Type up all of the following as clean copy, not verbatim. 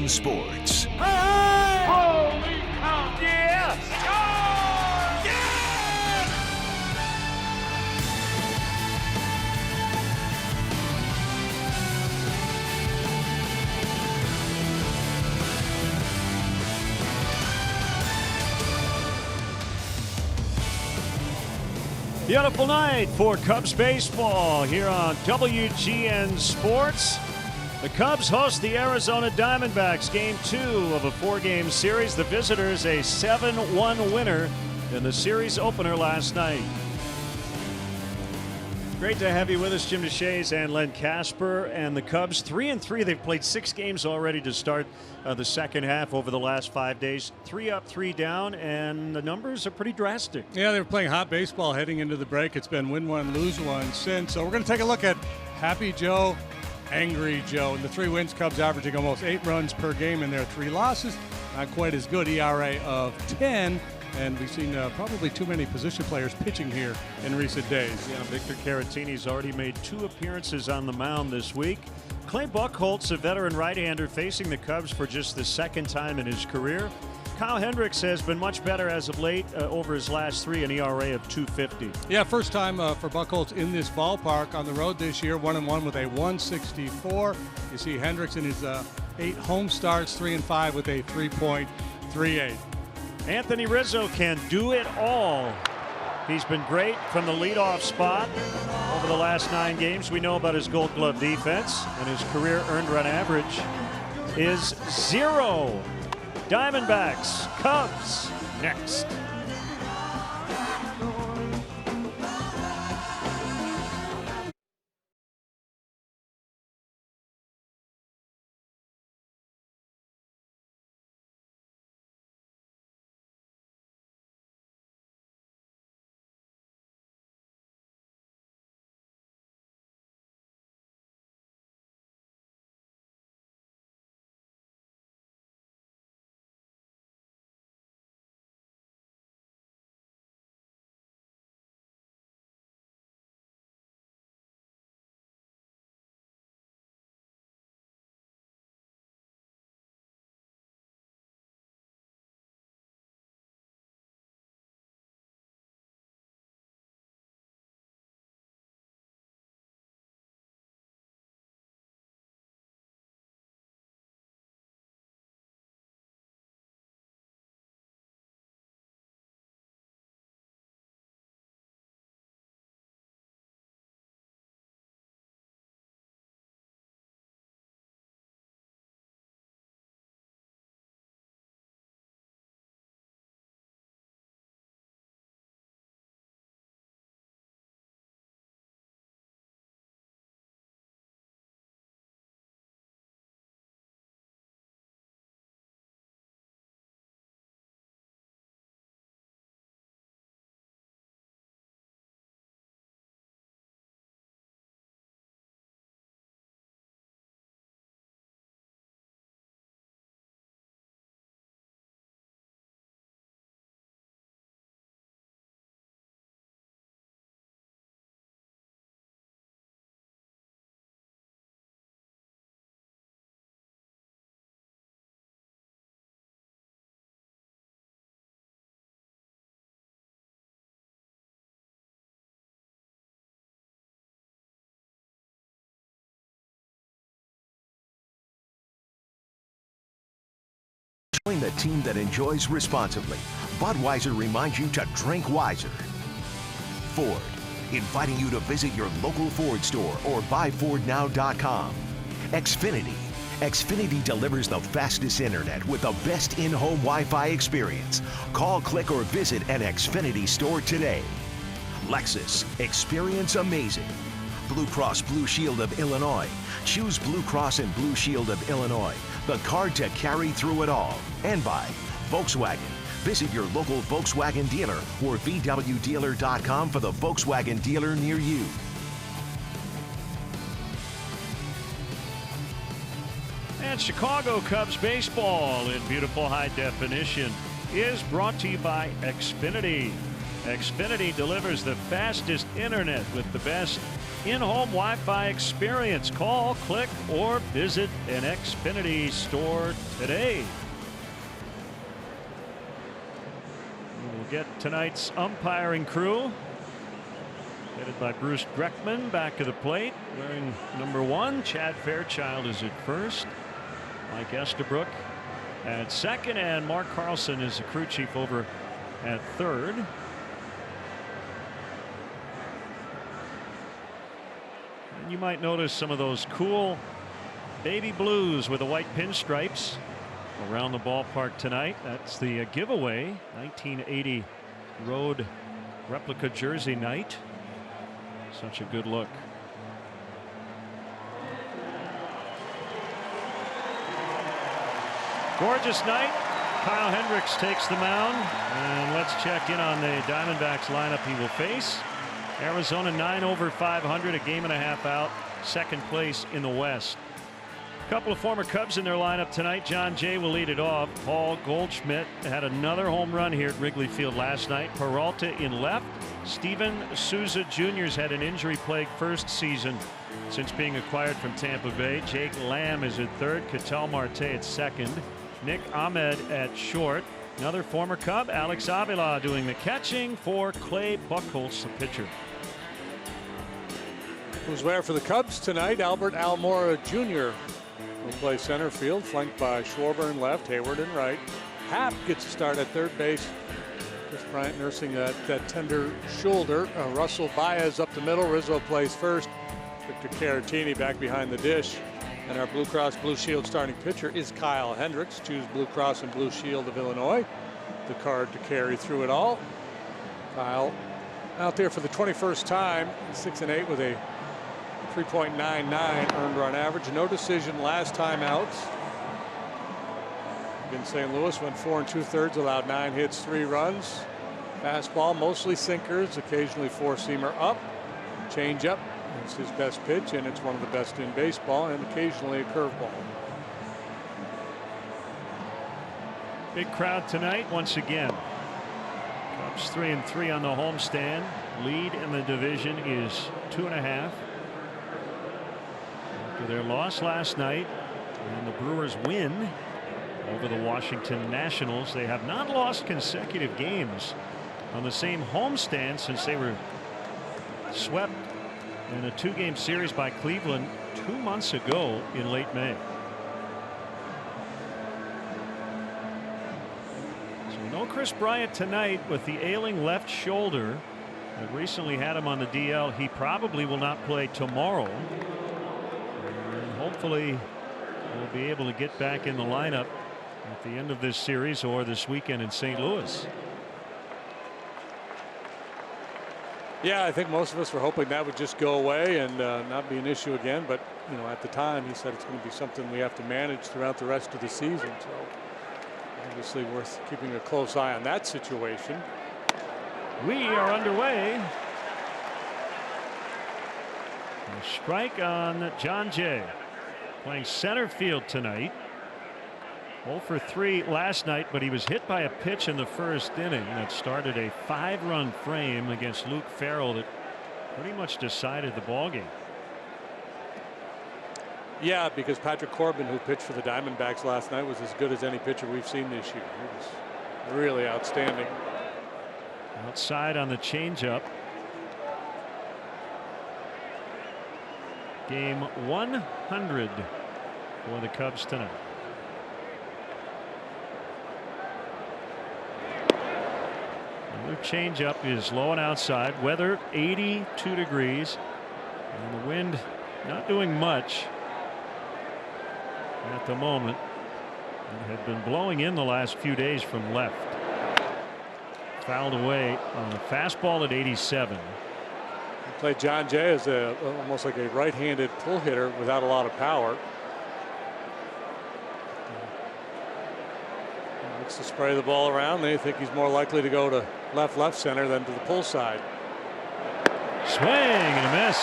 WGN Sports. Holy cow! Yeah! Score! Yeah! Beautiful night for Cubs baseball here on WGN Sports. The Cubs host the Arizona Diamondbacks, Game 2 of a 4-game series. The visitors a 7-1 winner in the series opener last night. Great to have you with us, Jim DeShays and Len Casper. And the Cubs 3-3. They've played 6 games already to start the second half over the last 5 days. 3 up, 3 down, and the numbers are pretty drastic. Yeah, they were playing hot baseball heading into the break. It's been win one, lose one since. So we're going to take a look at Happy Joe, Angry Joe. And the 3 wins, Cubs averaging almost 8 runs per game in their 3 losses. Not quite as good, ERA of 10. And we've seen probably too many position players pitching here in recent days. Yeah, Victor Caratini's already made 2 appearances on the mound this week. Clay Buchholz, a veteran right-hander, facing the Cubs for just the 2nd time in his career. Kyle Hendricks has been much better as of late over his last 3, an ERA of 2.50. Yeah, first time for Buchholz in this ballpark on the road this year, 1-1 with a 1.64. You see Hendricks in his 8 home starts, 3-5 with a 3.38. Anthony Rizzo can do it all. He's been great from the leadoff spot over the last 9 games. We know about his Gold Glove defense, and his career earned run average is 0. Diamondbacks, Cubs, next. Join the team that enjoys responsibly. Budweiser reminds you to drink wiser. Ford, inviting you to visit your local Ford store or buyfordnow.com. Xfinity. Xfinity delivers the fastest internet with the best in-home Wi-Fi experience. Call, click, or visit an Xfinity store today. Lexus. Experience amazing. Blue Cross Blue Shield of Illinois. Choose Blue Cross and Blue Shield of Illinois, the card to carry through it all. And by Volkswagen. Visit your local Volkswagen dealer or VWDealer.com for the Volkswagen dealer near you. And Chicago Cubs baseball in beautiful high definition is brought to you by Xfinity. Xfinity delivers the fastest internet with the best in-home Wi-Fi experience. Call, click, or visit an Xfinity store today. We'll get tonight's umpiring crew, headed by Bruce Dreckman, back to the plate, wearing number 1. Chad Fairchild is at first. Mike Estabrook at second, and Mark Carlson is the crew chief over at third. And you might notice some of those cool baby blues with the white pinstripes around the ballpark tonight. That's the giveaway 1980 road replica jersey night. Such a good look. Gorgeous night. Kyle Hendricks takes the mound, and let's check in on the Diamondbacks lineup he will face. Arizona 9 over 500, a game and a half out, second place in the West. A couple of former Cubs in their lineup tonight. John Jay will lead it off. Paul Goldschmidt had another home run here at Wrigley Field last night. Peralta in left. Steven Souza Jr.'s had an injury-plagued first season since being acquired from Tampa Bay. Jake Lamb is at third. Ketel Marte at second. Nick Ahmed at short. Another former Cub, Alex Avila, doing the catching for Clay Buchholz, the pitcher. Who's there for the Cubs tonight? Albert Almora Jr. will play center field, flanked by Schwarber in left, Hayward in right. Happ gets a start at third base. Chris Bryant nursing that tender shoulder. Russell Baez up the middle. Rizzo plays first. Victor Caratini back behind the dish. And our Blue Cross Blue Shield starting pitcher is Kyle Hendricks. Choose Blue Cross and Blue Shield of Illinois. The card to carry through it all. Kyle out there for the 21st time, 6-8 with a 3.99 earned run average. No decision last time out. In St. Louis went 4 2/3, allowed 9 hits, 3 runs. Fastball, mostly sinkers, occasionally 4-seamer up. Changeup. It's his best pitch, and it's one of the best in baseball, and occasionally a curveball. Big crowd tonight once again. Cubs 3-3 on the homestand. Lead in the division is 2.5. After their loss last night and the Brewers win over the Washington Nationals, they have not lost consecutive games on the same homestand since they were swept in a 2-game series by Cleveland 2 months ago in late May. So no Chris Bryant tonight with the ailing left shoulder. I recently had him on the DL. He probably will not play tomorrow. And hopefully we'll be able to get back in the lineup at the end of this series or this weekend in St. Louis. Yeah, I think most of us were hoping that would just go away and not be an issue again. But, you know, at the time he said it's going to be something we have to manage throughout the rest of the season. So obviously worth keeping a close eye on that situation. We are underway. A strike on John Jay, playing center field tonight. 0 for 3 last night, but he was hit by a pitch in the first inning that started a 5-run frame against Luke Farrell that pretty much decided the ballgame. Yeah, because Patrick Corbin, who pitched for the Diamondbacks last night, was as good as any pitcher we've seen this year. He was really outstanding. Outside on the changeup. Game 100 for the Cubs tonight. Their changeup is low and outside. Weather 82 degrees, and the wind not doing much at the moment. It had been blowing in the last few days from left. Fouled away on a fastball at 87. He played John Jay as almost like a right-handed pull hitter without a lot of power. He looks to spray the ball around. They think he's more likely to go to left center than to the pull side. Swing and a miss.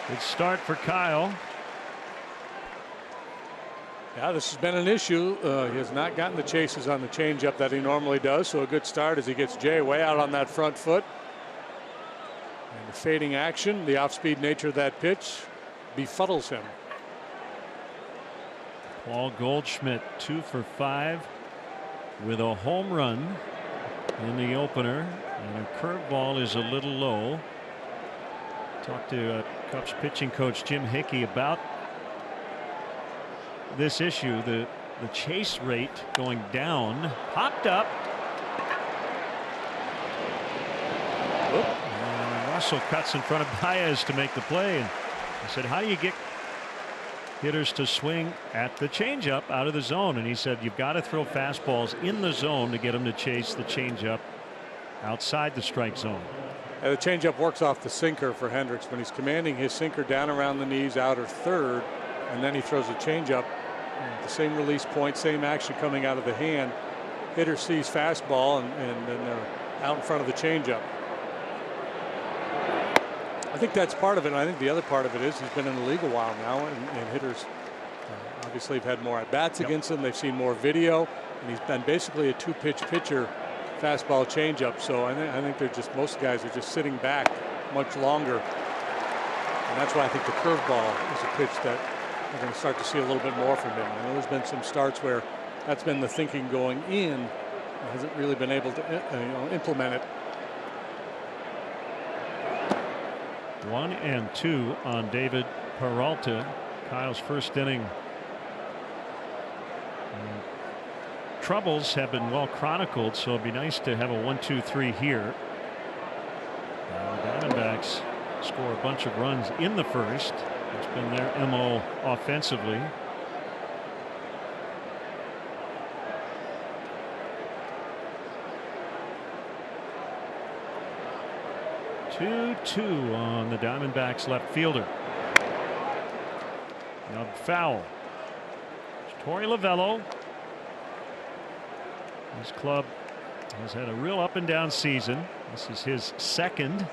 Good start for Kyle. Yeah, this has been an issue. He has not gotten the chases on the changeup that he normally does. So a good start as he gets Jay way out on that front foot. And the fading action, the off-speed nature of that pitch befuddles him. Paul Goldschmidt 2 for 5 with a home run in the opener, and a curveball is a little low. Talked to Cubs pitching coach Jim Hickey about this issue, the chase rate going down. Popped up. And Russell cuts in front of Baez to make the play, and I said, how do you get hitters to swing at the changeup out of the zone? And he said, you've got to throw fastballs in the zone to get them to chase the changeup outside the strike zone. The changeup works off the sinker for Hendricks when he's commanding his sinker down around the knees, outer third, and then he throws a changeup. The same release point, same action coming out of the hand. Hitter sees fastball, and then they're out in front of the changeup. I think that's part of it. And I think the other part of it is he's been in the league a while now, and hitters obviously have had more at bats against him. They've seen more video, and he's been basically a two-pitch pitcher, fastball, changeup. So I think they're just, most guys are just sitting back much longer, and that's why I think the curveball is a pitch that we're going to start to see a little bit more from him. I know there's been some starts where that's been the thinking going in, and hasn't really been able to implement it. 1-2 on David Peralta. Kyle's first inning troubles have been well chronicled, so it'd be nice to have a 1-2-3 here. The Diamondbacks score a bunch of runs in the first. It's been their MO offensively. Two on the Diamondbacks left fielder. Now foul. Torey Lovello. His club has had a real up and down season. This is his second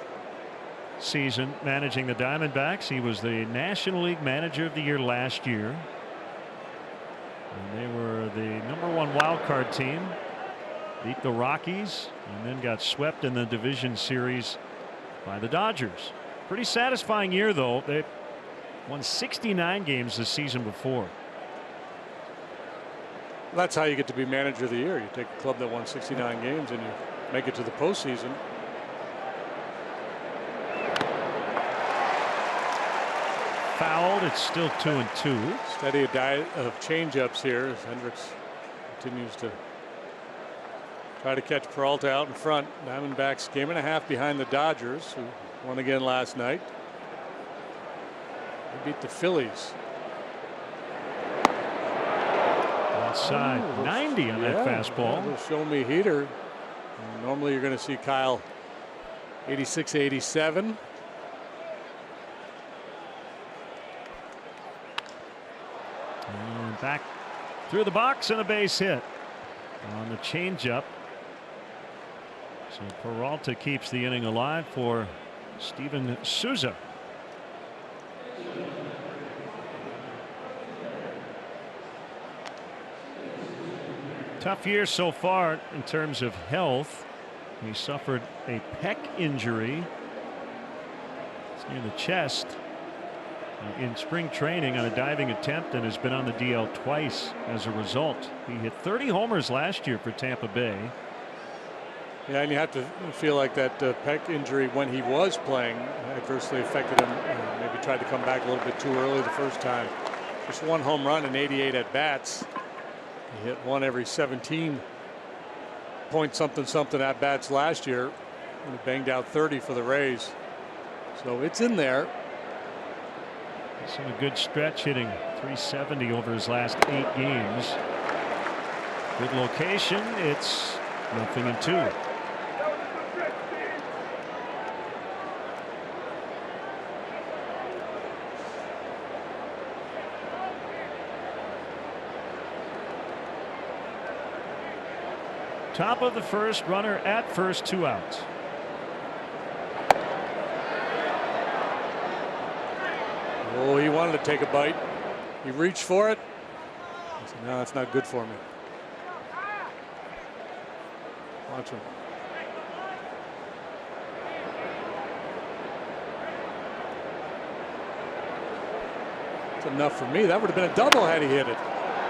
season managing the Diamondbacks. He was the National League Manager of the Year last year, and they were the #1 wild card team, beat the Rockies, and then got swept in the division series by the Dodgers. Pretty satisfying year, though. They won 69 games the season before. That's how you get to be manager of the year. You take a club that won 69 games and you make it to the postseason. Fouled. It's still 2-2. Steady a diet of changeups here as Hendricks continues to try to catch Peralta out in front. Diamondbacks game and a half behind the Dodgers, who won again last night. They beat the Phillies. Outside 90 on that fastball. Will show me heater. And normally you're going to see Kyle 86, 87. And back through the box and a base hit on the changeup. So Peralta keeps the inning alive for Steven Souza. Tough year so far in terms of health. He suffered a pec injury. It's near the chest in spring training on a diving attempt, and has been on the DL twice as a result. He hit 30 homers last year for Tampa Bay. Yeah, and you have to feel like that pec injury when he was playing adversely affected him. Maybe tried to come back a little bit too early the first time. Just one home run in 88 at bats. He hit one every 17 point something at bats last year, and he banged out 30 for the Rays. So it's in there. He's in a good stretch, hitting .370 over his last 8 games. Good location. It's 0-2. Top of the first, runner at first, 2 outs. Oh, he wanted to take a bite. He reached for it. said, no, that's not good for me. Watch him. That's enough for me. That would have been a double had he hit it.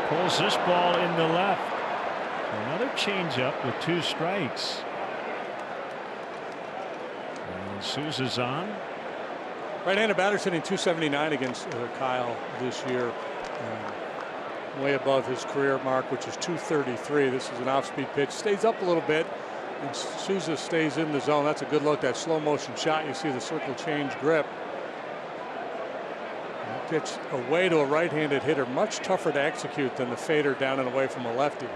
Pulls this ball into left. Another changeup with 2 strikes. And Souza's on. Right-handed batter's hitting .279 against Kyle this year. Way above his career mark, which is .233. This is an off-speed pitch. Stays up a little bit, and Souza stays in the zone. That's a good look. That slow motion shot. You see the circle change grip. That pitch away to a right-handed hitter, much tougher to execute than the fader down and away from a lefty.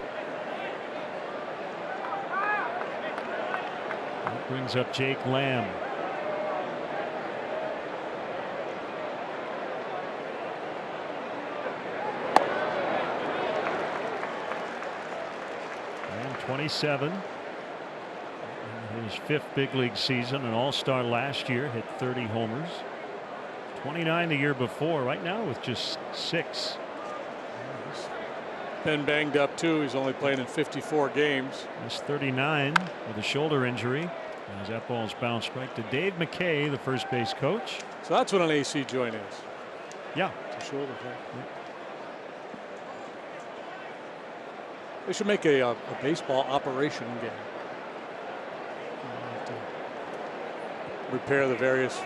That brings up Jake Lamb. And 27. In his 5th big league season, an all-star last year, hit 30 homers. 29 the year before, right now with just 6. Been banged up too. He's only played in 54 games. He's 39 with a shoulder injury. As that ball's bounced right to Dave McKay, the first base coach. So that's what an AC joint is. Yeah. It's a shoulder thing. Yeah. They should make a baseball operation game. To repair the various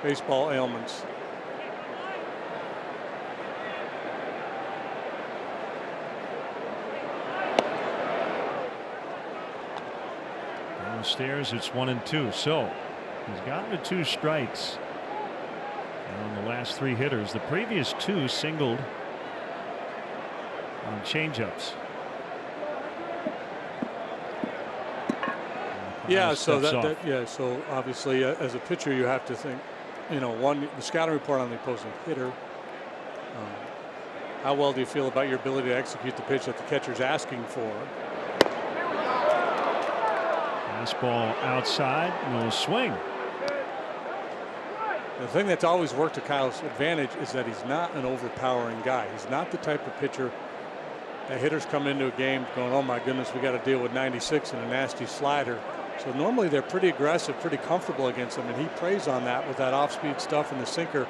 baseball ailments. Downstairs, it's 1-2. So he's gotten to 2 strikes on the last 3 hitters. The previous 2 singled on changeups. Yeah, so so obviously as a pitcher you have to think, you know, the scouting report on the opposing hitter. How well do you feel about your ability to execute the pitch that the catcher's asking for? Fastball outside, no swing. The thing that's always worked to Kyle's advantage is that he's not an overpowering guy. He's not the type of pitcher that hitters come into a game going, oh my goodness, we got to deal with 96 and a nasty slider. So normally they're pretty aggressive, pretty comfortable against him, and he preys on that with that off-speed stuff and the sinker.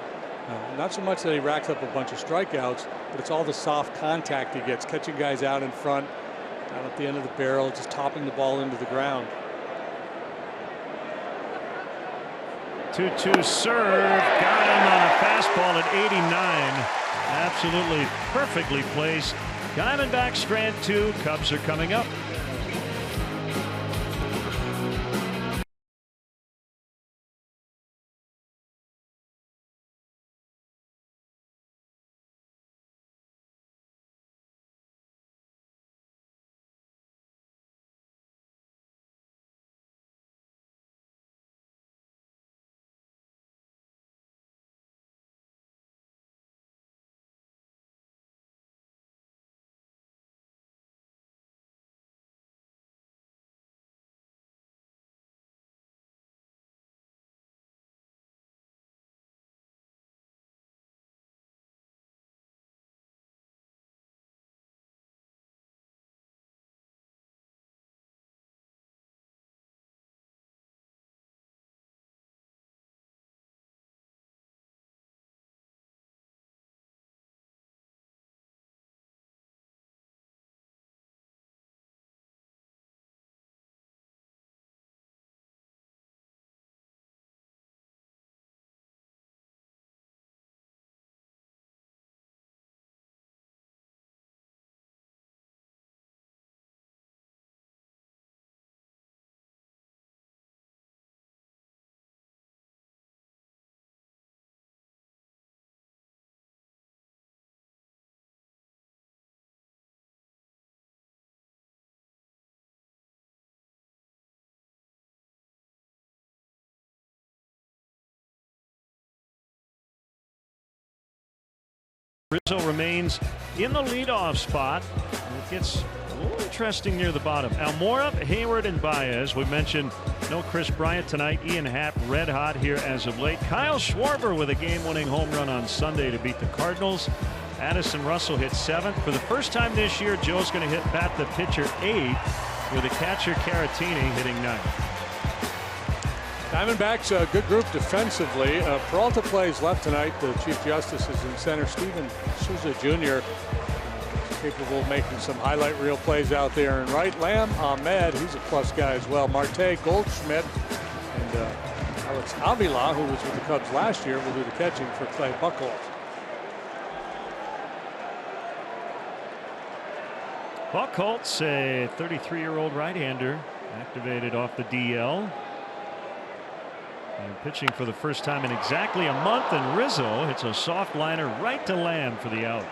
Not so much that he racks up a bunch of strikeouts, but it's all the soft contact he gets, catching guys out in front, down at the end of the barrel, just topping the ball into the ground. 2-2 serve, got him on a fastball at 89. Absolutely perfectly placed. Diamondbacks strand 2. Cubs are coming up. Rizzo remains in the leadoff spot. It gets a little interesting near the bottom. Almora, Hayward, and Baez. We mentioned no Chris Bryant tonight. Ian Happ red hot here as of late. Kyle Schwarber with a game-winning home run on Sunday to beat the Cardinals. Addison Russell hit 7th. For the first time this year, Joe's going to bat the pitcher 8th, with the catcher Caratini hitting 9th. Diamondbacks a good group defensively. Peralta plays left tonight. The Chief Justice is in center. Steven Souza Jr. capable of making some highlight reel plays out there. And right, Lamb Ahmed, he's a plus guy as well. Marte Goldschmidt and Alex Avila, who was with the Cubs last year, will do the catching for Clay Buchholz. Buchholz, a 33-year-old right-hander, activated off the DL. And pitching for the first time in exactly a month, and Rizzo hits a soft liner right to Lamb for the out.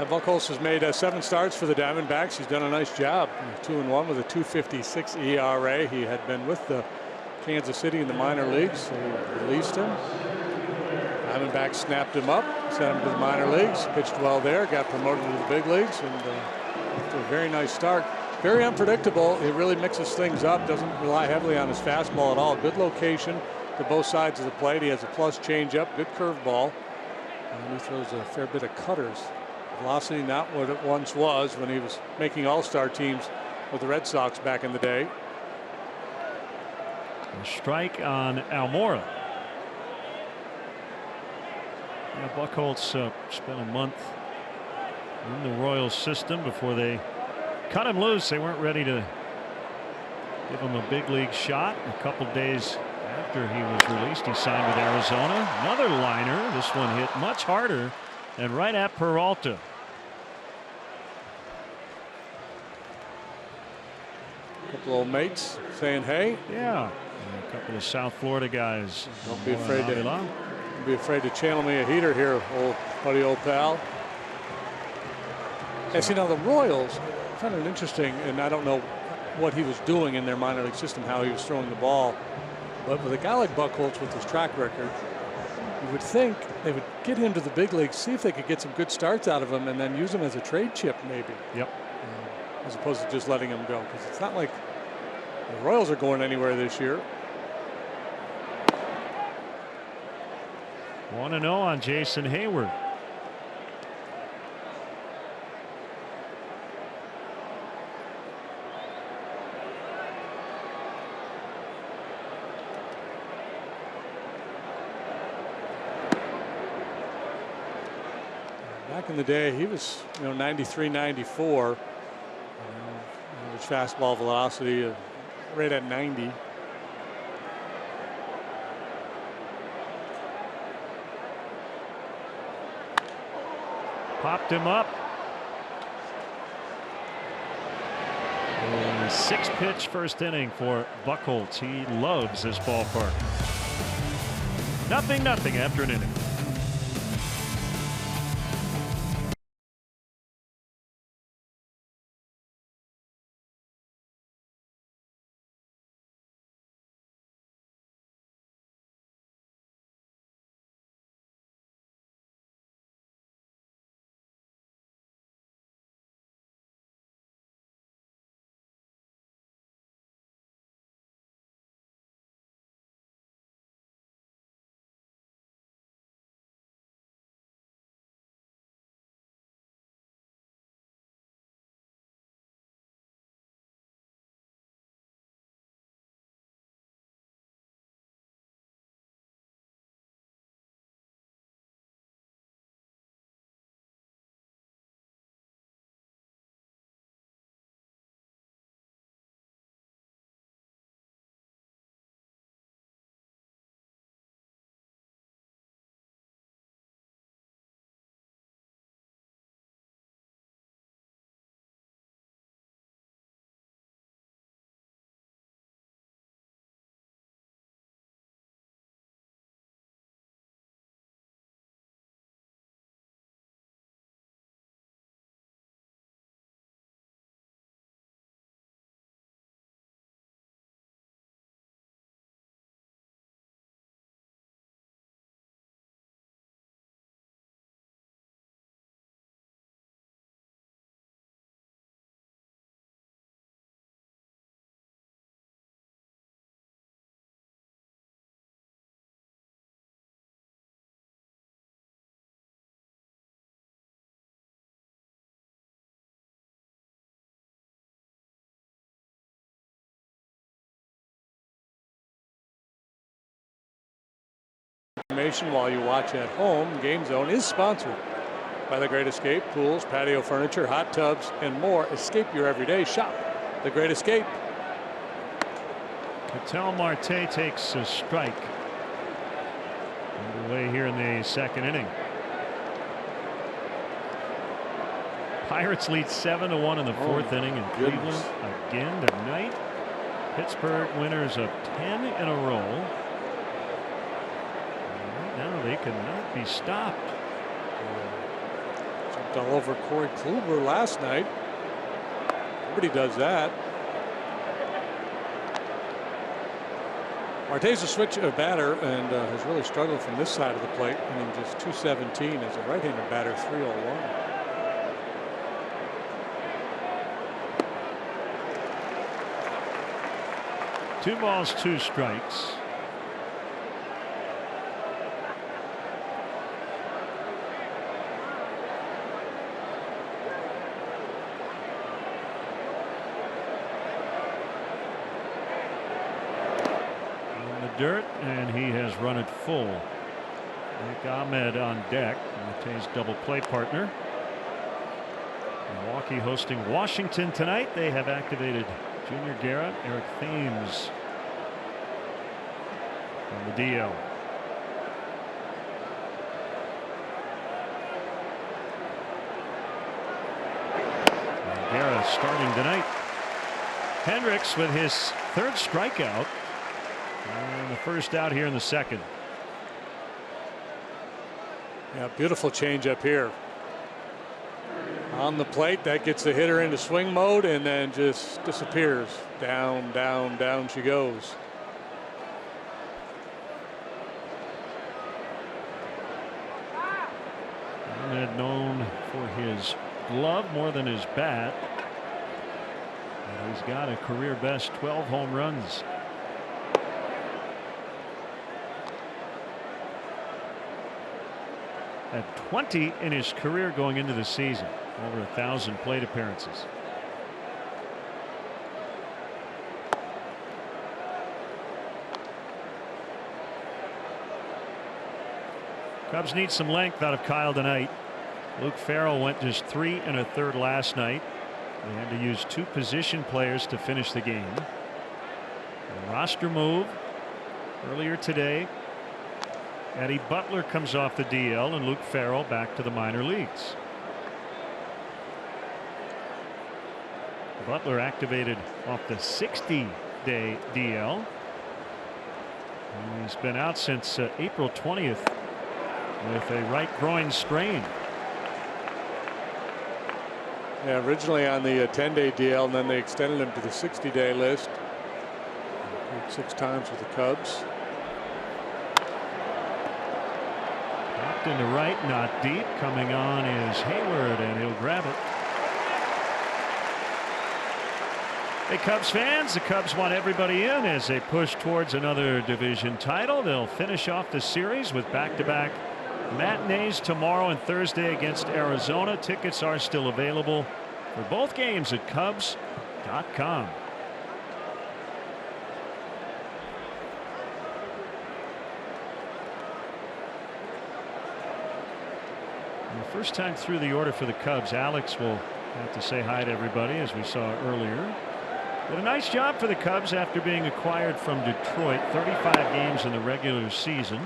Buchholz has made 7 starts for the Diamondbacks. He's done a nice job. 2-1 with a 2.56 ERA. He had been with the Kansas City in the minor leagues. They released him. Diamondbacks snapped him up, sent him to the minor leagues, pitched well there, got promoted to the big leagues, and after a very nice start. Very unpredictable. He really mixes things up, doesn't rely heavily on his fastball at all. Good location to both sides of the plate. He has a plus changeup, good curveball, and he throws a fair bit of cutters. Velocity not what it once was when he was making all-star teams with the Red Sox back in the day. A strike on Almora. Yeah, Buchholz spent a month in the Royals system before they cut him loose. They weren't ready to give him a big league shot. A couple days after he was released, he signed with Arizona. Another liner. This one hit much harder and right at Peralta. A couple old mates saying hey. Yeah, and a couple of South Florida guys. Don't be afraid to channel me a heater here, old buddy, old pal. And see, now the Royals, I found it interesting, and I don't know what he was doing in their minor league system, how he was throwing the ball. But with a guy like Buchholz with his track record, you would think they would get him to the big leagues, see if they could get some good starts out of him, and then use him as a trade chip, maybe. Yep. As opposed to just letting him go, because it's not like the Royals are going anywhere this year. 1-0 on Jason Hayward. Back in the day, he was 93, 94. His fastball velocity right at 90. Popped him up. A 6-pitch first inning for Buchholz. He loves this ballpark. 0-0 after an inning. information while you watch at home. Game Zone is sponsored by The Great Escape, pools, patio furniture, hot tubs, and more. Escape your everyday. Shop The Great Escape. Ketel Marte takes a strike. Underway here in the second inning. Pirates lead 7-1 in the fourth inning, and Cleveland again tonight. Pittsburgh winners of 10 in a row. Right now they cannot be stopped. Jumped all over Corey Kluber last night. Nobody does that. Marte's a switch batter and has really struggled from this side of the plate, hitting just .217 as a right-handed batter, .301. 2 balls, 2 strikes. In the dirt, and he has run it full. Nick Ahmed on deck, Mate's double play partner. Milwaukee hosting Washington tonight. They have activated Junior Guerra, Eric Thames on the DL. And Guerra starting tonight. Hendricks with his 3rd strikeout, and the first out here in the second. Yeah, beautiful change up here. On the plate, that gets the hitter into swing mode and then just disappears. Down, down, down she goes. Ahmed known for his glove more than his bat. And he's got a career best 12 home runs. At 20 in his career going into the season. Over 1,000 plate appearances. Cubs need some length out of Kyle tonight. Luke Farrell went just 3 1/3 last night. They had to use 2 position players to finish the game. A roster move earlier today. Eddie Butler comes off the DL, and Luke Farrell back to the minor leagues. Butler activated off the 60-day DL. And he's been out since April 20th with a right groin strain. Yeah, originally on the 10-day DL, and then they extended him to the 60-day list. Played 6 times with the Cubs. Popped into right, not deep. Coming on is Hayward, and he'll grab it. Hey, Cubs fans, the Cubs want everybody in as they push towards another division title. They'll finish off the series with back-to-back matinees tomorrow and Thursday against Arizona. Tickets are still available for both games at Cubs.com. And the first time through the order for the Cubs, Alex will have to say hi to everybody, as we saw earlier. Did a nice job for the Cubs after being acquired from Detroit. 35 games in the regular season.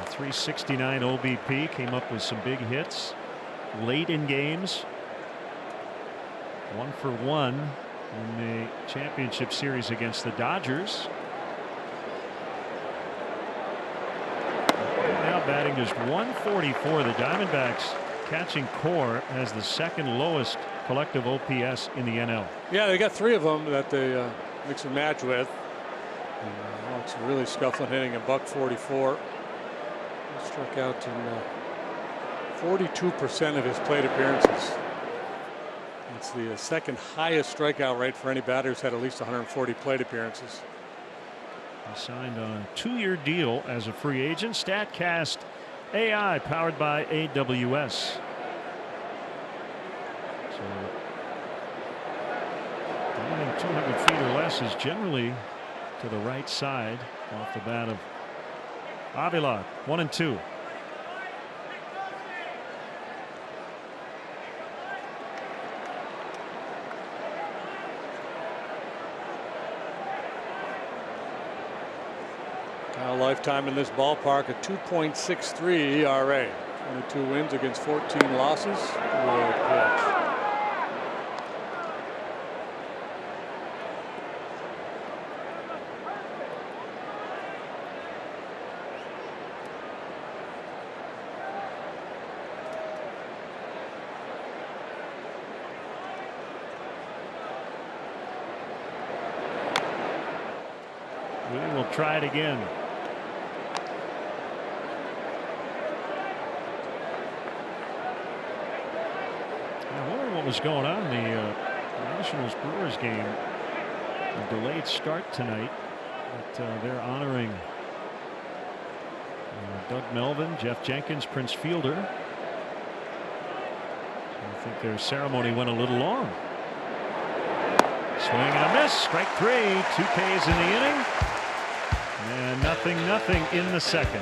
A .369 OBP. Came up with some big hits late in games. 1 for 1 in the championship series against the Dodgers. Now batting just .144. The Diamondbacks catching core has the 2nd lowest collective OPS in the NL. Yeah, they got 3 of them that they mix and match with. Alex really scuffling, hitting a .144. He struck out in 42% of his plate appearances. It's the 2nd highest strikeout rate for any batter who's had at least 140 plate appearances. He signed on a 2-year deal as a free agent. StatCast AI powered by AWS. So more than 200 feet or less is generally to the right side off the bat of Avila 1-2. Now lifetime in this ballpark, a 2.63 ERA. 22 wins against 14 losses. Good pitch. We will try it again. I wonder what was going on in the Nationals Brewers game. A delayed start tonight, but they're honoring Doug Melvin, Jeff Jenkins, Prince Fielder. So I think their ceremony went a little long. Swing and a miss. Strike 3. 2 Ks in the inning. And nothing in the second.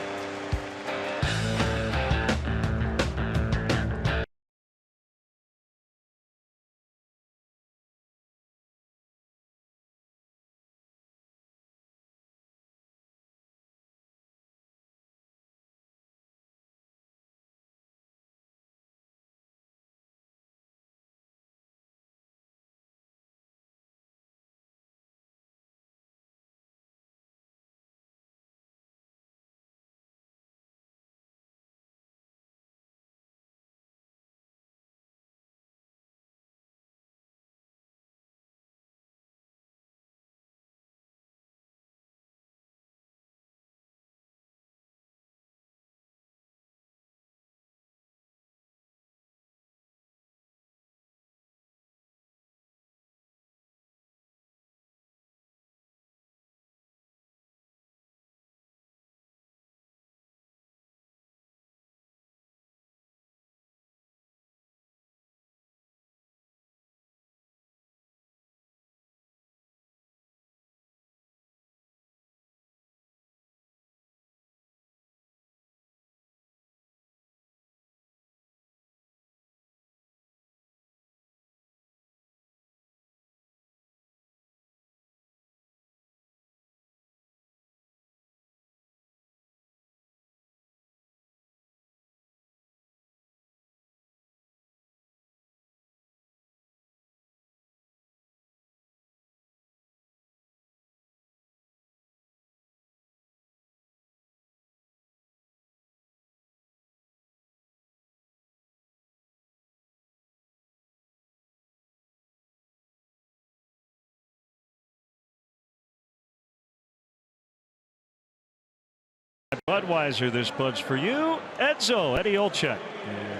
Budweiser, this bud's for you. Edzo, Eddie Olczyk,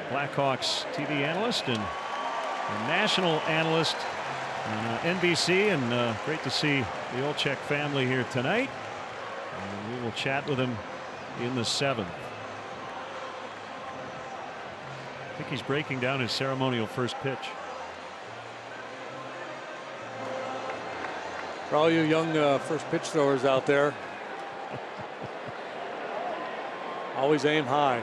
Blackhawks TV analyst and national analyst on NBC, and great to see the Olczyk family here tonight. And we will chat with him in the 7th. I think he's breaking down his ceremonial first pitch. For all you young first pitch throwers out there, always aim high.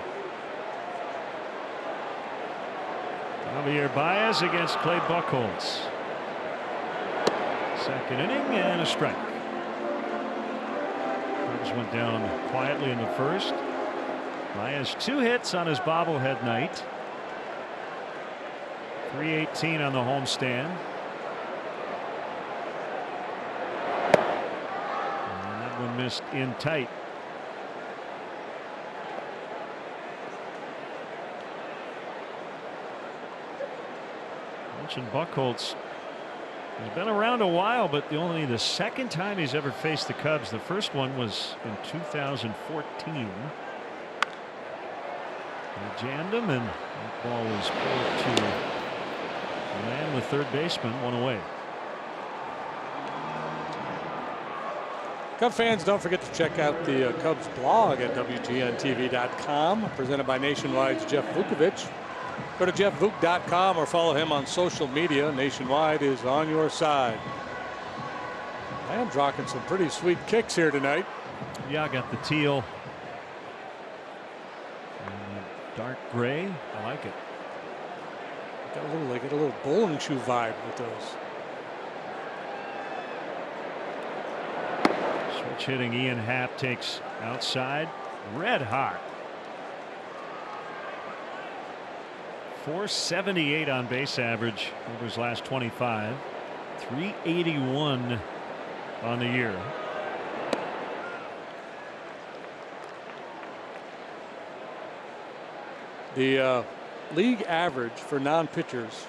Javier Baez against Clay Buchholz. Second inning and a strike. Cubs went down quietly in the first. Baez 2 hits on his bobblehead night. 318 on the homestand. And that one missed in tight. Mentioned Buchholz has been around a while, but only the second time he's ever faced the Cubs. The first one was in 2014. He jammed him, and that ball was pulled to land. The third baseman, 1 away. Cub fans, don't forget to check out the Cubs blog at WGNTV.com, presented by Nationwide's Jeff Vukovich. Go to jeffvuk.com or follow him on social media. Nationwide is on your side. I am rocking some pretty sweet kicks here tonight. Yeah, I got the teal Dark gray. I like it. They get a little bowling shoe vibe with those. Switch hitting Ian Happ takes outside. Red hot. 478 on base average over his last 25. 381 on the year. The league average for non-pitchers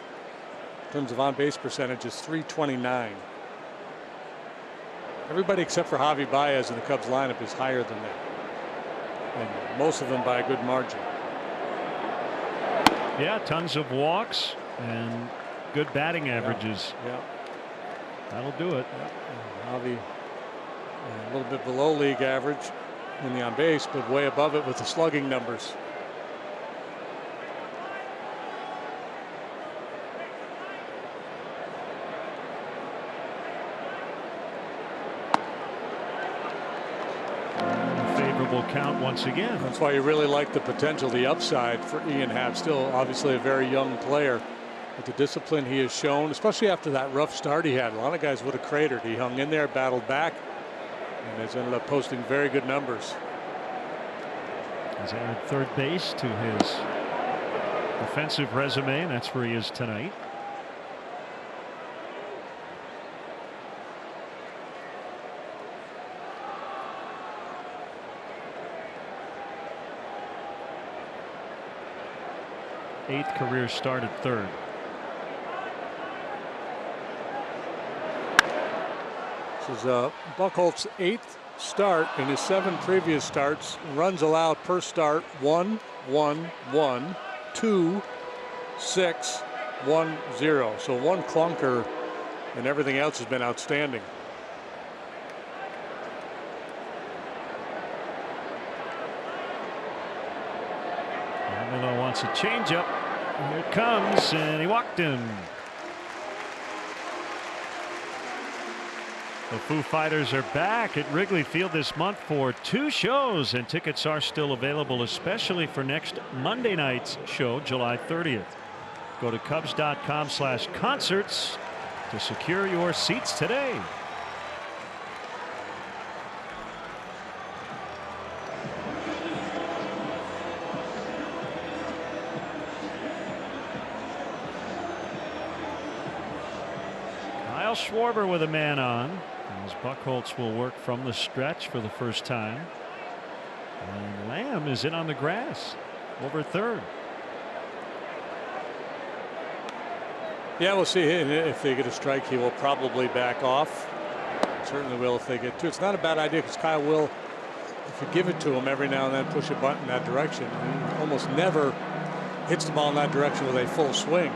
in terms of on-base percentage is 329. Everybody except for Javi Baez in the Cubs lineup is higher than that, and most of them by a good margin. Yeah, tons of walks and good batting averages. Yeah. That'll do it. Yeah. Javi a little bit below league average in the on-base, but way above it with the slugging numbers. Count once again. That's why you really like the potential, the upside for Ian Happ. Still obviously a very young player, but the discipline he has shown, especially after that rough start he had, a lot of guys would have cratered. He hung in there, battled back, and has ended up posting very good numbers. He's added third base to his defensive resume, and that's where he is tonight. Eighth career start at third. This is Buchholz's 8th start in his 7 previous starts. Runs allowed per start 1, 1, 1, 2, 6, 1, 0. So 1 clunker, and everything else has been outstanding. Miller wants a changeup. Here it comes, and he walked him. The Foo Fighters are back at Wrigley Field this month for 2 shows, and tickets are still available, especially for next Monday night's show, July 30th. Go to Cubs.com/concerts to secure your seats today. Schwarber with a man on, as Buchholz will work from the stretch for the first time, and Lamb is in on the grass over third. Yeah, we'll see if they get a strike. He will probably back off. Certainly will if they get 2. It's not a bad idea because Kyle will, if you give it to him every now and then, push a button that direction. He almost never hits the ball in that direction with a full swing.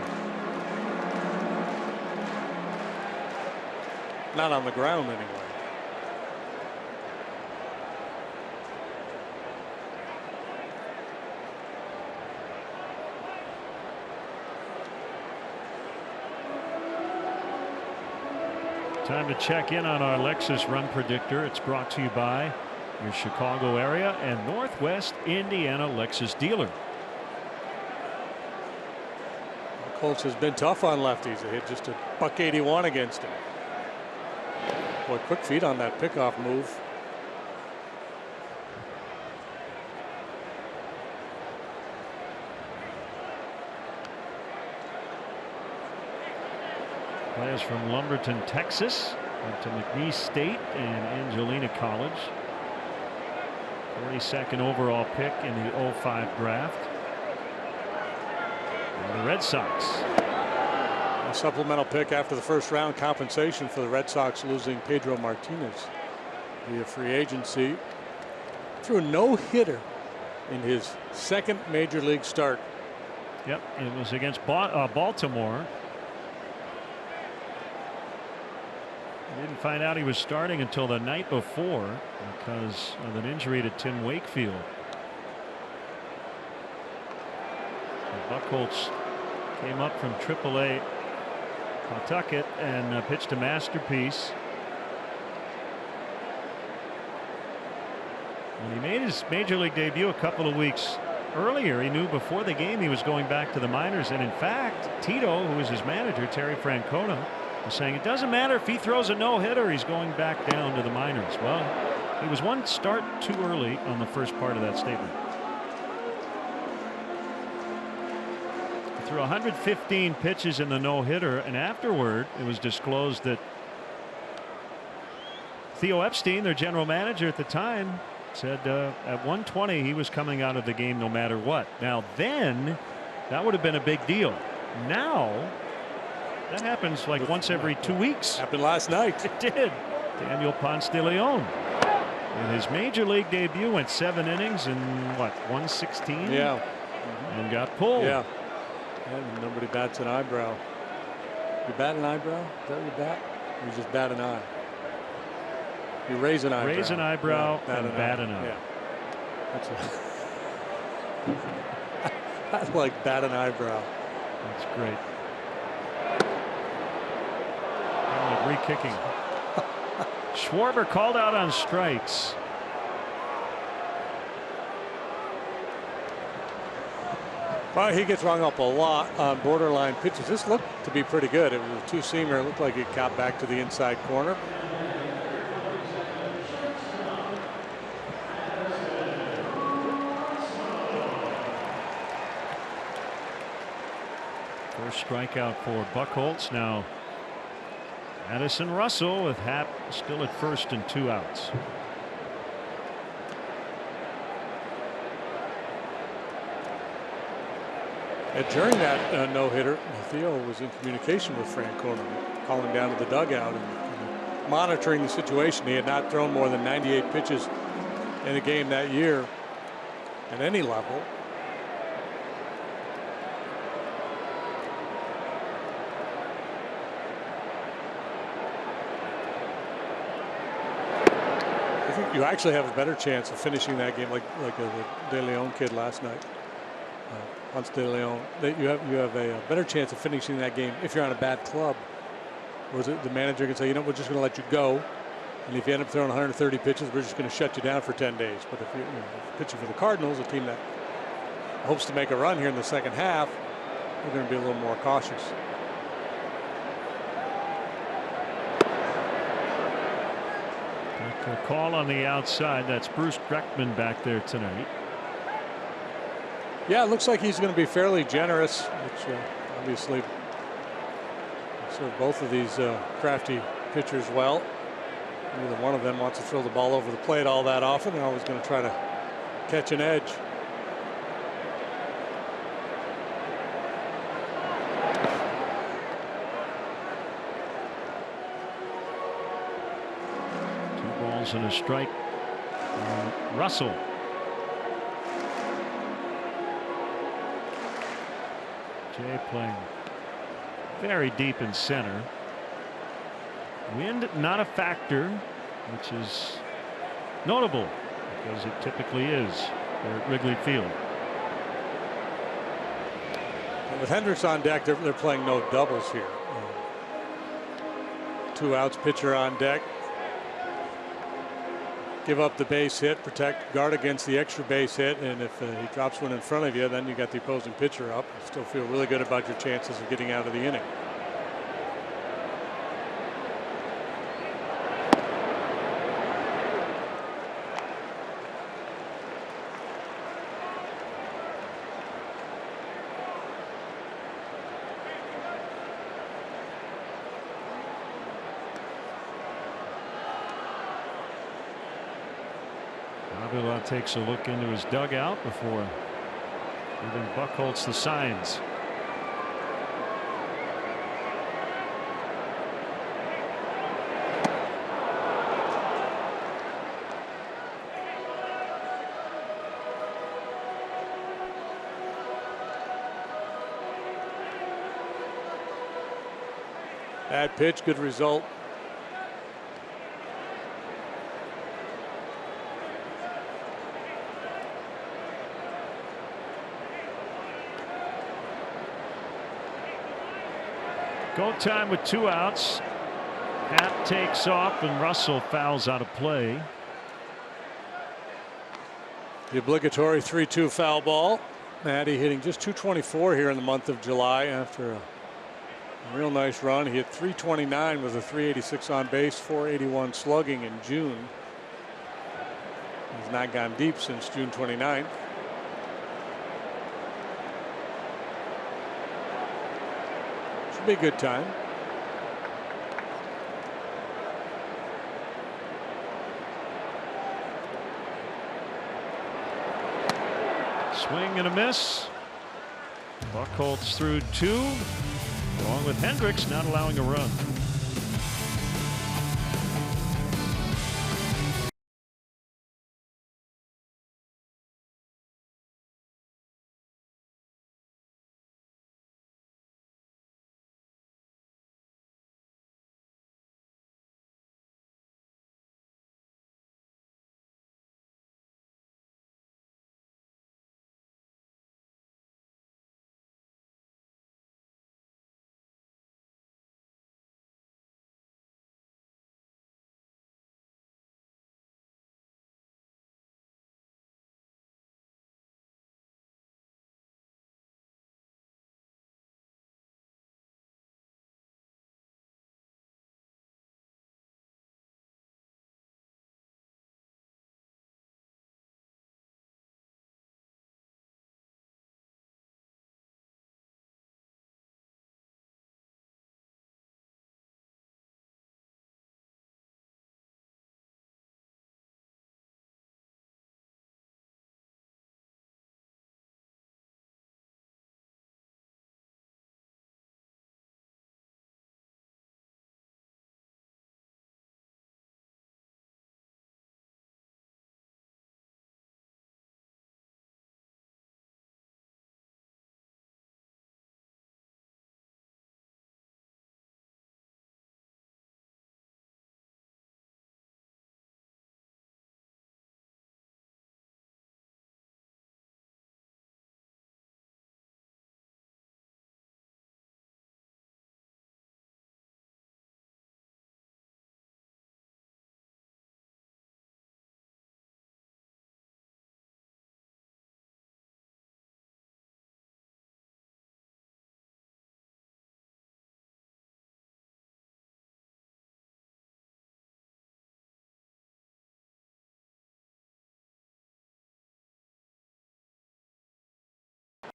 Not on the ground anyway. Time to check in on our Lexus Run Predictor. It's brought to you by your Chicago area and Northwest Indiana Lexus dealer. Colts has been tough on lefties. They hit just a $181 against him. Boy, quick feet on that pickoff move. Players from Lumberton, Texas, went to McNeese State and Angelina College. 42nd overall pick in the 05 draft. And the Red Sox. A supplemental pick after the first round, compensation for the Red Sox losing Pedro Martinez via free agency. Threw a no-hitter in his 2nd major league start. Yep, it was against Baltimore. We didn't find out he was starting until the night before because of an injury to Tim Wakefield. And Buchholz came up from AAA Pawtucket and pitched a masterpiece. When he made his major league debut a couple of weeks earlier. He knew before the game he was going back to the minors. And in fact, Tito, who was his manager, Terry Francona, was saying it doesn't matter if he throws a no-hitter, he's going back down to the minors. Well, he was one start too early on the first part of that statement. He threw 115 pitches in the no-hitter, and afterward it was disclosed that Theo Epstein, their general manager at the time, said at 120 he was coming out of the game no matter what. Now then that would have been a big deal. Now that happens like once every 2 weeks. Happened last night. It did. Daniel Ponce de Leon in his major league debut went 7 innings and what, 116. Yeah. And got pulled. Yeah. And nobody bats an eyebrow. You bat an eyebrow? Is that what you bat? Or you just bat an eye? You raise an eyebrow. Raise an eyebrow, yeah, and bat an eye. Yeah. That's I like bat an eyebrow. That's great. Kind of re-kicking. Schwarber called out on strikes. Well, he gets rung up a lot on borderline pitches. This looked to be pretty good. It was a two-seamer. It looked like it got back to the inside corner. First strikeout for Buchholz. Now Addison Russell with Happ still at first and 2 outs. And during that no-hitter, Theo was in communication with Francona, calling down to the dugout and monitoring the situation. He had not thrown more than 98 pitches in a game that year at any level. I think you actually have a better chance of finishing that game like the De Leon kid last night. Ponce de Leon, that you have a better chance of finishing that game if you're on a bad club. Or the manager can say, you know, we're just going to let you go, and if you end up throwing 130 pitches, we're just going to shut you down for 10 days. But if you're pitching for the Cardinals, a team that hopes to make a run here in the second half, we're going to be a little more cautious. A call on the outside. That's Bruce Dreckman back there tonight. Yeah, it looks like he's going to be fairly generous, which obviously serve both of these crafty pitchers well. Neither one of them wants to throw the ball over the plate all that often. They're always going to try to catch an edge. Two balls and a strike. Russell. Jay playing very deep in center. Wind not a factor, which is notable because it typically is there at Wrigley Field. And with Hendricks on deck, they're playing no doubles here. 2 outs, pitcher on deck. Give up the base hit, protect, guard against the extra base hit, and if he drops one in front of you, then you got the opposing pitcher up. You still feel really good about your chances of getting out of the inning. Avila takes a look into his dugout before giving Buchholz the signs. Bad pitch, good result. Go time with 2 outs. Happ takes off and Russell fouls out of play. The obligatory 3-2 foul ball. Matty hitting just .224 here in the month of July after a real nice run. He hit .329 with a .386 on base, .481 slugging in June. He's not gone deep since June 29th. Should be a good time. Swing and a miss. Buchholz through 2, along with Hendricks not allowing a run.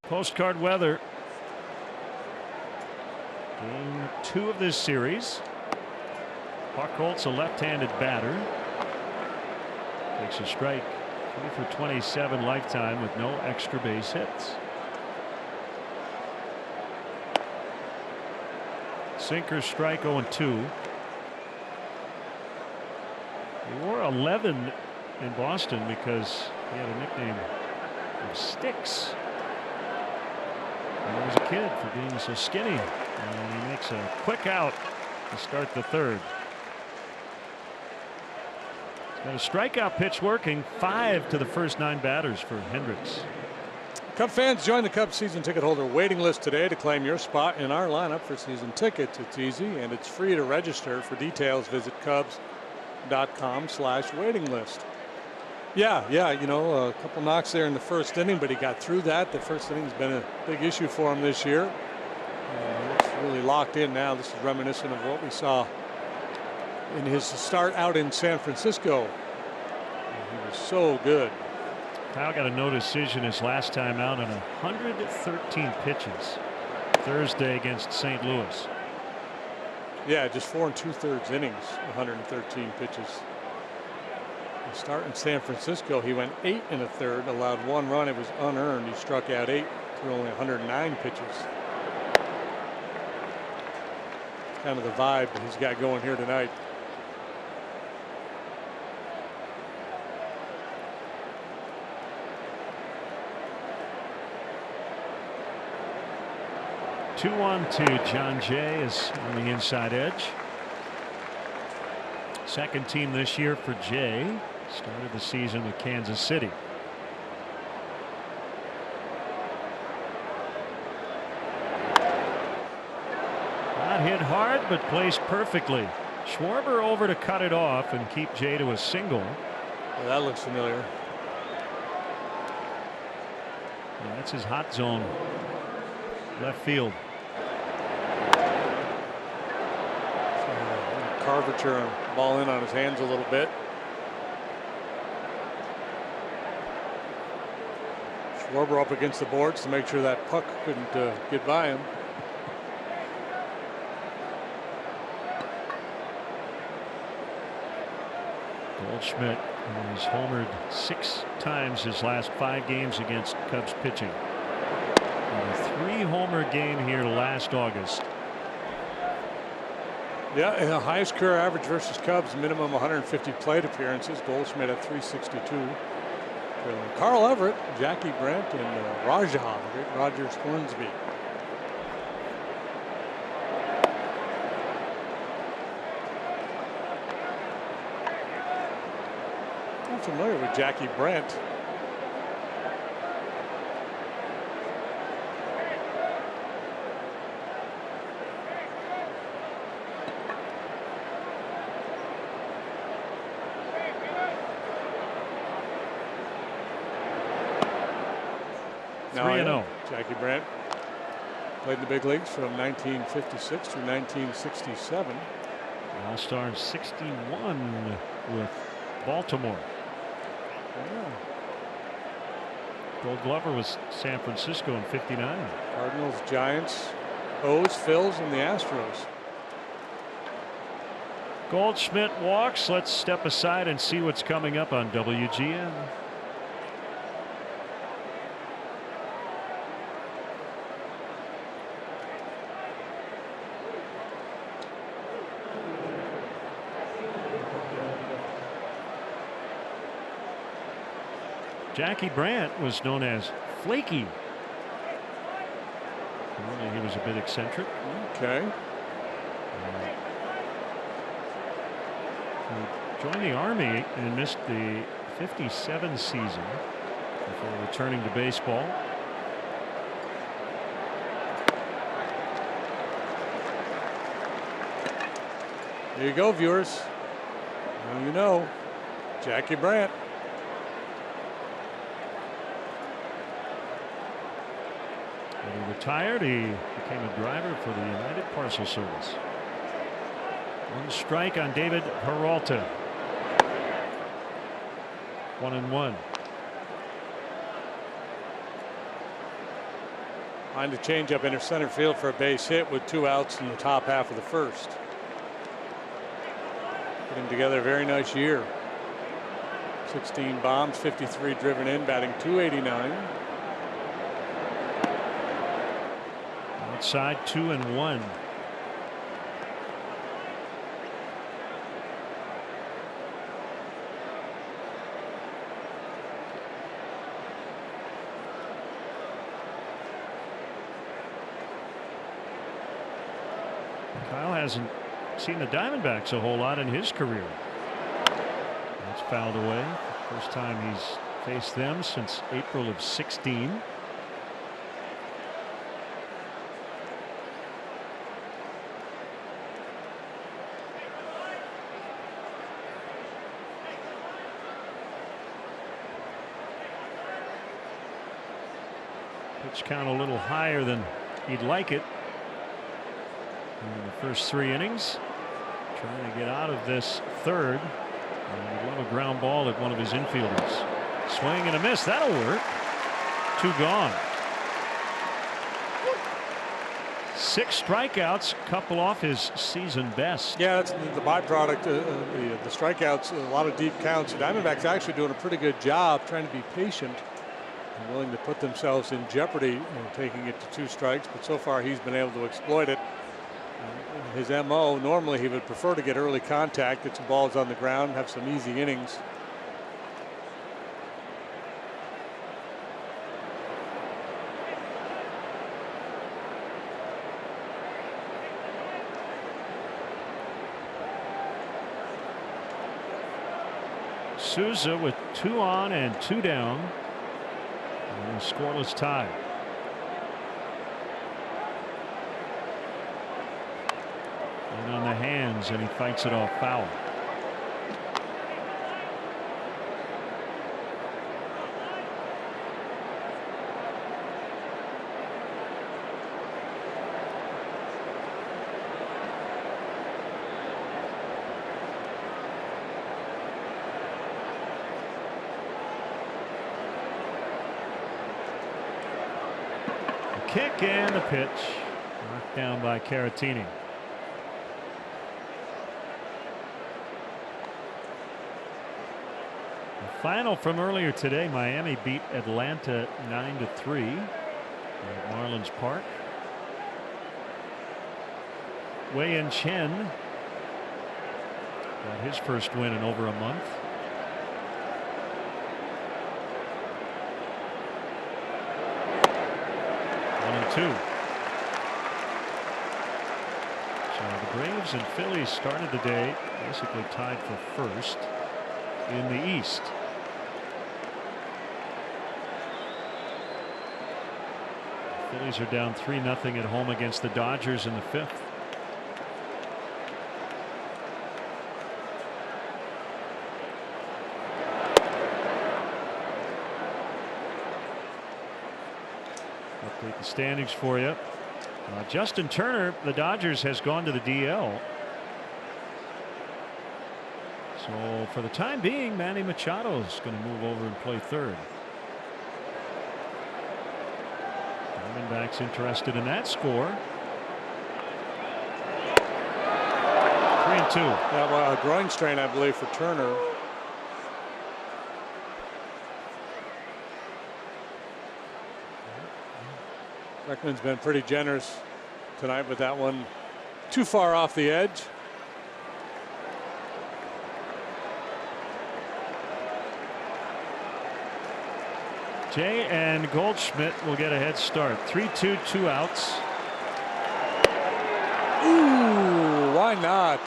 Postcard weather. Game 2 of this series. Buchholz, a left-handed batter, takes a strike. 3 for 27 lifetime with no extra base hits. Sinker strike 0-2. He wore 11 in Boston because he had a nickname of Sticks when he was a kid for being so skinny. And he makes a quick out to start the third. He's got a strikeout pitch working. 5 to the first 9 batters for Hendricks. Cub fans, join the Cubs season ticket holder waiting list today to claim your spot in our lineup for season tickets. It's easy and it's free to register. For details, visit Cubs.com/waiting list. Yeah, you know, a couple knocks there in the first inning, but he got through that. The first inning's been a big issue for him this year. Looks really locked in now. This is reminiscent of what we saw in his start out in San Francisco. He was so good. Kyle got a no decision his last time out on 113 pitches Thursday against St. Louis. Yeah, just 4 2/3 innings, 113 pitches. The start in San Francisco, he went 8 1/3, allowed 1 run. It was unearned. He struck out 8 through only 109 pitches. Kind of the vibe that he's got going here tonight. Two-1 to John Jay is on the inside edge. Second team this year for Jay. Started the season with Kansas City. Not hit hard, but placed perfectly. Schwarber over to cut it off and keep Jay to a single. Well, that looks familiar. That's his hot zone. Left field. Curvature and ball in on his hands a little bit. Schwarber up against the boards to make sure that puck couldn't get by him. Goldschmidt has homered 6 times his last 5 games against Cubs pitching. And a 3-homer game here last August. Yeah, and the highest career average versus Cubs, minimum 150 plate appearances. Goldschmidt at 362. Carl Everett, Jackie Brent, and Rajah, Rogers Hornsby. I'm familiar with Jackie Brent. Now 3-0. Jackie Brent played in the big leagues from 1956 to 1967. All-Star 61 with Baltimore. Yeah. Gold Glover was San Francisco in '59. Cardinals, Giants, O's, Phils, and the Astros. Goldschmidt walks. Let's step aside and see what's coming up on WGN. Jackie Brandt was known as Flaky. Really, he was a bit eccentric. Okay. He joined the Army and missed the '57 season before returning to baseball. There you go, viewers. Now you know, Jackie Brandt. When he retired, he became a driver for the United Parcel Service. 1 strike on David Peralta. 1-1. Behind a changeup into center field for a base hit with 2 outs in the top half of the first. Putting together a very nice year. 16 bombs, 53 driven in, batting .289. Outside 2-1. Kyle hasn't seen the Diamondbacks a whole lot in his career. That's fouled away. First time he's faced them since April of '16. Pitch count a little higher than he'd like it in the first 3 innings. Trying to get out of this third. And he'd love a ground ball at one of his infielders. Swing and a miss. That'll work. 2 gone. 6 strikeouts, couple off his season best. Yeah, that's the byproduct. The strikeouts, a lot of deep counts. The Diamondbacks actually doing a pretty good job trying to be patient and willing to put themselves in jeopardy and taking it to 2 strikes. But so far he's been able to exploit it. His MO, normally he would prefer to get early contact, get some balls on the ground, have some easy innings. Souza with 2 on and 2 down. And a scoreless tie. And on the hands, and he fights it off foul. kick and the pitch. Knocked down by Caratini. The final from earlier today, Miami beat Atlanta 9-3 at Marlins Park. ARI AT CHN got his first win in over a month. 1-2. So the Braves and Phillies started the day basically tied for first in the East. The Phillies are down 3-0 at home against the Dodgers in the fifth. Update the standings for you. Justin Turner, the Dodgers, has gone to the DL. So for the time being, Manny Machado is going to move over and play third. Diamondbacks interested in that score. 3-2. Yeah, well, a groin strain, I believe, for Turner. Beckman's been pretty generous tonight, but that one too far off the edge. Jay and Goldschmidt will get a head start. 3-2, 2 outs. Ooh, why not?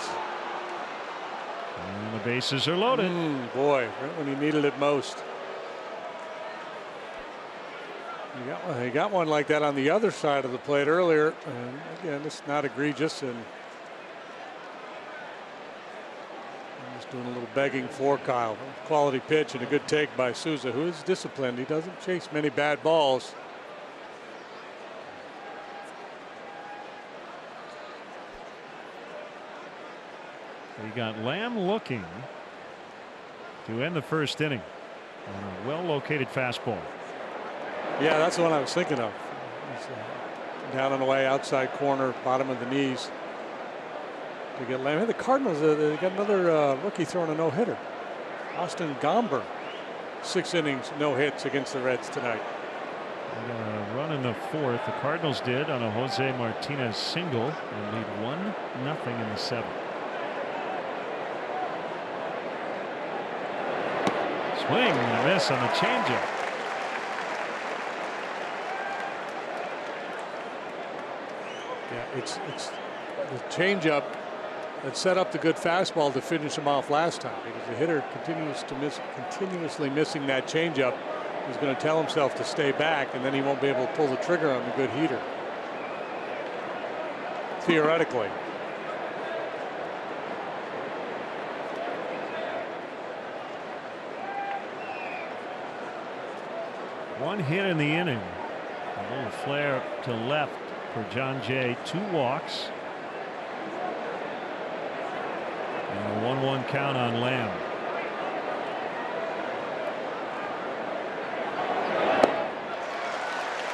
And the bases are loaded. Boy, right when he needed it most. He got one like that on the other side of the plate earlier, and again, it's not egregious, and I'm just doing a little begging for Kyle. Quality pitch and a good take by Souza, who is disciplined. He doesn't chase many bad balls. We got Lamb looking to end the first inning on a well-located fastball. Yeah, that's the one I was thinking of. Down and away, outside corner, bottom of the knees. To get Lamb. The Cardinals, they got another rookie throwing a no-hitter. Austin Gomber, 6 innings, no hits against the Reds tonight. We got a run in the fourth. The Cardinals did on a Jose Martinez single and lead 1-0 in the seventh. Swing and a miss on the changeup. Yeah, it's the changeup that set up the good fastball to finish him off last time, because the hitter continuously missing that changeup. He's going to tell himself to stay back, and then he won't be able to pull the trigger on the good heater. Theoretically. One hit in the inning. A little flare to left for John Jay. 2 walks. And a 1-1 count on Lamb.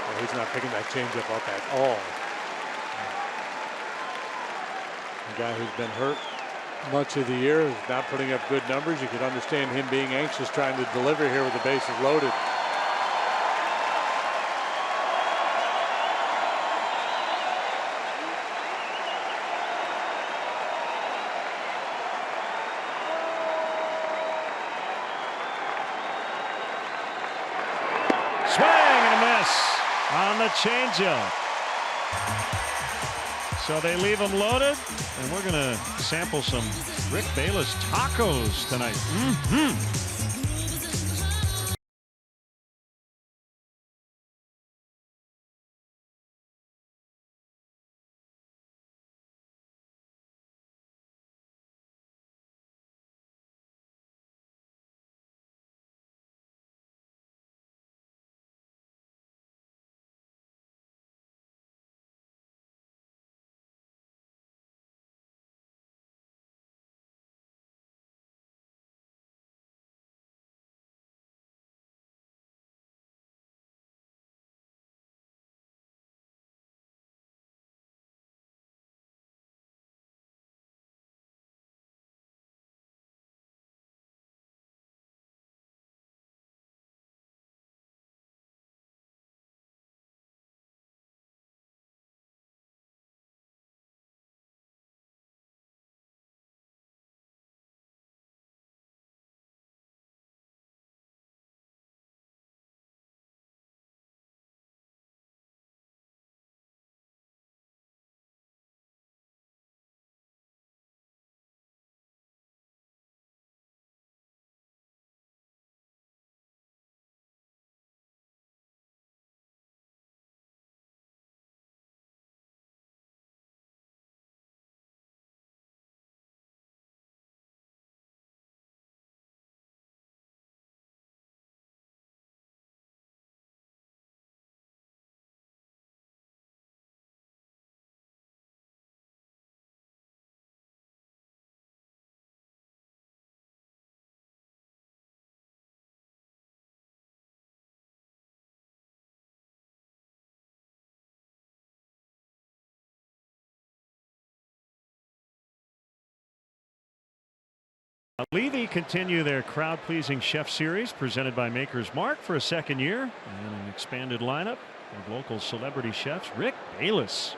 Well, he's not picking that changeup up at all. A guy who's been hurt much of the year is not putting up good numbers. You could understand him being anxious trying to deliver here with the bases loaded. On the changeup. So they leave them loaded, and we're going to sample some Rick Bayless tacos tonight. Levy continue their crowd-pleasing chef series presented by Maker's Mark for a second year and an expanded lineup of local celebrity chefs. Rick Bayless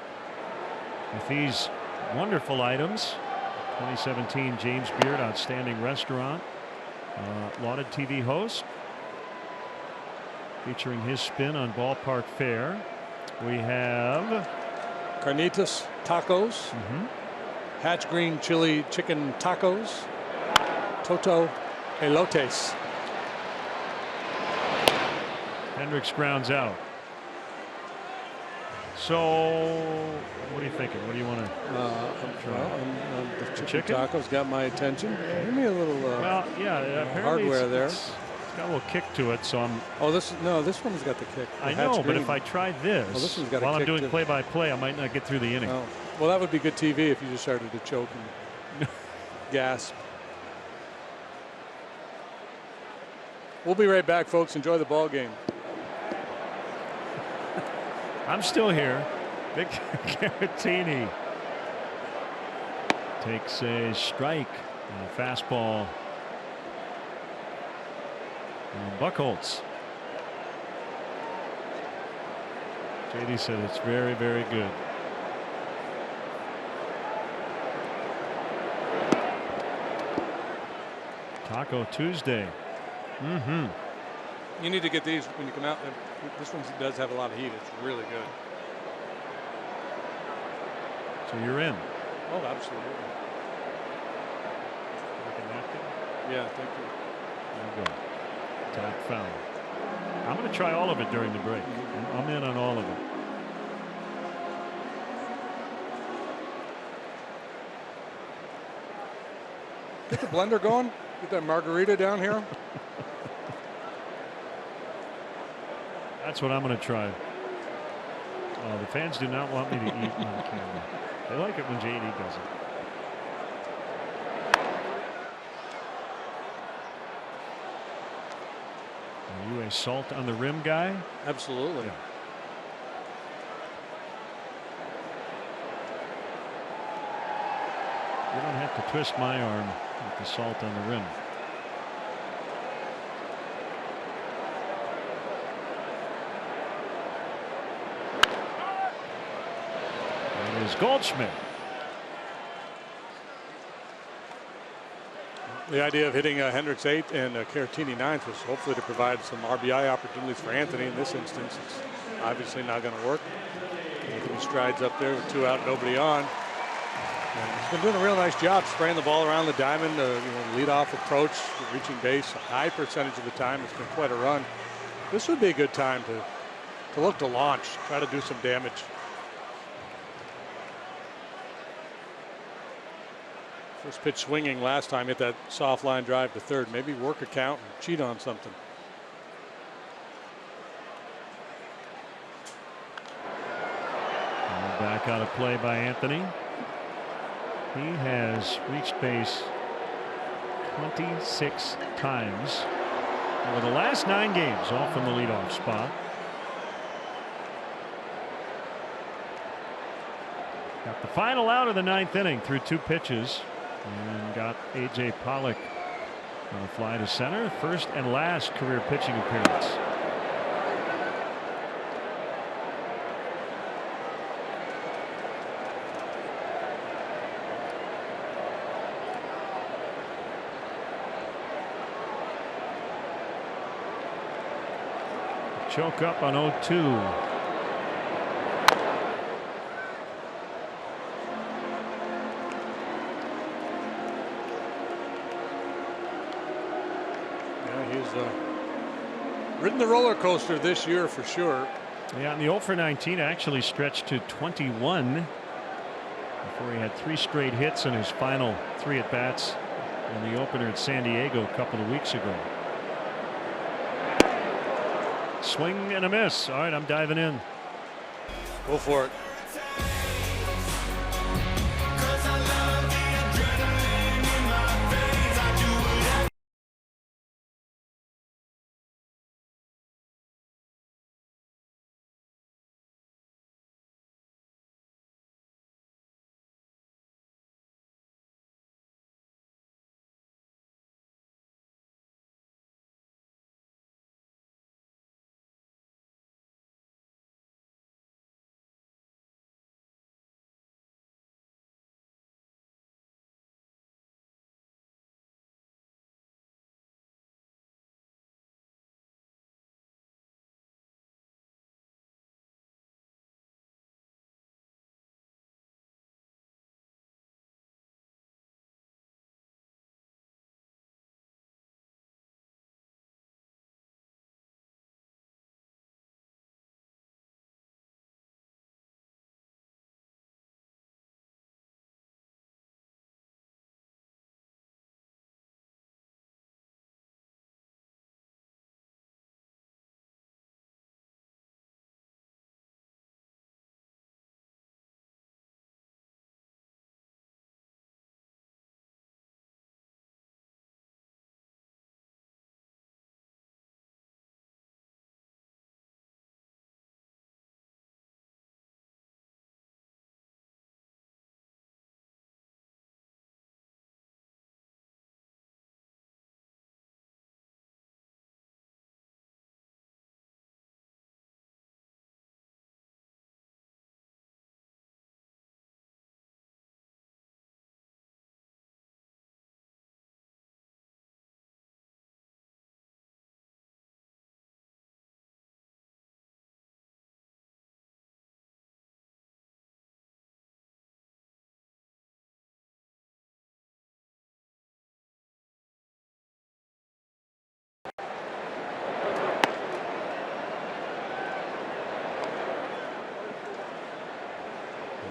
with these wonderful items. 2017 James Beard Outstanding Restaurant lauded TV host, featuring his spin on Ballpark Fare. We have carnitas tacos, Hatch green chili chicken tacos, Toto elotes. Hendricks grounds out. So, what are you thinking? What do you want to try? The chicken tacos got my attention. Give me a little well, yeah, apparently hardware there. It's got a little kick to it, so I'm. Oh, this one's got the kick. I know, but if I try this, this one's got while a I'm kick doing play-by-play, I might not get through the inning. Oh. Well, that would be good TV if you just started to choke and gasp. We'll be right back, folks. Enjoy the ball game. I'm still here. Vic Caratini takes a strike on a fastball on Buchholz. JD said it's very, very good. Taco Tuesday. You need to get these when you come out. This one does have a lot of heat. It's really good. So you're in. Oh, absolutely. Like a napkin? Yeah, thank you. There you go. Tag foul. I'm going to try all of it during the break. I'm in on all of it. Get the blender going. Get that margarita down here. That's what I'm going to try. The fans do not want me to eat on camera. They like it when JD does it. Are you a salt on the rim guy? Absolutely. Yeah. You don't have to twist my arm with the salt on the rim. That is Goldschmidt. The idea of hitting Hendricks 8 and Caratini 9th was hopefully to provide some RBI opportunities for Anthony. In this instance, it's obviously not going to work. Anthony strides up there with 2 out, nobody on. And he's been doing a real nice job spraying the ball around the diamond. Leadoff approach, reaching base a high percentage of the time. It's been quite a run. This would be a good time to look to launch, try to do some damage. First pitch swinging last time, hit that soft line drive to third. Maybe work a count and cheat on something. And back out of play by Anthony. He has reached base 26 times over the last 9 games, all from the leadoff spot. Got the final out of the 9th inning through 2 pitches. And got A.J. Pollock on a fly to center. First and last career pitching appearance. Choke up on 0-2. Ridden the roller coaster this year for sure. Yeah, and the 0 for 19 actually stretched to 21 before he had 3 straight hits in his final 3 at bats in the opener at San Diego a couple of weeks ago. Swing and a miss. All right, I'm diving in. Go for it.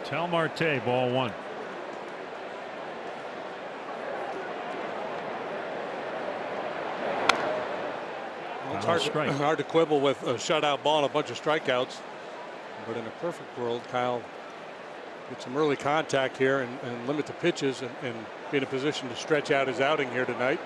Tel Marte, ball one. Well, it's hard to quibble with a shutout ball and a bunch of strikeouts. But in a perfect world, Kyle get some early contact here and limit the pitches and be in a position to stretch out his outing here tonight.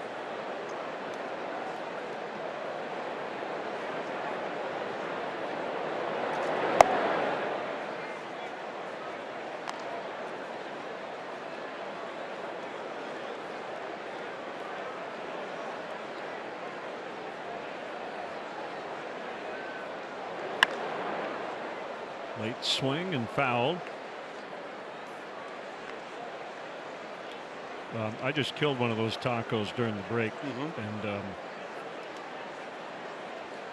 Late swing and fouled. I just killed one of those tacos during the break, and I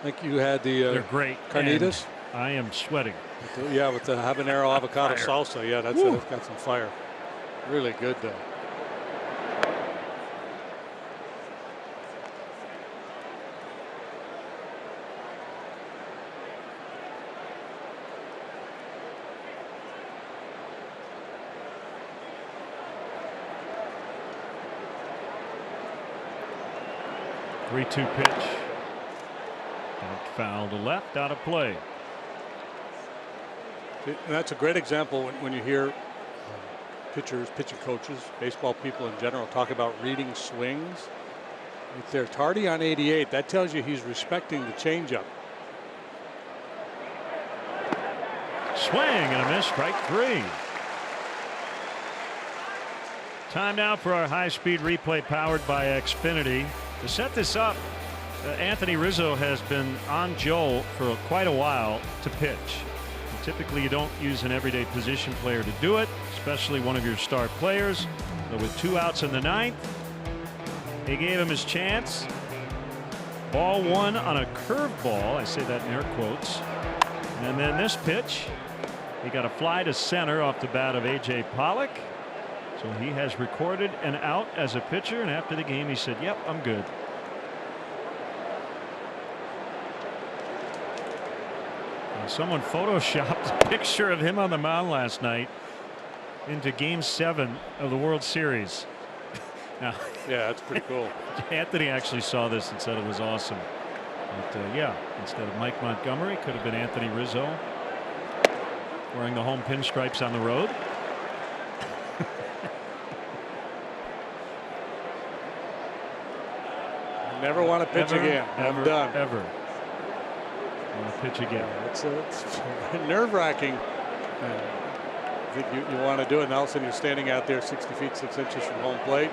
think you had the they're great. carnitas. I am sweating. With the habanero avocado salsa. Yeah, that's got some fire. Really good though. Three-two pitch. Foul to left, out of play. And that's a great example when you hear pitchers, pitching coaches, baseball people in general talk about reading swings. If they're tardy on 88, that tells you he's respecting the changeup. Swing and a miss, strike three. Time now for our high-speed replay powered by Xfinity. To set this up, Anthony Rizzo has been on Joe for quite a while to pitch. And typically you don't use an everyday position player to do it, especially one of your star players. But with 2 outs in the 9th, he gave him his chance. Ball one on a curveball. I say that in air quotes. And then this pitch, he got a fly to center off the bat of A.J. Pollock. So he has recorded an out as a pitcher, and after the game he said, yep, I'm good. And someone photoshopped a picture of him on the mound last night into Game 7 of the World Series. Now, yeah, that's pretty cool. Anthony actually saw this and said it was awesome. But yeah, instead of Mike Montgomery, could have been Anthony Rizzo wearing the home pinstripes on the road. Never want to pitch again. I'm done. Ever. Want to pitch again. It's nerve-wracking. I think you want to do it, and all of a sudden you're standing out there 60 feet 6 inches from home plate.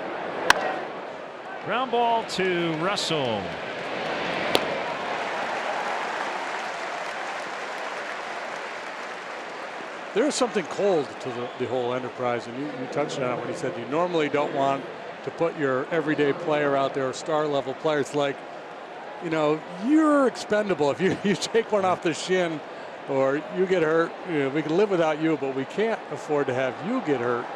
Ground ball to Russell. There is something cold to the whole enterprise, and you touched on it when you said you normally don't want to put your everyday player out there, or star level player. It's like, you know, you're expendable. If you take one off the shin or you get hurt, you know, we can live without you, but we can't afford to have you get hurt.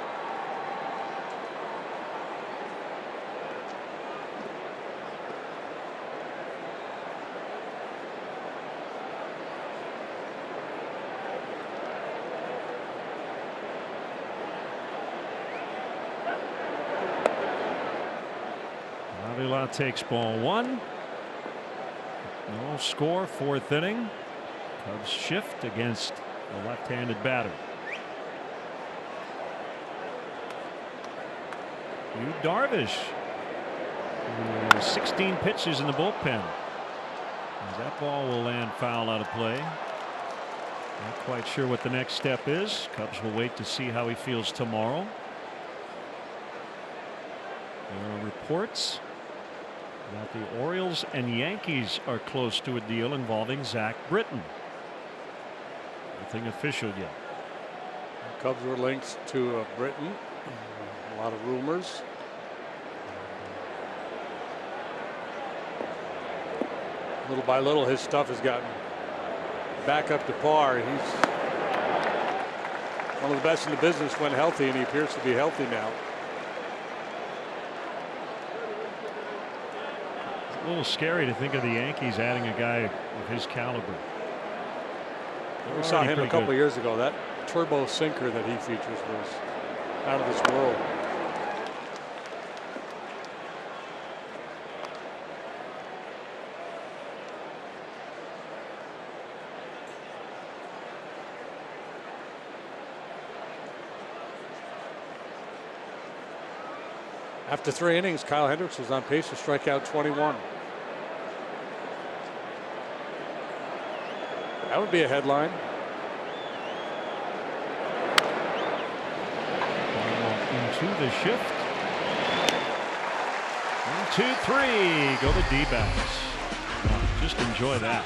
Avila takes ball one. No score, 4th inning. Cubs shift against a left-handed batter. Yu Darvish, 16 pitches in the bullpen. As that ball will land foul out of play. Not quite sure what the next step is. Cubs will wait to see how he feels tomorrow. There are reports that the Orioles and Yankees are close to a deal involving Zach Britton. Nothing official yet. The Cubs were linked to Britton. A lot of rumors. Little by little, his stuff has gotten back up to par. He's one of the best in the business when healthy, and he appears to be healthy now. A little scary to think of the Yankees adding a guy of his caliber. We saw him a couple of years ago. That turbo sinker that he features was out of this world. After 3 innings, Kyle Hendricks was on pace to strike out 21. That would be a headline. Into the shift. 1, 2, 3. Go the D-backs. Just enjoy that.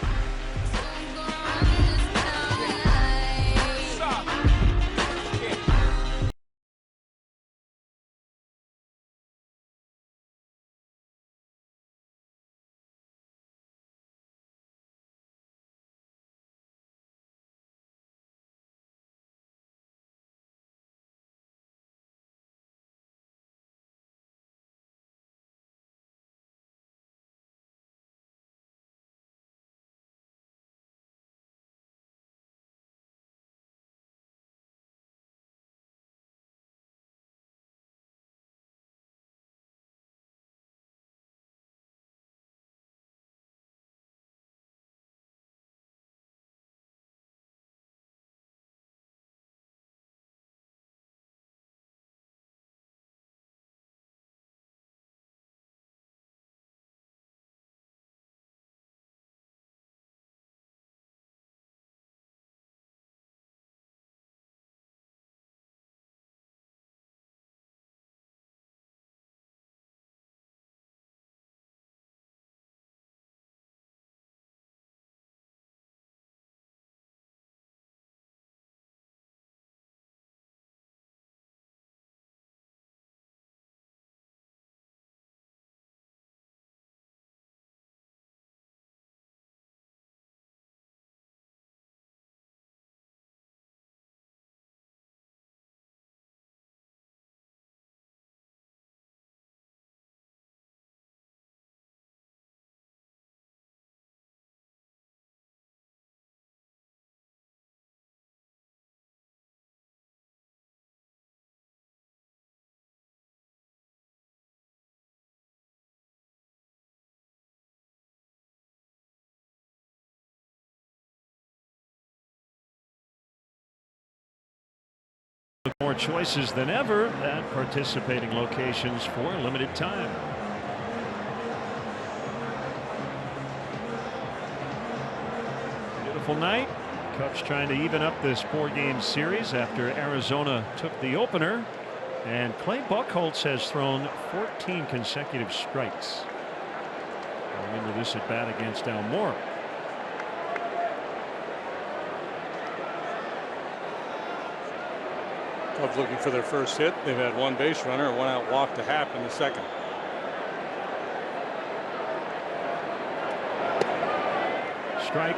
With more choices than ever at participating locations for a limited time. Beautiful night. Cubs trying to even up this 4-game series after Arizona took the opener. And Clay Buchholz has thrown 14 consecutive strikes going into this at bat against Almora. Cubs looking for their first hit. They've had 1 base runner and 1 out walk to Happ in the second. Strike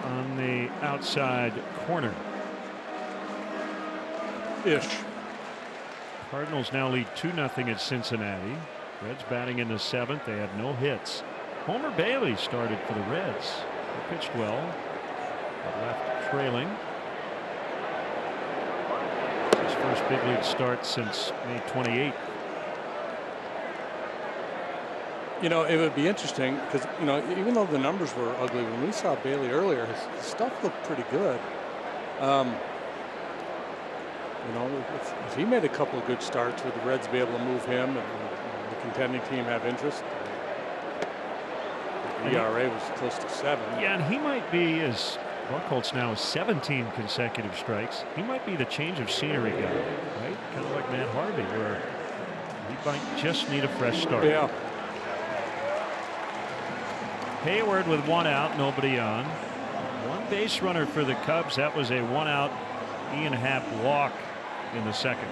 on the outside corner. Ish. Cardinals now lead 2-0 at Cincinnati. Reds batting in the 7th. They have no hits. Homer Bailey started for the Reds. He pitched well, but left trailing. His first big league start since May 28th. You know, it would be interesting because, you know, even though the numbers were ugly, when we saw Bailey earlier, his stuff looked pretty good. You know, if he made a couple of good starts, would the Reds be able to move him and the contending team have interest? The ERA was close to 7. Yeah, and he might be, as Buchholz now has 17 consecutive strikes. He might be the change of scenery guy, right? Kind of like Matt Harvey, where he might just need a fresh start. Yeah. Hayward with 1 out, nobody on. 1 base runner for the Cubs. That was a 1-out Ian Happ walk in the second.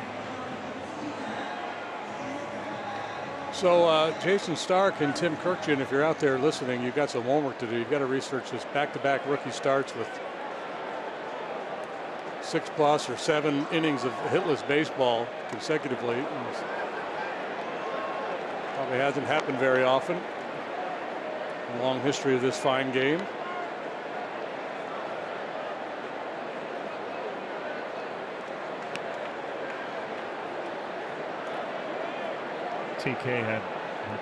So Jason Stark and Tim Kirkjian, if you're out there listening, you've got some homework to do. You've got to research this back-to-back rookie starts with 6+ or 7 innings of hitless baseball consecutively. Probably hasn't happened very often in a long history of this fine game. TK had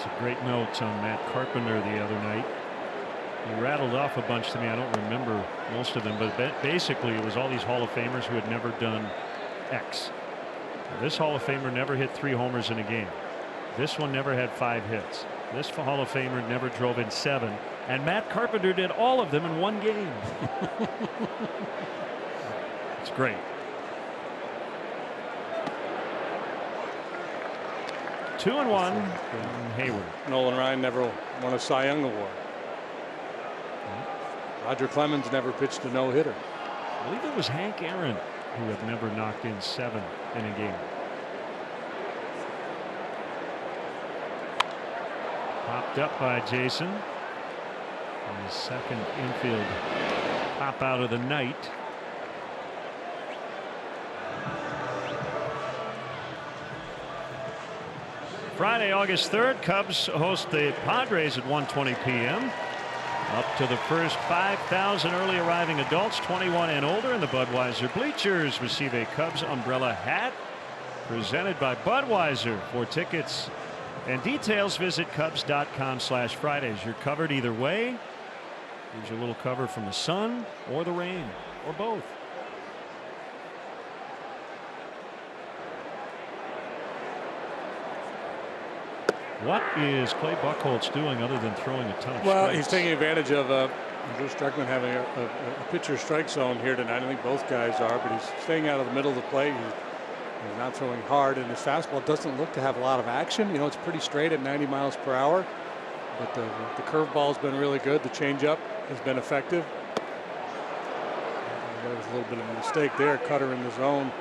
some great notes on Matt Carpenter the other night. He rattled off a bunch to me. I don't remember most of them, but basically it was all these Hall of Famers who had never done X. This Hall of Famer never hit 3 homers in a game. This one never had 5 hits. This Hall of Famer never drove in 7. And Matt Carpenter did all of them in 1 game. It's great. Two and one. Hayward. Nolan Ryan never won a Cy Young Award. Roger Clemens never pitched a no-hitter. I believe it was Hank Aaron who had never knocked in 7 in a game. Popped up by Jason. And his second infield pop out of the night. Friday, August 3rd, Cubs host the Padres at 1:20 p.m. Up to the first 5,000 early arriving adults 21 and older in the Budweiser bleachers receive a Cubs umbrella hat presented by Budweiser. For tickets and details, visit Cubs.com/Fridays. You're covered either way. Here's your little cover from the sun or the rain or both. What is Clay Buchholz doing other than throwing a ton of strikes? He's taking advantage of Drew Strickland having a pitcher strike zone here tonight. I think both guys are, but he's staying out of the middle of the plate. He's not throwing hard, and his fastball doesn't look to have a lot of action. You know, it's pretty straight at 90 miles per hour, but the curveball's been really good. The changeup has been effective. There was a little bit of a mistake there. Cutter in the zone.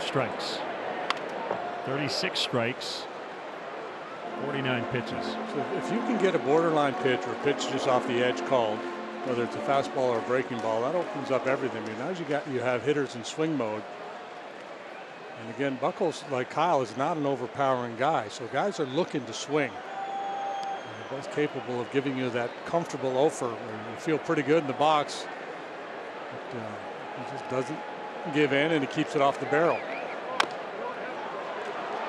Strikes, 36 strikes, 49 pitches. So if you can get a borderline pitch or a pitch just off the edge called, whether it's a fastball or a breaking ball, that opens up everything. I mean, now you have hitters in swing mode. And again, Buchholz, like Kyle, is not an overpowering guy, so guys are looking to swing. And they're both capable of giving you that comfortable offer where you feel pretty good in the box, but he just doesn't give in, and he keeps it off the barrel.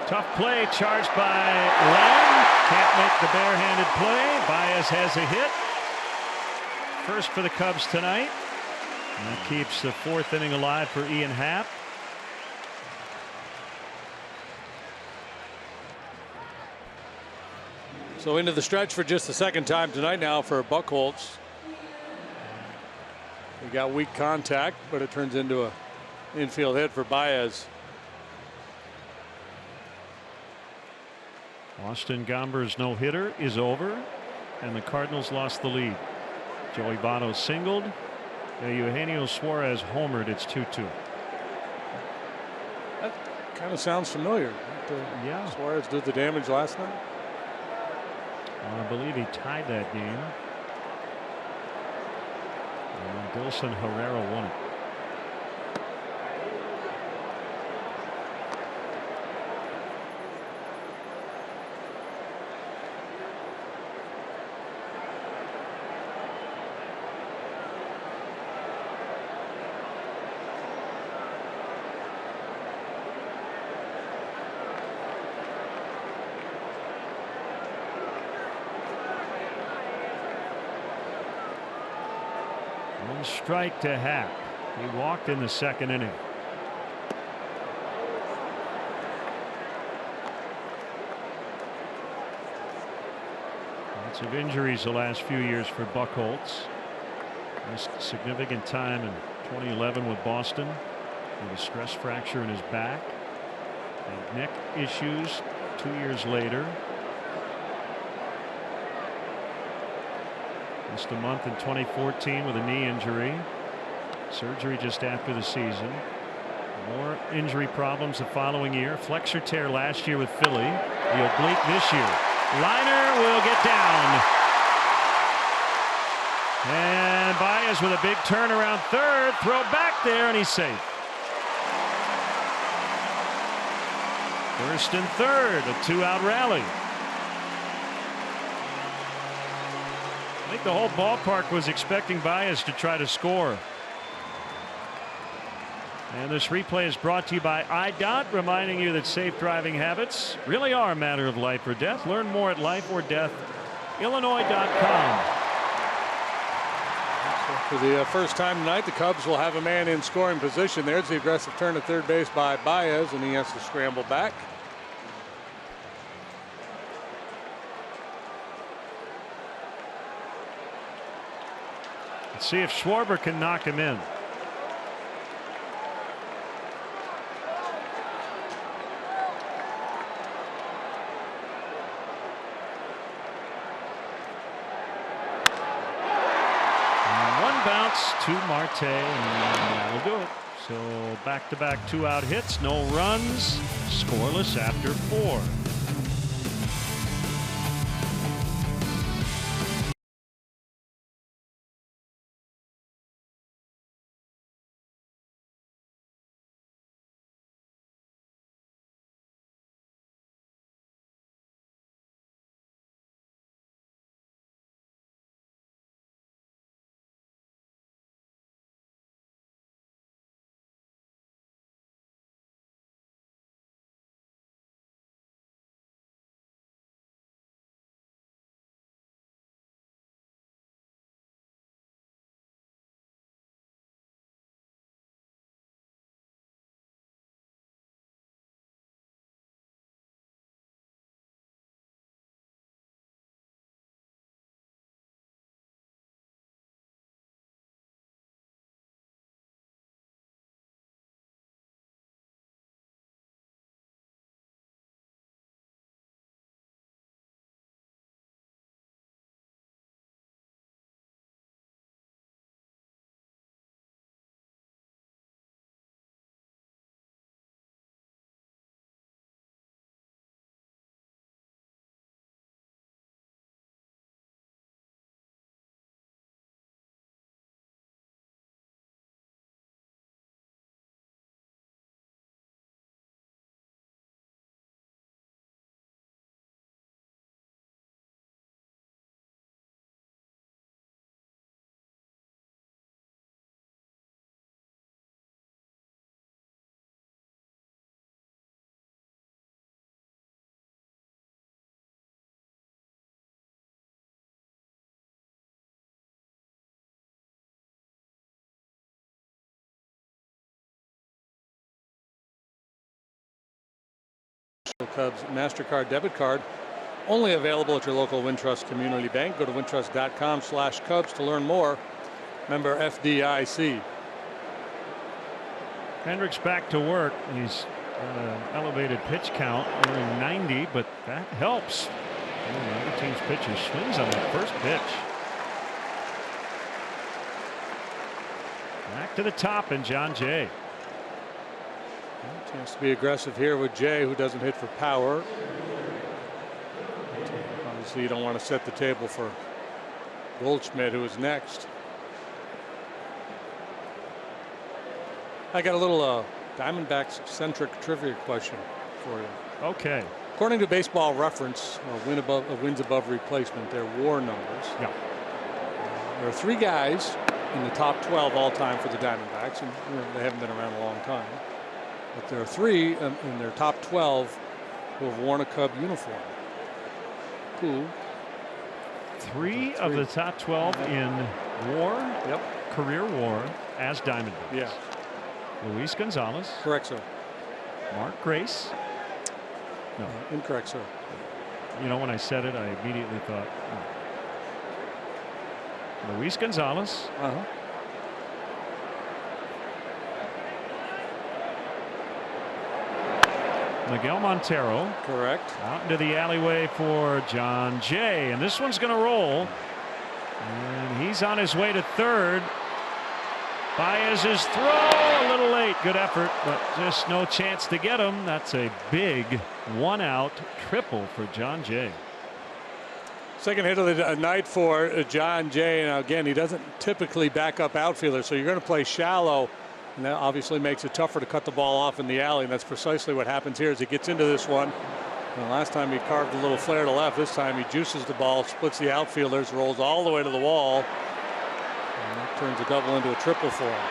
Tough play charged by Lamb. Can't make the barehanded play. Baez has a hit. First for the Cubs tonight. And that keeps the 4th inning alive for Ian Happ. So into the stretch for just the 2nd time tonight now for Buchholz. He got weak contact, but it turns into a infield hit for Baez. Austin Gomber's no-hitter is over, and the Cardinals lost the lead. Joey Votto singled. Eugenio Suarez homered. It's 2-2. That kind of sounds familiar. Yeah. Suarez did the damage last night. I believe he tied that game. And Dilson Herrera won it. One strike to Happ. He walked in the 2nd inning. Lots of injuries the last few years for Buchholz. Missed significant time in 2011 with Boston with a stress fracture in his back. And neck issues 2 years later. Missed a month in 2014 with a knee injury. Surgery just after the season. More injury problems the following year. Flexor tear last year with Philly. The oblique this year. Liner will get down. And Baez with a big turnaround third. Throw back there, and he's safe. First and third, a 2-out rally. I think the whole ballpark was expecting Baez to try to score. And this replay is brought to you by IDOT, reminding you that safe driving habits really are a matter of life or death. Learn more at lifeordeathillinois.com. For the first time tonight, the Cubs will have a man in scoring position. There's the aggressive turn to third base by Baez, and he has to scramble back. Let's see if Schwarber can knock him in. To Marte, and that'll do it. So back-to-back 2-out hits, no runs, scoreless after 4. Cubs MasterCard debit card, only available at your local Wintrust Community Bank. Go to wintrust.com/Cubs to learn more. Member FDIC. Hendricks back to work. He's got an elevated pitch count. We're in 90, but that helps. The other team's pitcher swings on that first pitch. Back to the top, and John Jay. Chance to be aggressive here with Jay, who doesn't hit for power. Obviously, you don't want to set the table for Goldschmidt, who is next. I got a little Diamondbacks-centric trivia question for you. Okay. According to Baseball Reference, wins above replacement, their WAR numbers. Yeah. There are 3 guys in the top 12 all time for the Diamondbacks, and they haven't been around a long time. But there are 3 in their top 12 who have worn a Cub uniform. Who? 3 of the top 12 in WAR. Yep. Career WAR as Diamondbacks. Yeah. Luis Gonzalez. Correct, sir. Mark Grace. No. Incorrect, sir. You know, when I said it, I immediately thought, no. Luis Gonzalez. Uh-huh. Miguel Montero. Correct. Out into the alleyway for John Jay, and this one's going to roll, and he's on his way to third. Baez's throw a little late. Good effort, but just no chance to get him. That's a big 1-out triple for John Jay. Second hit of the night for John Jay. Now again, he doesn't typically back up outfielder, so you're going to play shallow And that obviously makes it tougher to cut the ball off in the alley, and that's precisely what happens here as he gets into this one. And last time he carved a little flare to left. This time he juices the ball, splits the outfielders, rolls all the way to the wall, and that turns a double into a triple for him.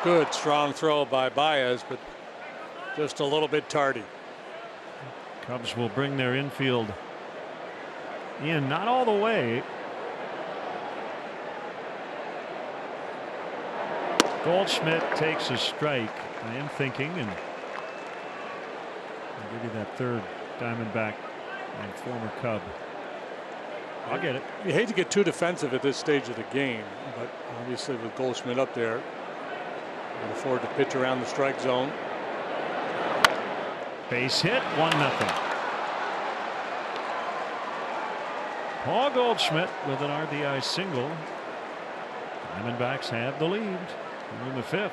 Good strong throw by Baez, but just a little bit tardy. Cubs will bring their infield in, not all the way. Goldschmidt takes a strike. I am thinking, and I'll give you that third Diamondback and former Cub. I'll get it. You hate to get too defensive at this stage of the game, but obviously with Goldschmidt up there, you can afford to pitch around the strike zone. Base hit, 1-0. Paul Goldschmidt with an RBI single. Diamondbacks have the lead. We're in the 5th.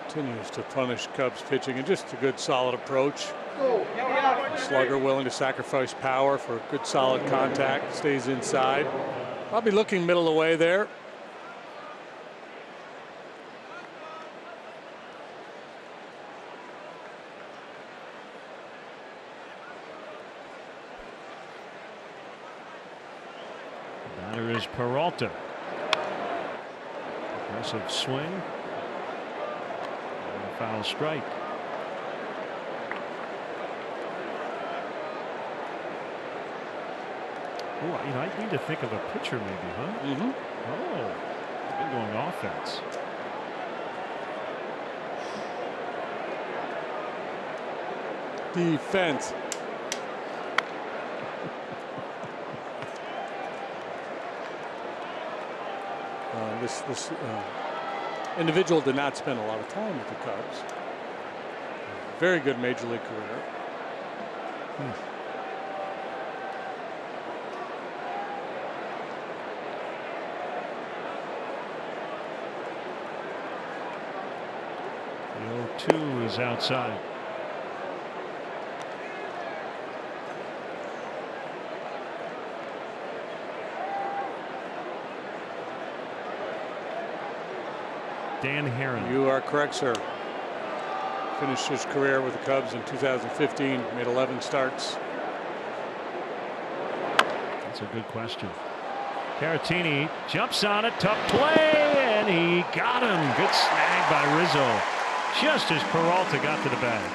Continues to punish Cubs pitching, and just a good solid approach. A slugger willing to sacrifice power for good solid contact. Stays inside. Probably looking middle of the way there. The batter is Peralta. Aggressive swing. And a foul strike. Oh, I need to think of a pitcher maybe, huh? Mm-hmm. Oh, been going offense. Defense. This individual did not spend a lot of time with the Cubs. Very good major league career. 0-2 is outside. Dan Herron. You are correct, sir. Finished his career with the Cubs in 2015. Made 11 starts. That's a good question. Caratini jumps on it, tough play, and he got him. Good snag by Rizzo, just as Peralta got to the bag.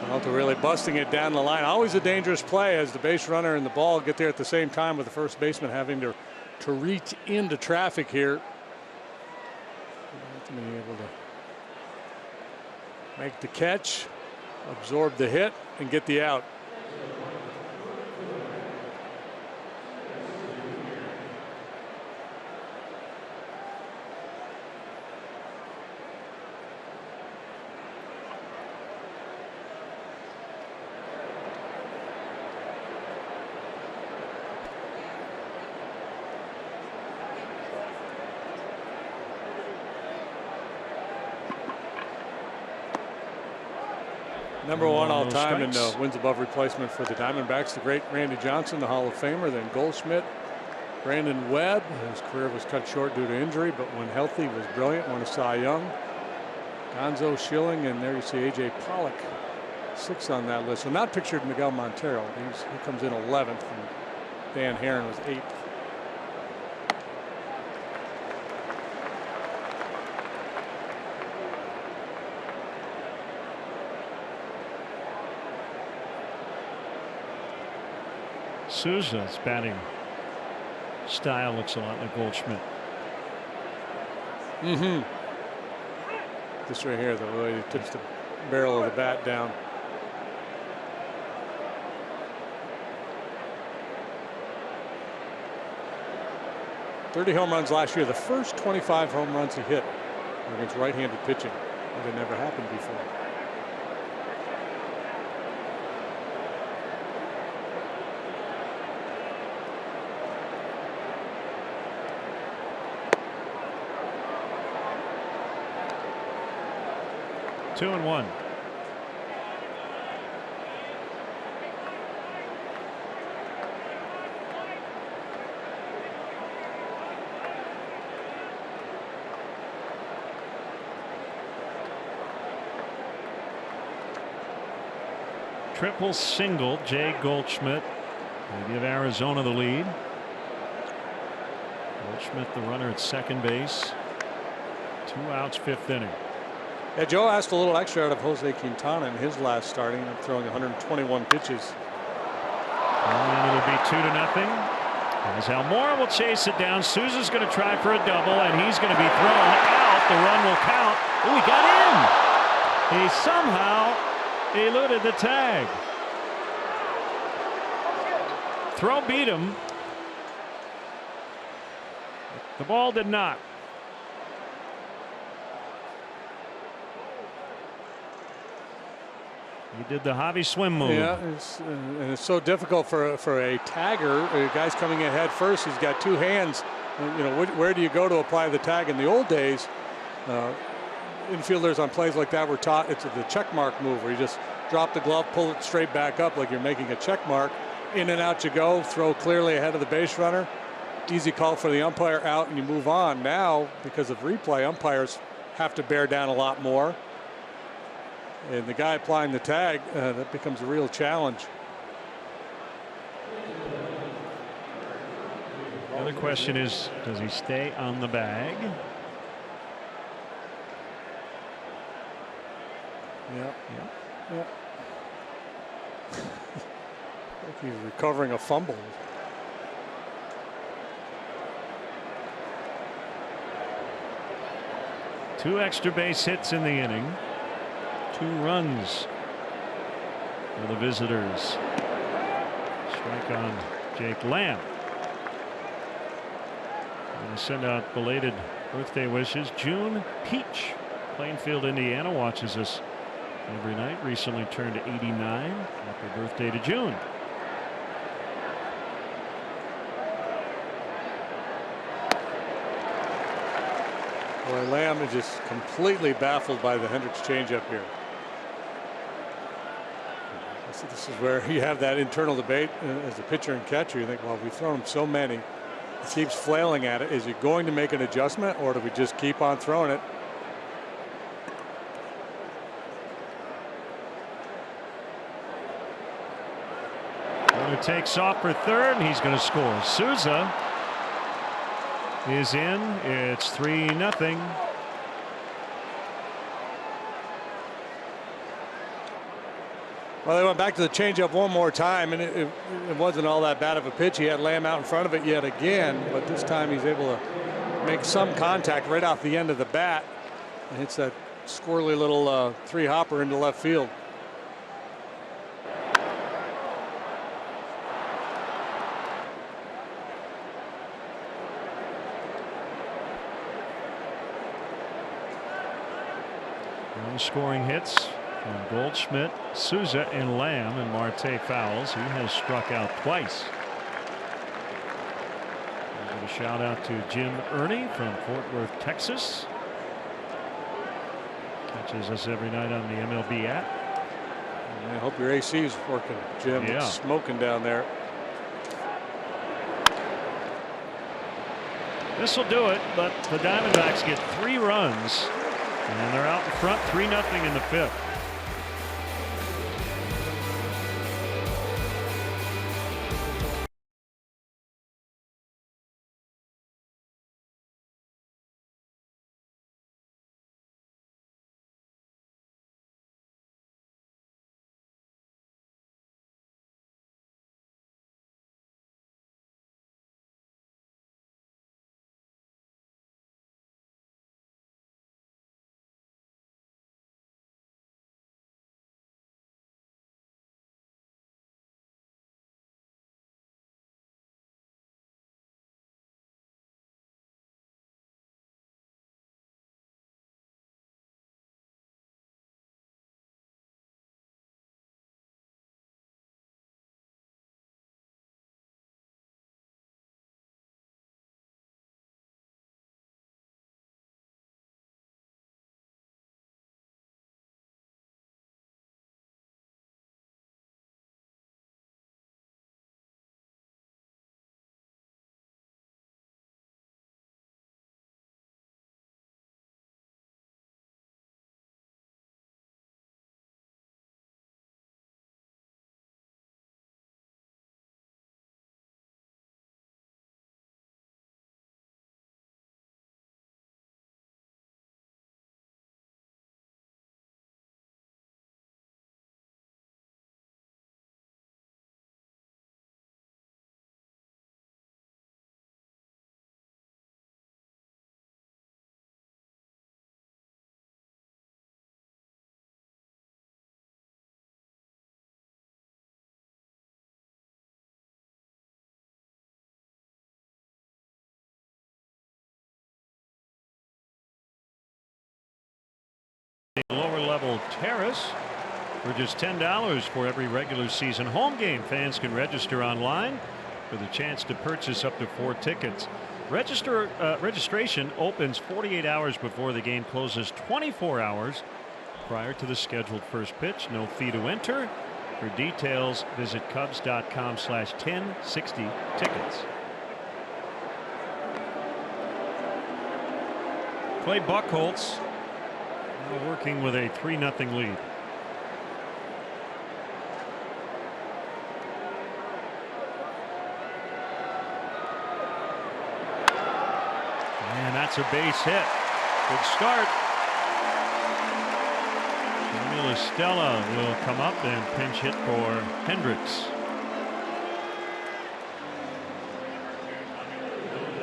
Peralta really busting it down the line. Always a dangerous play as the base runner and the ball get there at the same time, with the first baseman having to reach into traffic here. Being able to make the catch, absorb the hit, and get the out. Number one all time in wins above replacement for the Diamondbacks. The great Randy Johnson, the Hall of Famer, then Goldschmidt, Brandon Webb. His career was cut short due to injury, but when healthy was brilliant. Won a Cy Young. Gonzo, Schilling, and there you see A.J. Pollock, 6th on that list. So not pictured Miguel Montero. He comes in 11th, and Dan Herron was 8th. Souza's batting style looks a lot like Goldschmidt. This right here, the way he tips the barrel of the bat down. .30 home runs last year. The first 25 home runs he hit were against right-handed pitching. That had never happened before. Two and one. triple single Jay Goldschmidt. They give Arizona the lead. Goldschmidt the runner at second base. 2 outs, 5th inning. Yeah, Joe asked a little extra out of Jose Quintana in his last starting, throwing 121 pitches. And it'll be 2-0. As Almora will chase it down. Souza's going to try for a double, and he's going to be thrown out. The run will count. Oh, he got in. He somehow eluded the tag. Throw beat him. The ball did not. He did the Javi swim move. Yeah, and it's so difficult for a tagger. A guy's coming in head first. He's got 2 hands. You know, where do you go to apply the tag? In the old days, infielders on plays like that were taught it's the check mark move, where you just drop the glove, pull it straight back up like you're making a check mark. In and out you go. Throw clearly ahead of the base runner. Easy call for the umpire, out, and you move on. Now, because of replay, umpires have to bear down a lot more. And the guy applying the tag, that becomes a real challenge. The other question is, does he stay on the bag? Yeah. Like he's recovering a fumble. Two extra base hits in the inning. 2 runs for the visitors. Strike on Jake Lamb. Going to send out belated birthday wishes. June Peach, Plainfield, Indiana, watches us every night. Recently turned 89. Happy birthday to June. Boy, Lamb is just completely baffled by the Hendricks changeup here. So this is where you have that internal debate as a pitcher and catcher. You think, well, we've thrown him so many. He keeps flailing at it. Is he going to make an adjustment, or do we just keep on throwing it? Runner takes off for third, and he's going to score. Souza is in. It's 3-0. Well, they went back to the changeup one more time, and it wasn't all that bad of a pitch. He had Lamb out in front of it yet again, but this time he's able to make some contact right off the end of the bat and hits that squirrely little 3-hopper into left field. Scoring hits from Goldschmidt, Souza, and Lamb, and Marte fouls. He has struck out twice. A shout out to Jim Ernie from Fort Worth, Texas. Catches us every night on the MLB app. I hope your AC is working, Jim. Yeah. It's smoking down there. This will do it, but the Diamondbacks get 3 runs. And they're out in front 3-0 in the 5th. Lower level terrace for just $10 for every regular season home game. Fans can register online for the chance to purchase up to 4 tickets. Registration opens 48 hours before the game closes, 24 hours prior to the scheduled first pitch. No fee to enter. For details, visit Cubs.com/1060 tickets. Clay Buchholz now working with a 3-0 lead. And that's a base hit. Good start. Stella will come up and pinch hit for Hendricks.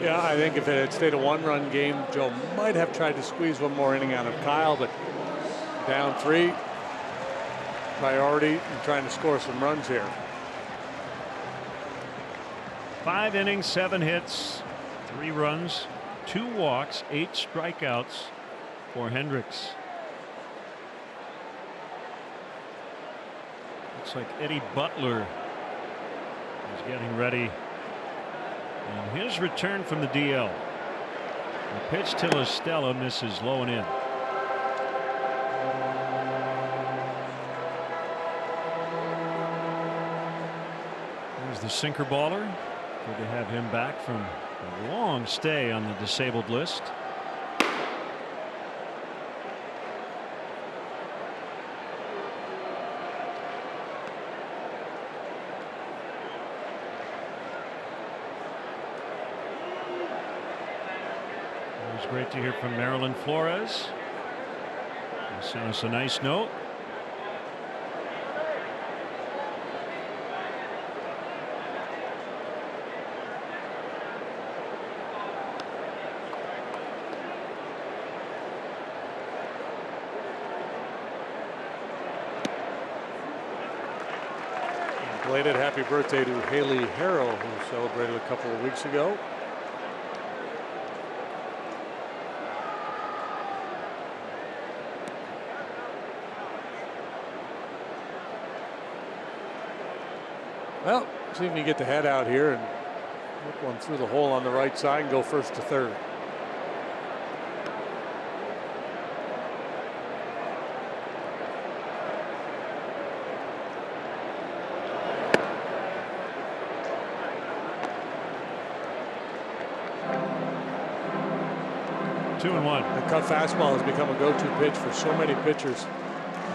Yeah, I think if it had stayed a 1-run game, Joe might have tried to squeeze one more inning out of Kyle, but down 3, priority and trying to score some runs here. 5 innings, 7 hits, 3 runs, 2 walks, 8 strikeouts for Hendricks. Looks like Eddie Butler is getting ready. And his return from the DL. The pitch to Estella misses low and in. There's the sinker baller. Good to have him back from a long stay on the disabled list. Great to hear from Marilyn Flores. He sent us a nice note. Belated happy birthday to Haley Harrell, who celebrated a couple of weeks ago. Well, see if you get the head out here and look one through the hole on the right side and go first to third. Two and one. The cut fastball has become a go-to pitch for so many pitchers.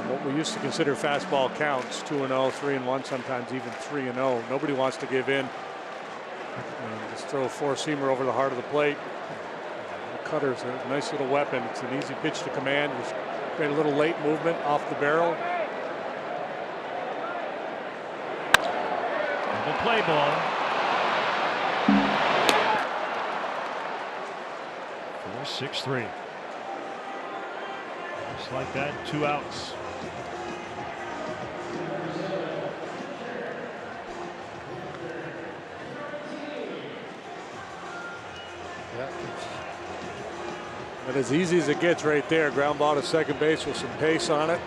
What we used to consider fastball counts, 2-0, 3-1, sometimes even 3-0. Nobody wants to give in. Just throw a 4-seamer over the heart of the plate. The cutter's a nice little weapon. It's an easy pitch to command. Just create a little late movement off the barrel. Double play ball. 4-6-3. Just like that, 2 outs. But as easy as it gets right there, ground ball to second base with some pace on it.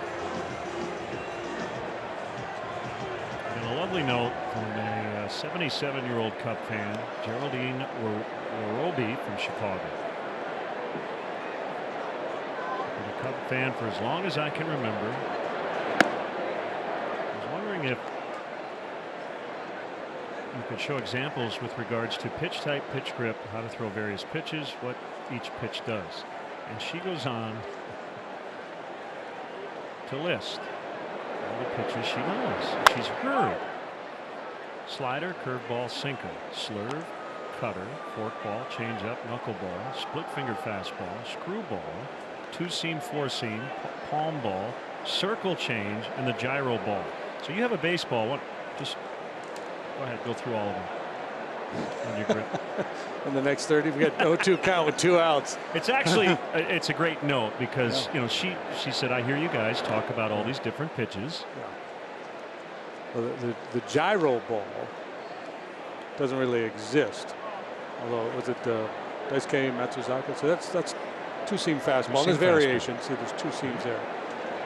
And a lovely note from a 77-year-old Cub fan, Geraldine Worobi from Chicago. Been a Cub fan for as long as I can remember. I was wondering if you could show examples with regards to pitch type, pitch grip, how to throw various pitches, what each pitch does. And she goes on to list all the pitches she knows. She's heard slider, curveball, sinker, slurve, cutter, forkball, changeup, knuckleball, split finger fastball, screwball, 2-seam, 4-seam, palm ball, circle change, and the gyro ball. So you have a baseball. Just go ahead, go through all of them on your grip. In the next 30, we got 0-2 count with 2 outs. It's actually it's a great note because you know she said, I hear you guys talk about all these different pitches. Well, the gyro ball doesn't really exist. Although was it Daisuke Matsuzaka? So that's 2-seam fastball. There's variations. See, there's 2 seams there.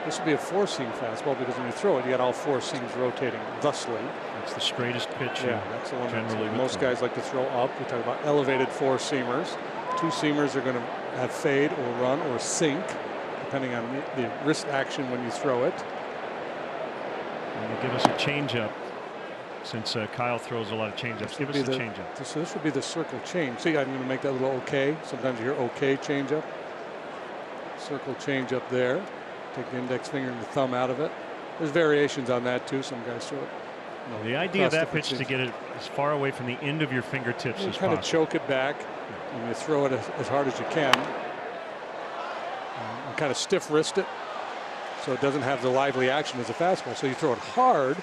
This would be a four-seam fastball because when you throw it, you got all four seams rotating thusly. That's the straightest pitch. Yeah, that's the one generally that most guys like to throw up. We talk about elevated four-seamers. Two-seamers are going to have fade or run or sink, depending on the wrist action when you throw it. And you give us a changeup, since Kyle throws a lot of changeups. Give us a changeup. So this would be the circle change. See, I'm going to make that little okay. Sometimes you hear okay changeup. Circle changeup there. Take the index finger and the thumb out of it. There's variations on that too. Some guys throw it. The idea of that pitch is to get it as far away from the end of your fingertips as possible. Kind of choke it back, and you throw it as hard as you can. And kind of stiff wrist it, so it doesn't have the lively action as a fastball. So you throw it hard,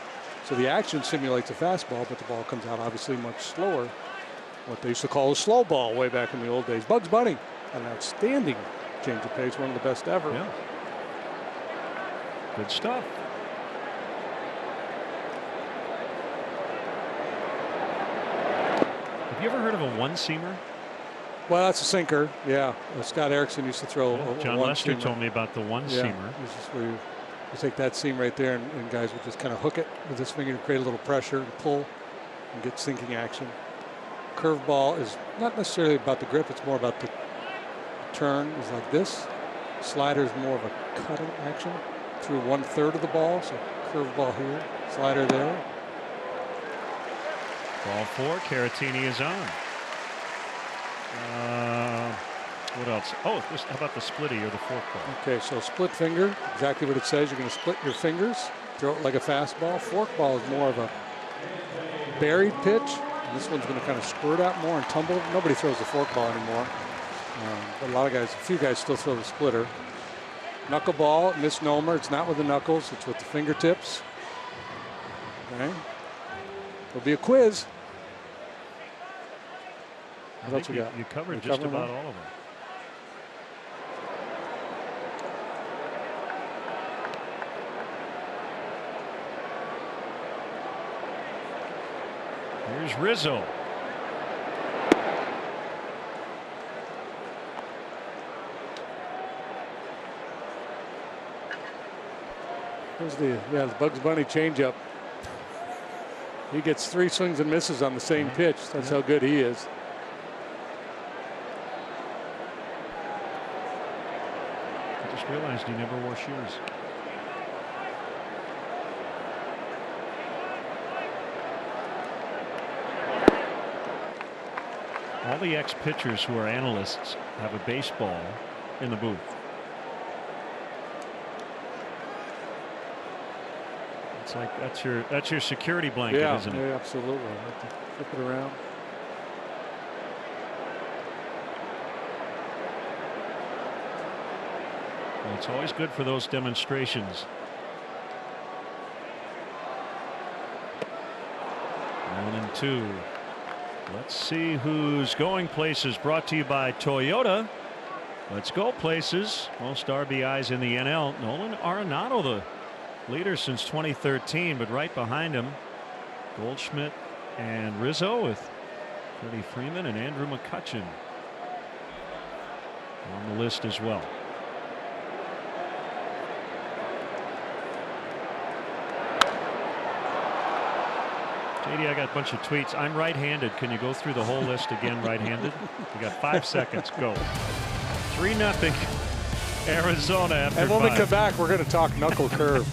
so the action simulates a fastball, but the ball comes out obviously much slower. What they used to call a slow ball way back in the old days. Bugs Bunny, an outstanding change of pace, one of the best ever. Yeah. Good stuff. Have you ever heard of a one-seamer? Well, that's a sinker. Yeah, Scott Erickson used to throw. John Lester told me about the one-seamer. Yeah, this is where you take that seam right there, and guys would just kind of hook it with this finger to create a little pressure and pull and get sinking action. Curveball is not necessarily about the grip; it's more about the turn. Is like this. Slider is more of a cutting action through 1/3 of the ball. So curveball here, slider there. Ball 4, Caratini is on. What else? Oh, how about the splitty or the forkball? Okay, so split finger, exactly what it says. You're going to split your fingers, throw it like a fastball. Forkball is more of a buried pitch. And this one's going to kind of squirt out more and tumble. Nobody throws the forkball anymore. But a few guys still throw the splitter. Knuckleball, misnomer. It's not with the knuckles, it's with the fingertips. Okay. There'll be a quiz. What else we got? You covered just about all of them. Here's Rizzo. Here's the Bugs Bunny changeup. He gets 3 swings and misses on the same pitch. That's how good he is. I just realized he never wore shoes. All the ex-pitchers who are analysts have a baseball in the booth. It's like that's your security blanket, isn't it? Yeah, absolutely. Flip it around. Well, it's always good for those demonstrations. 1-2. Let's see who's going places. Brought to you by Toyota. Let's go places. Most RBIs in the NL. Nolan Arenado, the leader since 2013, but right behind him, Goldschmidt and Rizzo with Freddie Freeman and Andrew McCutchen on the list as well. JD, I got a bunch of tweets. I'm right-handed. Can you go through the whole list again right-handed? You got 5 seconds. Go. 3-0 Arizona after 5. And when we come back, we're going to talk knuckle curve.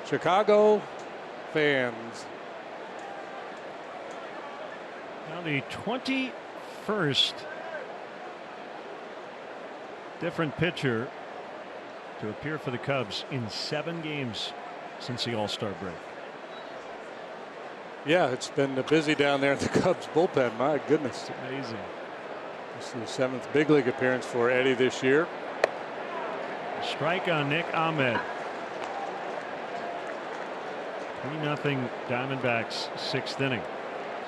Chicago fans. Now the 21st different pitcher to appear for the Cubs in 7 games since the All-Star break. Yeah, it's been busy down there in the Cubs bullpen. My goodness. It's amazing. This is the 7th big league appearance for Eddie this year. A strike on Nick Ahmed. 3-0 Diamondbacks 6th inning.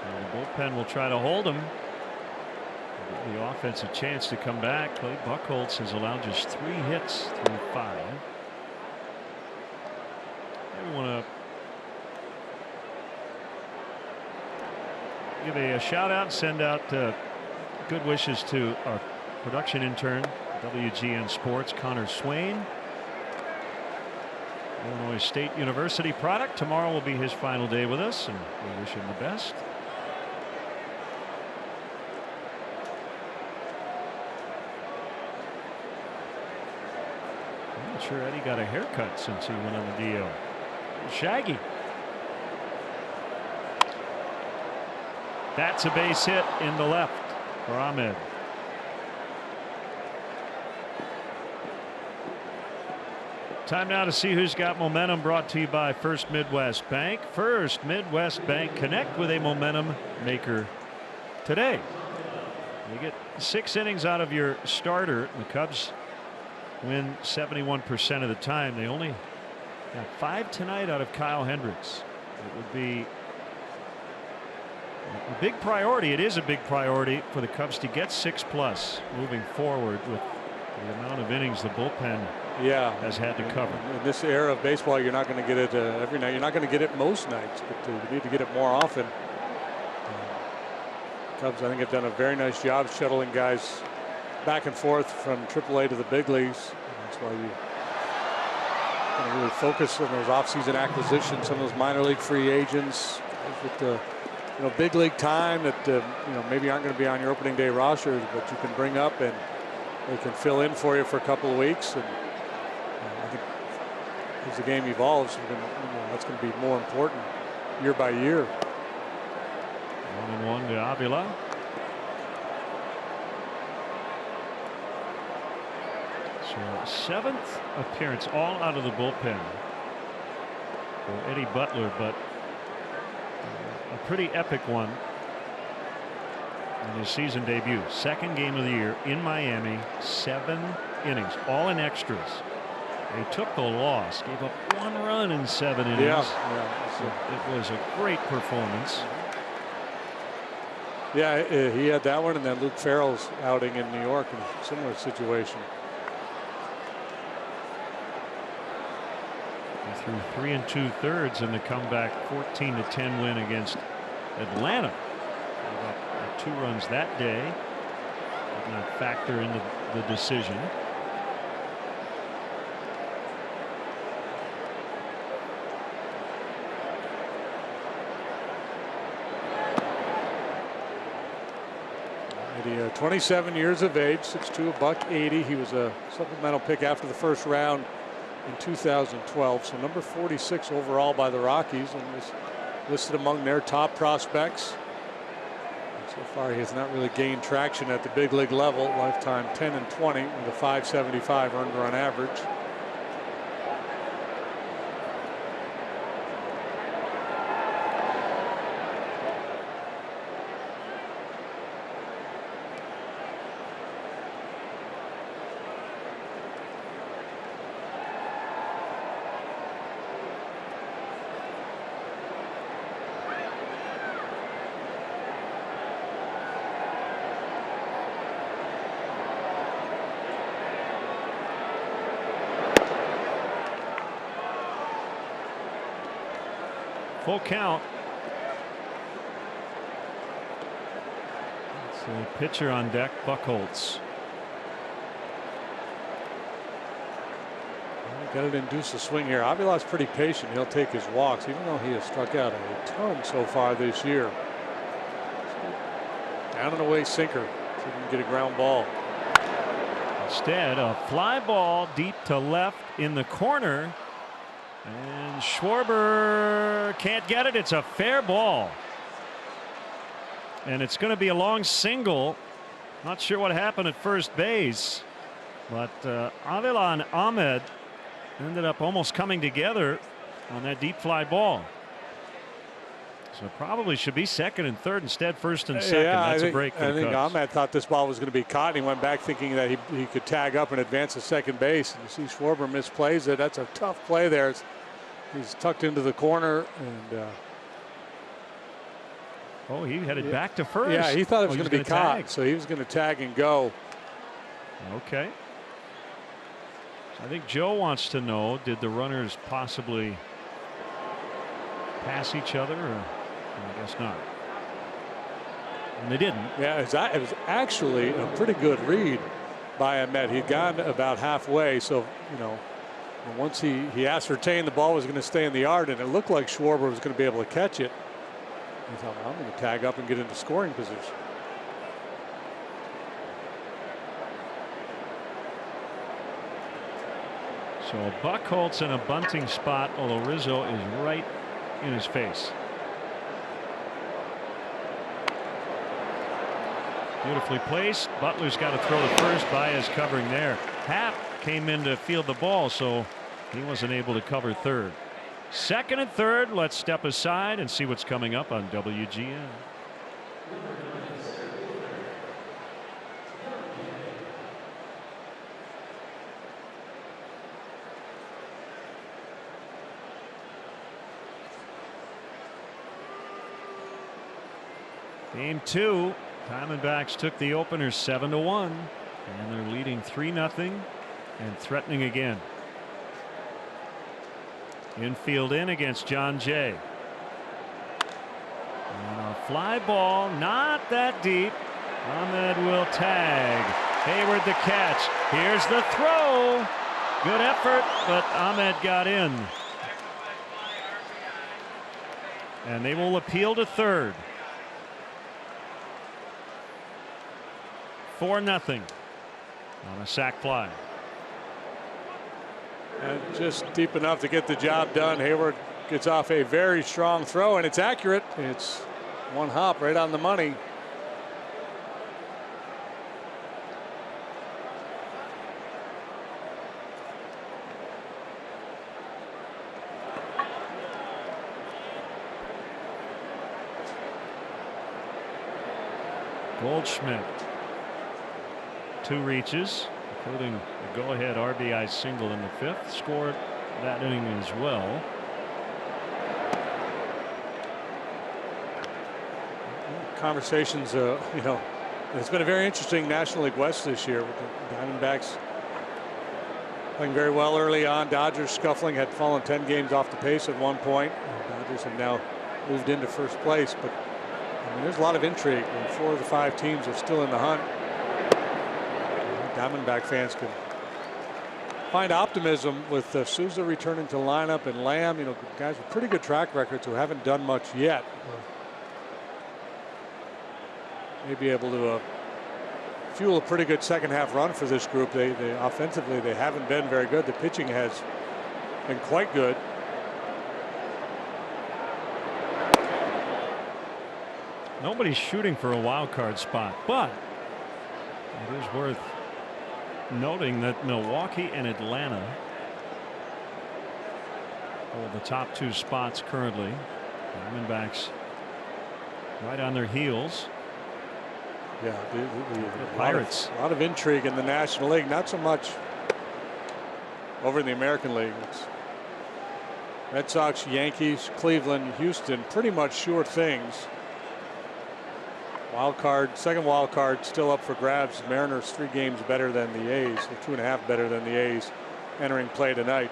So the bullpen will try to hold him. Give the offense a chance to come back. Clay Buchholz has allowed just 3 hits through 5. I want to give a shout out, send out good wishes to our production intern, WGN Sports, Connor Swain. Illinois State University product. Tomorrow will be his final day with us, and we wish him the best. I'm not sure Eddie got a haircut since he went on the DL. Shaggy. That's a base hit in the left for Ahmed. Time now to see who's got momentum, brought to you by First Midwest Bank. First Midwest Bank, connect with a momentum maker today. You get 6 innings out of your starter. The Cubs win 71% of the time. They only got 5 tonight out of Kyle Hendricks. It would be a big priority. It is a big priority for the Cubs to get 6+ moving forward with the amount of innings the bullpen has had to cover. In this era of baseball, you're not going to get it every night. You're not going to get it most nights, but you need to get it more often. Cubs, I think, have done a very nice job shuttling guys back and forth from AAA to the big leagues. That's why you want to really focus on those offseason acquisitions, some of those minor league free agents with the big league time that maybe aren't going to be on your opening day rosters, but you can bring up and they can fill in for you for a couple of weeks. And I think as the game evolves, that's going to be more important year by year. 1-1 to Avila. So 7th appearance all out of the bullpen for Eddie Butler, but a pretty epic one in his season debut. 2nd game of the year in Miami. 7 innings, all in extras. They took the loss, gave up 1 run in 7 innings. So it was a great performance. Yeah, he had that one, and then Luke Farrell's outing in New York in a similar situation. He threw 3 2/3 in the comeback 14-10 win against Atlanta. Gave up 2 runs that day. Did not factor into the decision. Eddie, 27 years of age, 6'2", $180. He was a supplemental pick after the 1st round in 2012. So number 46 overall by the Rockies, and was listed among their top prospects. And so far, he has not really gained traction at the big league level. Lifetime 10-20 with a .575 earned run average. Full count. It's a pitcher on deck, Buchholz. Got to induce a swing here. Avila's pretty patient. He'll take his walks, even though he has struck out a ton so far this year. Down and away sinker. See if he can get a ground ball. Instead, a fly ball deep to left in the corner. And Schwarber can't get it. It's a fair ball. And it's going to be a long single. Not sure what happened at first base, but Avilan Ahmed ended up almost coming together on that deep fly ball. So probably should be second and third instead first and second. Yeah, That's a break for the I think Cubs. Ahmed thought this ball was going to be caught, and he went back thinking that he could tag up and advance to second base. And you see Schwarber misplays it. That's a tough play there. He's tucked into the corner, and oh, he headed back to first. Yeah, he thought it was going to be caught, tag. so he was going to tag and go. Okay. So I think Joe wants to know, did the runners possibly pass each other, or I guess not. And they didn't. Yeah, it was actually a pretty good read by Ahmed. He'd gone about halfway, so, you know, once he ascertained the ball was going to stay in the yard, and it looked like Schwarber was going to be able to catch it. He thought, well, I'm going to tag up and get into scoring position. So Buchholz in a bunting spot, although Rizzo is right in his face. Beautifully placed. Butler's got to throw to first. Baez covering there. Happ came in to field the ball, so he wasn't able to cover third. Second and third. Let's step aside and see what's coming up on WGN. Game two. Diamondbacks took the opener 7-1, and they're leading 3-0 and threatening again. Infield in against John Jay. And a fly ball, not that deep. Ahmed will tag. Hayward the catch. Here's the throw. Good effort, but Ahmed got in. And they will appeal to third. 4-0 on a sac fly. And just deep enough to get the job done. Hayward gets off a very strong throw, and it's accurate. It's one hop right on the money. Goldschmidt. 2 reaches, including a go-ahead RBI single in the 5th. Scored that inning as well. Conversations, you know, it's been a very interesting National League West this year with the Diamondbacks playing very well early on. Dodgers scuffling, had fallen 10 games off the pace at one point. The Dodgers have now moved into first place, but I mean, there's a lot of intrigue, and 4 of the 5 teams are still in the hunt. Diamondback fans can find optimism with Souza returning to lineup, and Lamb, you know, guys with pretty good track records who haven't done much yet. May be able to fuel a pretty good second half run for this group. They offensively, they haven't been very good. The pitching has been quite good. Nobody's shooting for a wild card spot, but it is worth noting that Milwaukee and Atlanta hold the top 2 spots currently. Diamondbacks right on their heels. Yeah, the Pirates. A lot of intrigue in the National League. Not so much over in the American League. It's Red Sox, Yankees, Cleveland, Houston, pretty much sure things. Wild card, second wild card still up for grabs. Mariners 3 games better than the A's, or 2.5 better than the A's entering play tonight.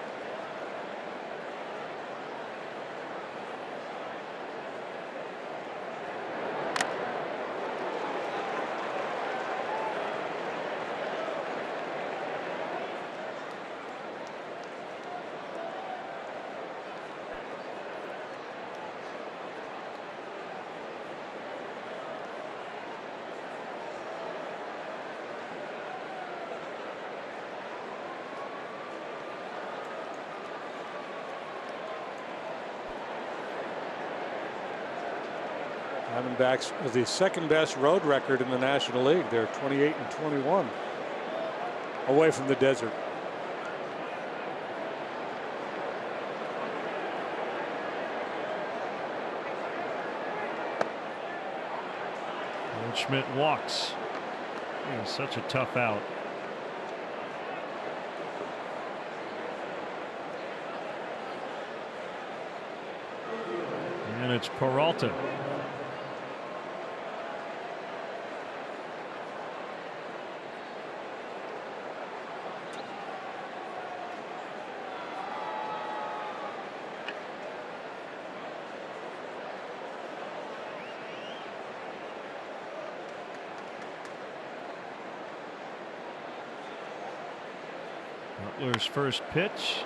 Diamondbacks with the second best road record in the National League. They're 28-21 away from the desert. Schmidt walks. Such a tough out. And it's Peralta. Butler's first pitch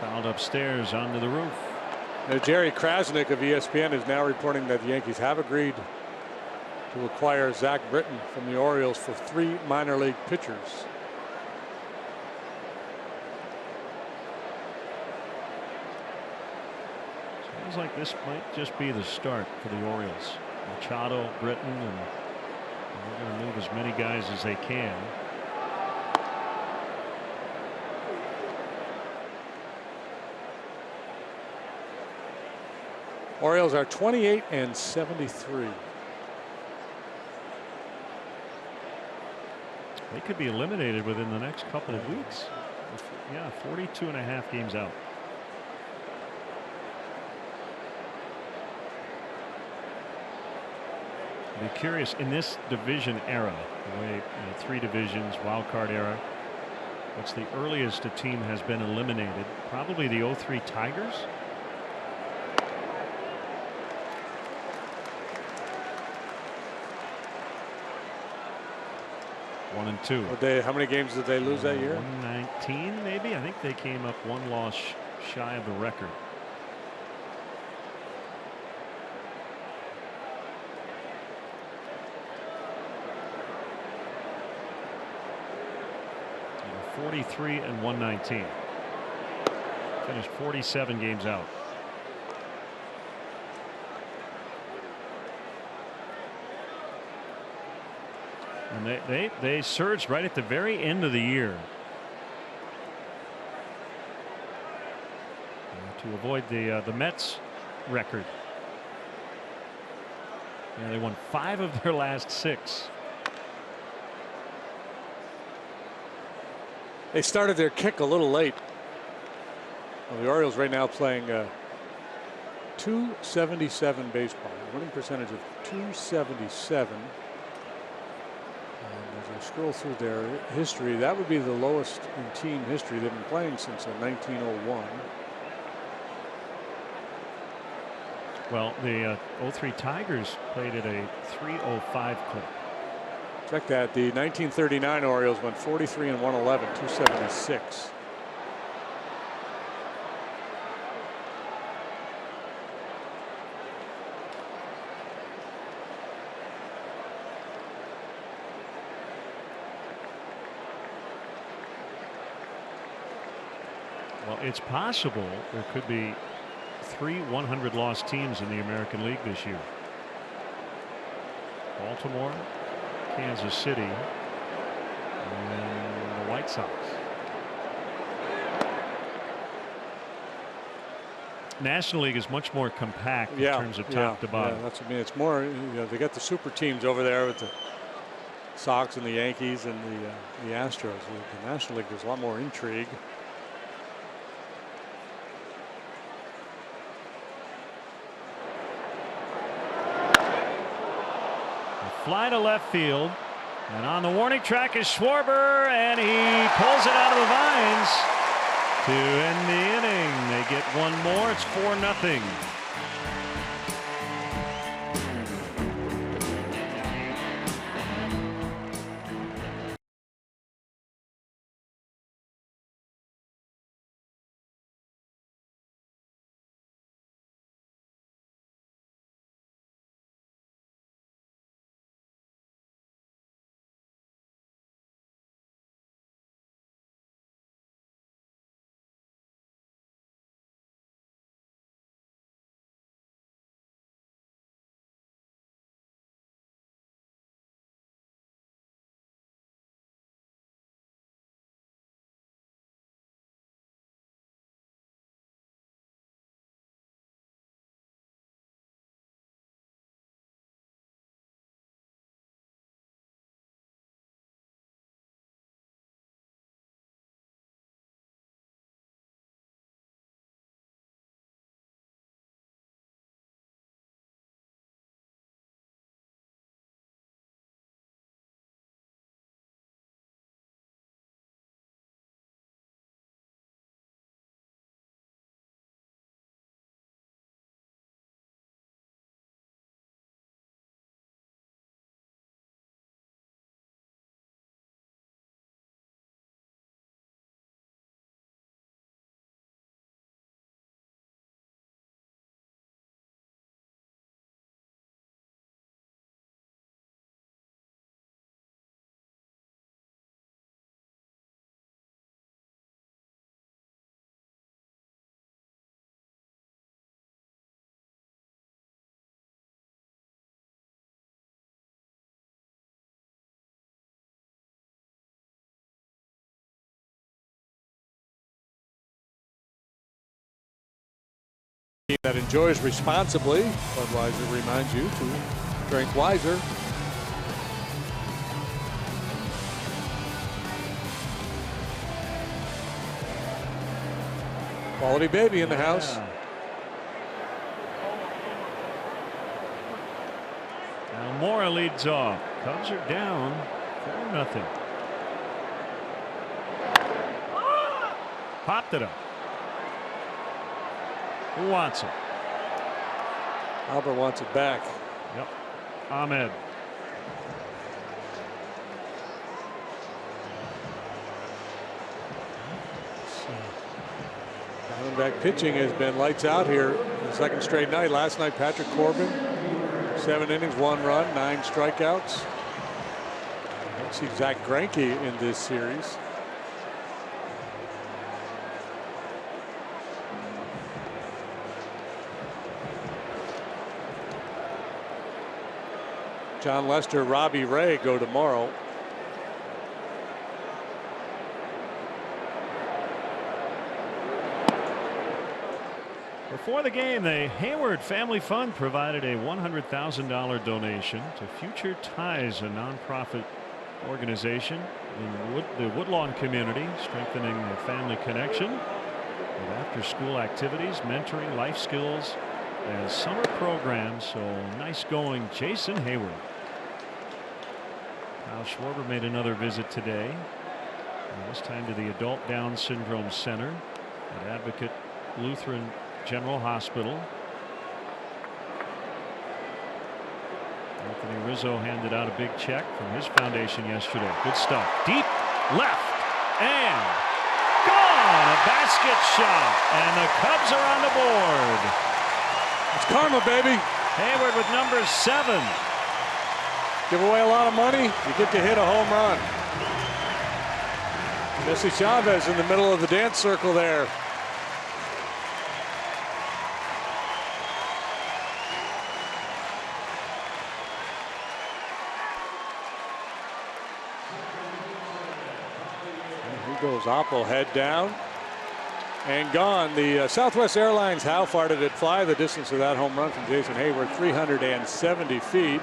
fouled upstairs onto the roof. Now, Jerry Krasnick of ESPN is now reporting that the Yankees have agreed to acquire Zach Britton from the Orioles for 3 minor league pitchers. Sounds like this might just be the start for the Orioles. Machado, Britton, and they're going to move as many guys as they can. Orioles are 28-73. They could be eliminated within the next couple of weeks. Yeah, 42.5 games out. I'd be curious in this division era, the way 3 divisions, wild card era. What's the earliest a team has been eliminated? Probably the 03 Tigers. 1-2. How many games did they lose that year? 119, maybe. I think they came up 1 loss shy of the record. They were 43 and 119. Finished 47 games out. And they surged right at the very end of the year to avoid the Mets record. Yeah, they won 5 of their last 6. They started their kick a little late. Well, the Orioles right now playing .277 baseball, winning percentage of .277. As I scroll through their history, that would be the lowest in team history. They've been playing since 1901. Well, the 03 Tigers played at a .305 clip. Check that. The 1939 Orioles went 43 and 111, .276. Well, it's possible there could be 3 100-loss teams in the American League this year. Baltimore, Kansas City, and the White Sox. National League is much more compact in terms of top to bottom. Yeah, that's what I mean. It's more, they got the super teams over there with the Sox and the Yankees and the Astros. The National League, there's a lot more intrigue. Fly to left field, and on the warning track is Schwarber, and he pulls it out of the vines to end the inning. They get 1 more. It's 4-0. that enjoys responsibly. Budweiser reminds you to drink wiser. Quality baby in the house. Now Mora leads off. Cubs are down 4-0. Popped it up. Who wants it? Albert wants it back. Yep. Ahmed. Diamondback pitching has been lights out here the second straight night. Last night, Patrick Corbin, 7 innings, 1 run, 9 strikeouts. I don't see Zach Greinke in this series. John Lester, Robbie Ray go tomorrow. Before the game, the Hayward Family Fund provided a $100,000 donation to Future Ties, a nonprofit organization in the Woodlawn community, strengthening the family connection with after-school activities, mentoring, life skills, and summer programs. So nice going, Jason Hayward. Kyle Schwarber made another visit today, and this time to the Adult Down Syndrome Center at Advocate Lutheran General Hospital. Anthony Rizzo handed out a big check from his foundation yesterday. Good stuff. Deep left and gone. A basket shot, and the Cubs are on the board. It's karma, baby. Hayward with number 7. Give away a lot of money, you get to hit a home run. Jesse Chavez in the middle of the dance circle there. Goes Oppo, head down and gone. The Southwest Airlines How Far Did It Fly? The distance of that home run from Jason Hayward, 370 feet.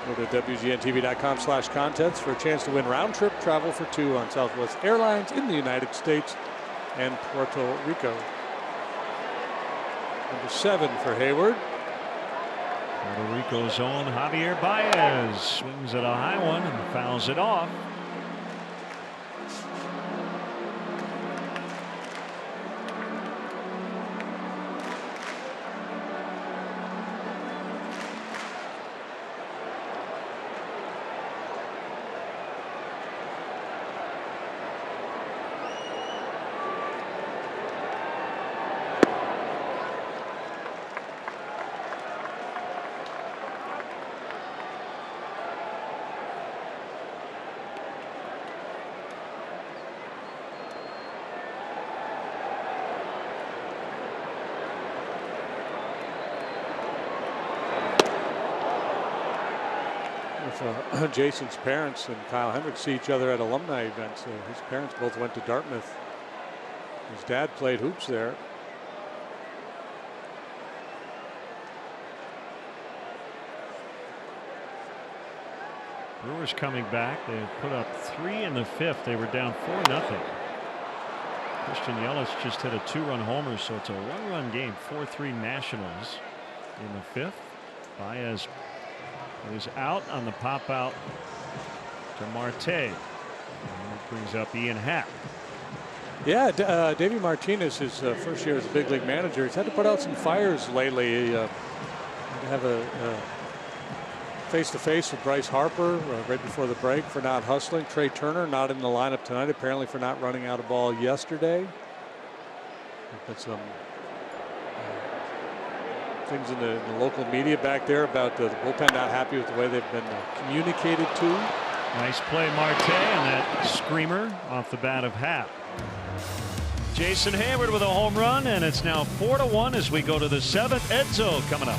Go to WGNTV.com/contests for a chance to win round trip travel for 2 on Southwest Airlines in the United States and Puerto Rico. Number 7 for Hayward. Puerto Rico's own Javier Baez swings at a high one and fouls it off. Jason's parents and Kyle Hendricks see each other at alumni events. His parents both went to Dartmouth. His dad played hoops there. Brewers coming back. They put up 3 in the 5th. They were down 4-0. Christian Yelich just hit a 2-run homer, so it's a 1-run game. 4-3 Nationals in the 5th. Baez is out on the pop out to Marte. And that brings up Ian Happ. Yeah, Davey Martinez, his first year as a big league manager, he's had to put out some fires lately. He have a face-to-face with Bryce Harper right before the break for not hustling. Trey Turner not in the lineup tonight, apparently for not running out a ball yesterday. But some things in the local media back there about the bullpen not happy with the way they've been communicated to. Nice play, Marte, and that screamer off the bat of Happ. Jason Hayward with a home run, and it's now 4-1 as we go to the 7th. Edzo coming up.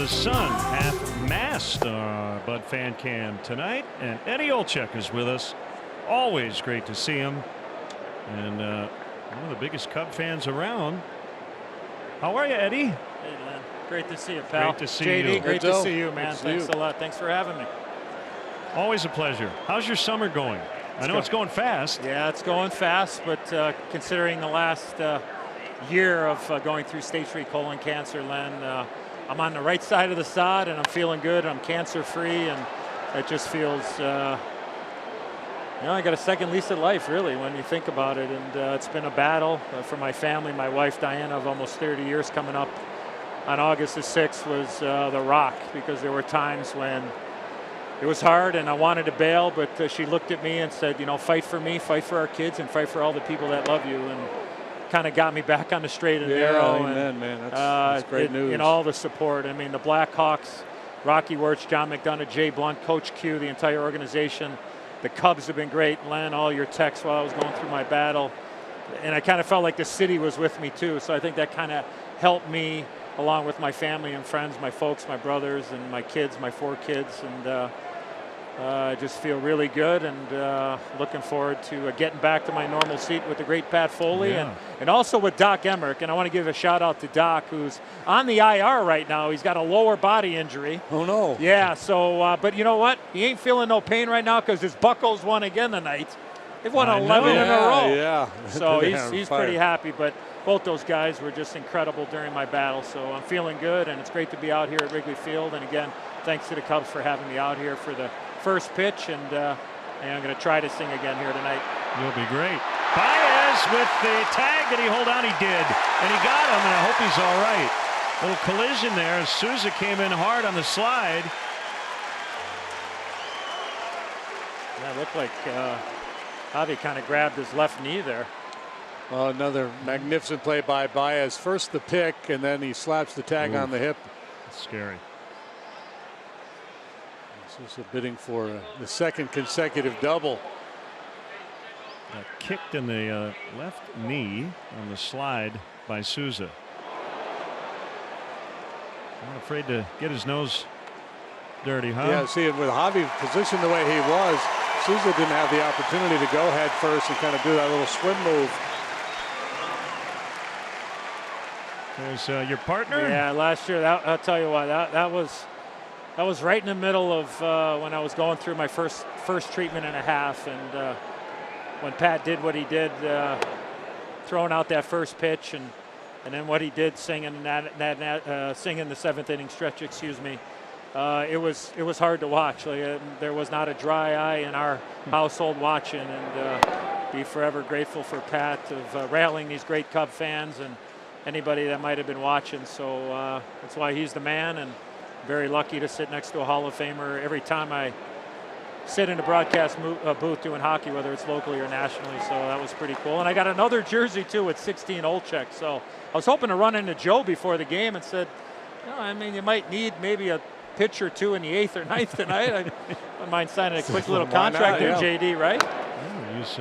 the sun, half-mast on our Bud fan cam tonight. And Eddie Olczyk is with us. Always great to see him. And one of the biggest Cub fans around. How are you, Eddie? Hey, Len. Great to see you, pal. Great to see JD, you. great to see you, man. Thanks a lot. Thanks for having me. Always a pleasure. How's your summer going? I know it's going fast. Yeah, it's going fast, but considering the last year of going through stage 3 colon cancer, Len, I'm on the right side of the sod and I'm feeling good. I'm cancer-free, and it just feels, I got a second lease at life, really, when you think about it. And it's been a battle for my family. My wife, Diana, of almost 30 years, coming up on August the 6th, was the rock, because there were times when it was hard and I wanted to bail, but she looked at me and said, fight for me, fight for our kids, and fight for all the people that love you, and kind of got me back on the straight and narrow. Amen, and, man. That's great news. All the support. I mean, the Blackhawks, Rocky Wirtz, John McDonough, Jay Blunt, Coach Q, the entire organization. The Cubs have been great. Len, all your texts while I was going through my battle. And I kind of felt like the city was with me too. So I think that kind of helped me, along with my family and friends, my folks, my brothers, and my kids, my 4 kids. And I just feel really good, and looking forward to getting back to my normal seat with the great Pat Foley, and also with Doc Emmerich. And I want to give a shout out to Doc, who's on the IR right now. He's got a lower body injury. Oh, no. Yeah, so, but you know what? He ain't feeling no pain right now because his Buccos won again tonight. They've won 11 in a row. Yeah. So he's pretty happy, but both those guys were just incredible during my battle. So I'm feeling good, and it's great to be out here at Wrigley Field. And again, thanks to the Cubs for having me out here for the first pitch, and I'm going to try to sing again here tonight. You'll be great. Baez with the tag. Did he hold on? He did. And he got him, and I hope he's all right. Little collision there as Souza came in hard on the slide. Yeah, it looked like Javi kind of grabbed his left knee there. Well, another magnificent play by Baez. First the pick, and then he slaps the tag on the hip. That's scary. Souza bidding for the second consecutive double. Got kicked in the left knee on the slide by Souza. Not afraid to get his nose dirty, huh? Yeah, see, with Javi positioned the way he was, Souza didn't have the opportunity to go head first and kind of do that little swim move. There's your partner. Yeah, last year, I'll tell you what, that was right in the middle of when I was going through my first treatment and a half, and when Pat did what he did, throwing out that first pitch, and then what he did singing singing the 7th inning stretch, excuse me, it was hard to watch. There was not a dry eye in our household watching, and be forever grateful for Pat of rallying these great Cub fans and anybody that might have been watching. So that's why he's the man, and very lucky to sit next to a Hall of Famer every time I sit in the broadcast booth doing hockey, whether it's locally or nationally. So that was pretty cool. And I got another jersey too with 16 Olczyk. So I was hoping to run into Joe before the game and said, you might need maybe a pitch or 2 in the 8th or 9th tonight. I wouldn't mind signing a quick little contract there, JD, right? Yeah, use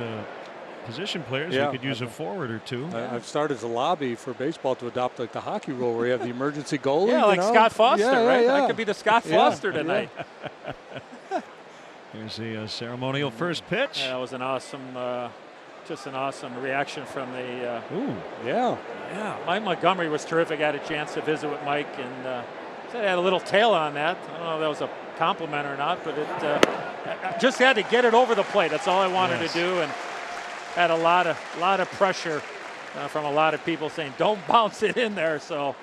position players. You could use a forward or 2. I've started to lobby for baseball to adopt like the hockey rule where you have the emergency goalie. Yeah, like Scott Foster, right? Yeah. That could be the Scott Foster tonight. Here's the ceremonial first pitch. That was an awesome, just an awesome reaction from the. Yeah. Mike Montgomery was terrific. I had a chance to visit with Mike, and said I had a little tail on that. I don't know if that was a compliment or not, but I just had to get it over the plate. That's all I wanted to do, and had a lot of pressure from a lot of people saying don't bounce it in there. So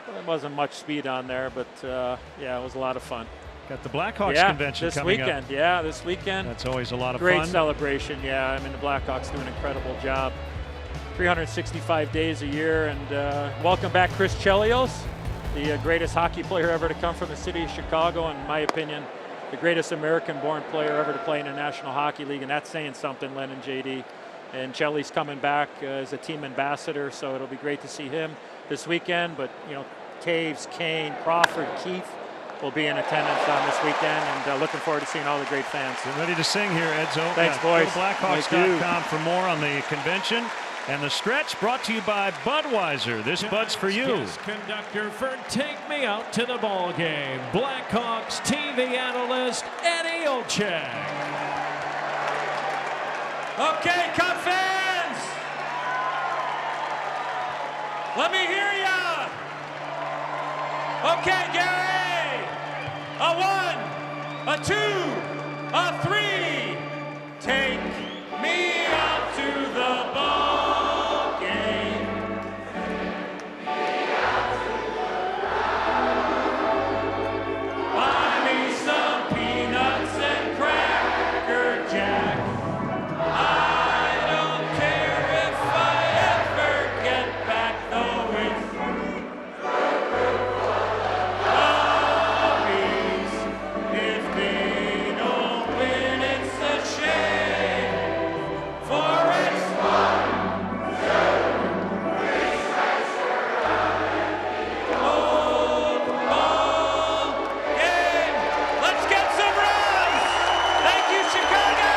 there wasn't much speed on there, but it was a lot of fun. Got the Blackhawks convention coming up. This weekend. That's always a lot of fun. Great celebration. Yeah, I mean the Blackhawks do an incredible job. 365 days a year, and welcome back Chris Chelios, the greatest hockey player ever to come from the city of Chicago, and in my opinion, the greatest American-born player ever to play in the National Hockey League, and that's saying something, Len and JD. And Chelly's coming back as a team ambassador, so it'll be great to see him this weekend. But Taves, Kane, Crawford, Keith will be in attendance on this weekend, and looking forward to seeing all the great fans. Get ready to sing here, Edzo. Thanks, boys. Go to Blackhawks.com for more on the convention. And the stretch brought to you by Budweiser. This Bud's for you. Guest conductor for Take Me Out to the Ball Game, Blackhawks TV analyst Eddie Olczyk. Okay, Cub fans, let me hear ya. Okay, Gary, a 1, a 2, a 3. Take me out to the ball game. Buy me some peanuts and Cracker Jack. I don't care if I ever get back, though it's always. If they don't win, it's a shame. For it's 1, 2, 3, old ball game. Let's get some runs. Thank you, Chicago.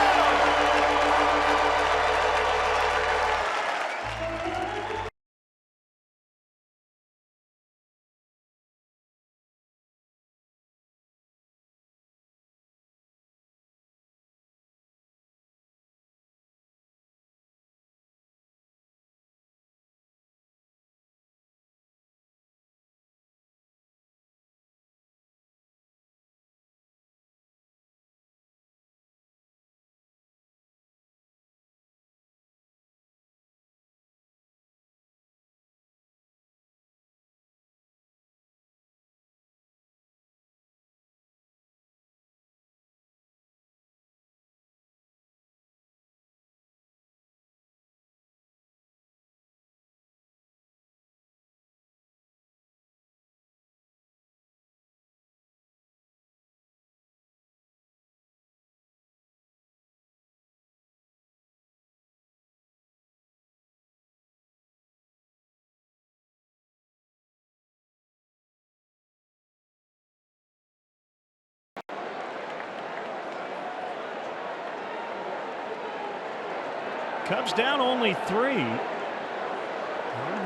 Cubs down only 3. Haven't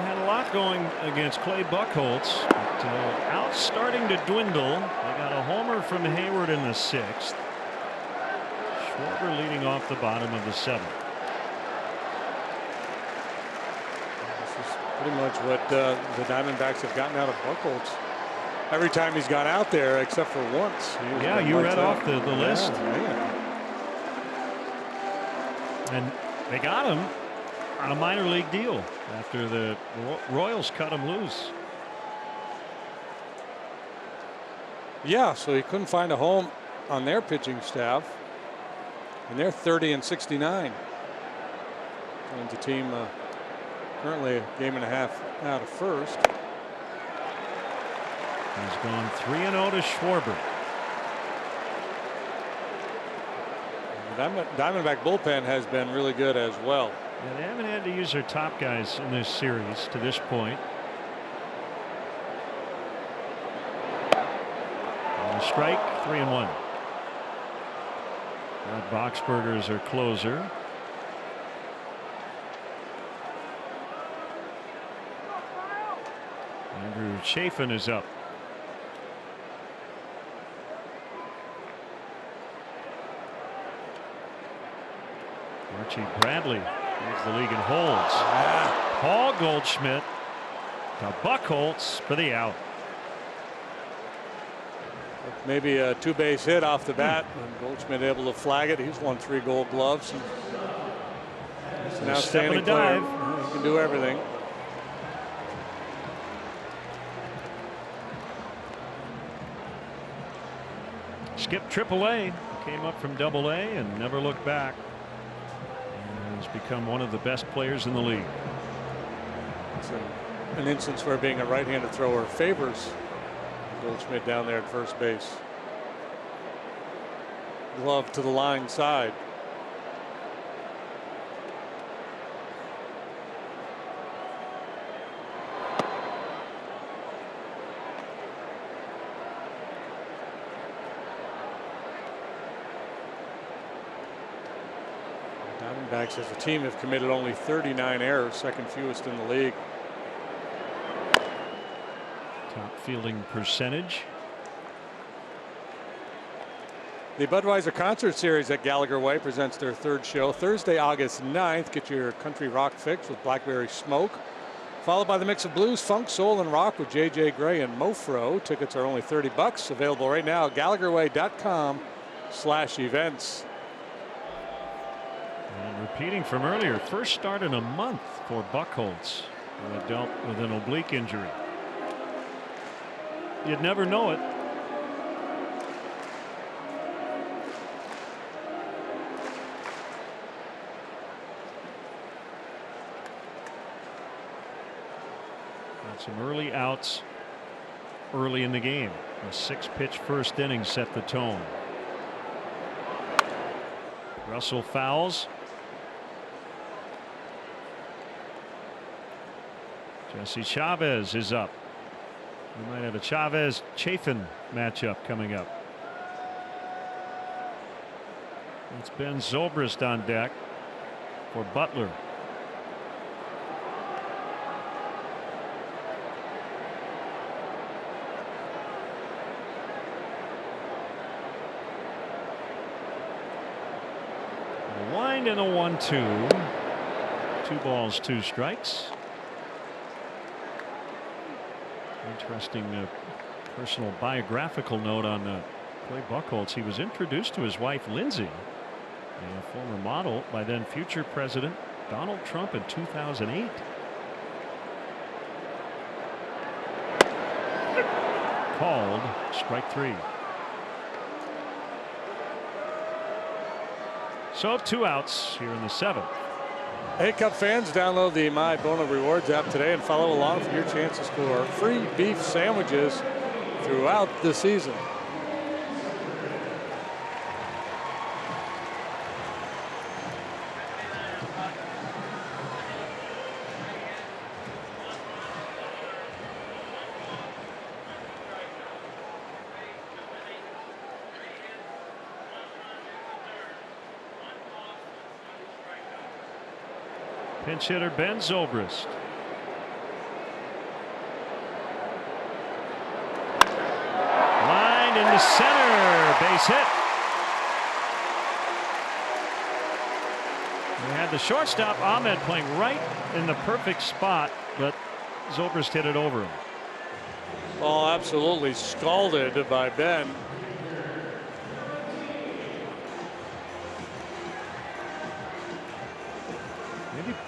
had a lot going against Clay Buchholz, but out starting to dwindle. They got a homer from Hayward in the 6th. Schwarber leading off the bottom of the 7th. This is pretty much what the Diamondbacks have gotten out of Buchholz. Every time he's gone out there, except for once. Yeah, you read off the list. Yeah. And they got him on a minor league deal after the Royals cut him loose. Yeah, so he couldn't find a home on their pitching staff. And they're 30-69. And the team currently a game and a half out of first. He's gone 3-0 to Schwarber. Diamondback bullpen has been really good as well. Yeah, they haven't had to use their top guys in this series to this point. And a strike, 3-1. Boxberger is their closer. Andrew Chafin is up. Archie Bradley leads the league in holds. Paul Goldschmidt to Buchholz for the out. Maybe a 2-base hit off the bat, and Goldschmidt able to flag it. He's won 3 Gold Gloves. He's an outstanding player. He can do everything. Skipped AAA, came up from AA and never looked back. Has become one of the best players in the league. It's an instance where being a right-handed thrower favors Goldschmidt down there at first base. Glove to the line side. Diamondbacks as a team have committed only 39 errors, second fewest in the league. Top fielding percentage. The Budweiser Concert Series at Gallagher Way presents their third show Thursday, August 9th. Get your country rock fix with Blackberry Smoke, followed by the mix of blues, funk, soul, and rock with J.J. Gray and Mofro. Tickets are only $30. Available right now at GallagherWay.com/events. And repeating from earlier, first start in a month for Buchholz, who had dealt with an oblique injury. You'd never know it. Got some early outs early in the game. A 6-pitch first inning set the tone. Russell fouls. Jesse Chavez is up. We might have a Chavez Chafin matchup coming up. It's Ben Zobrist on deck for Butler. A wind and a 1-2. 2 balls, 2 strikes. Interesting personal biographical note on Clay Buchholz. He was introduced to his wife Lindsay, a former model, by then future President Donald Trump in 2008. Called strike 3. So 2 outs here in the 7th. Hey, Cup fans, download the My Bono Rewards app today and follow along for your chance to score free beef sandwiches throughout the season. Pinch hitter Ben Zobrist. Line into center, base hit. We had the shortstop Ahmed playing right in the perfect spot, but Zobrist hit it over him. Oh, absolutely scalded by Ben.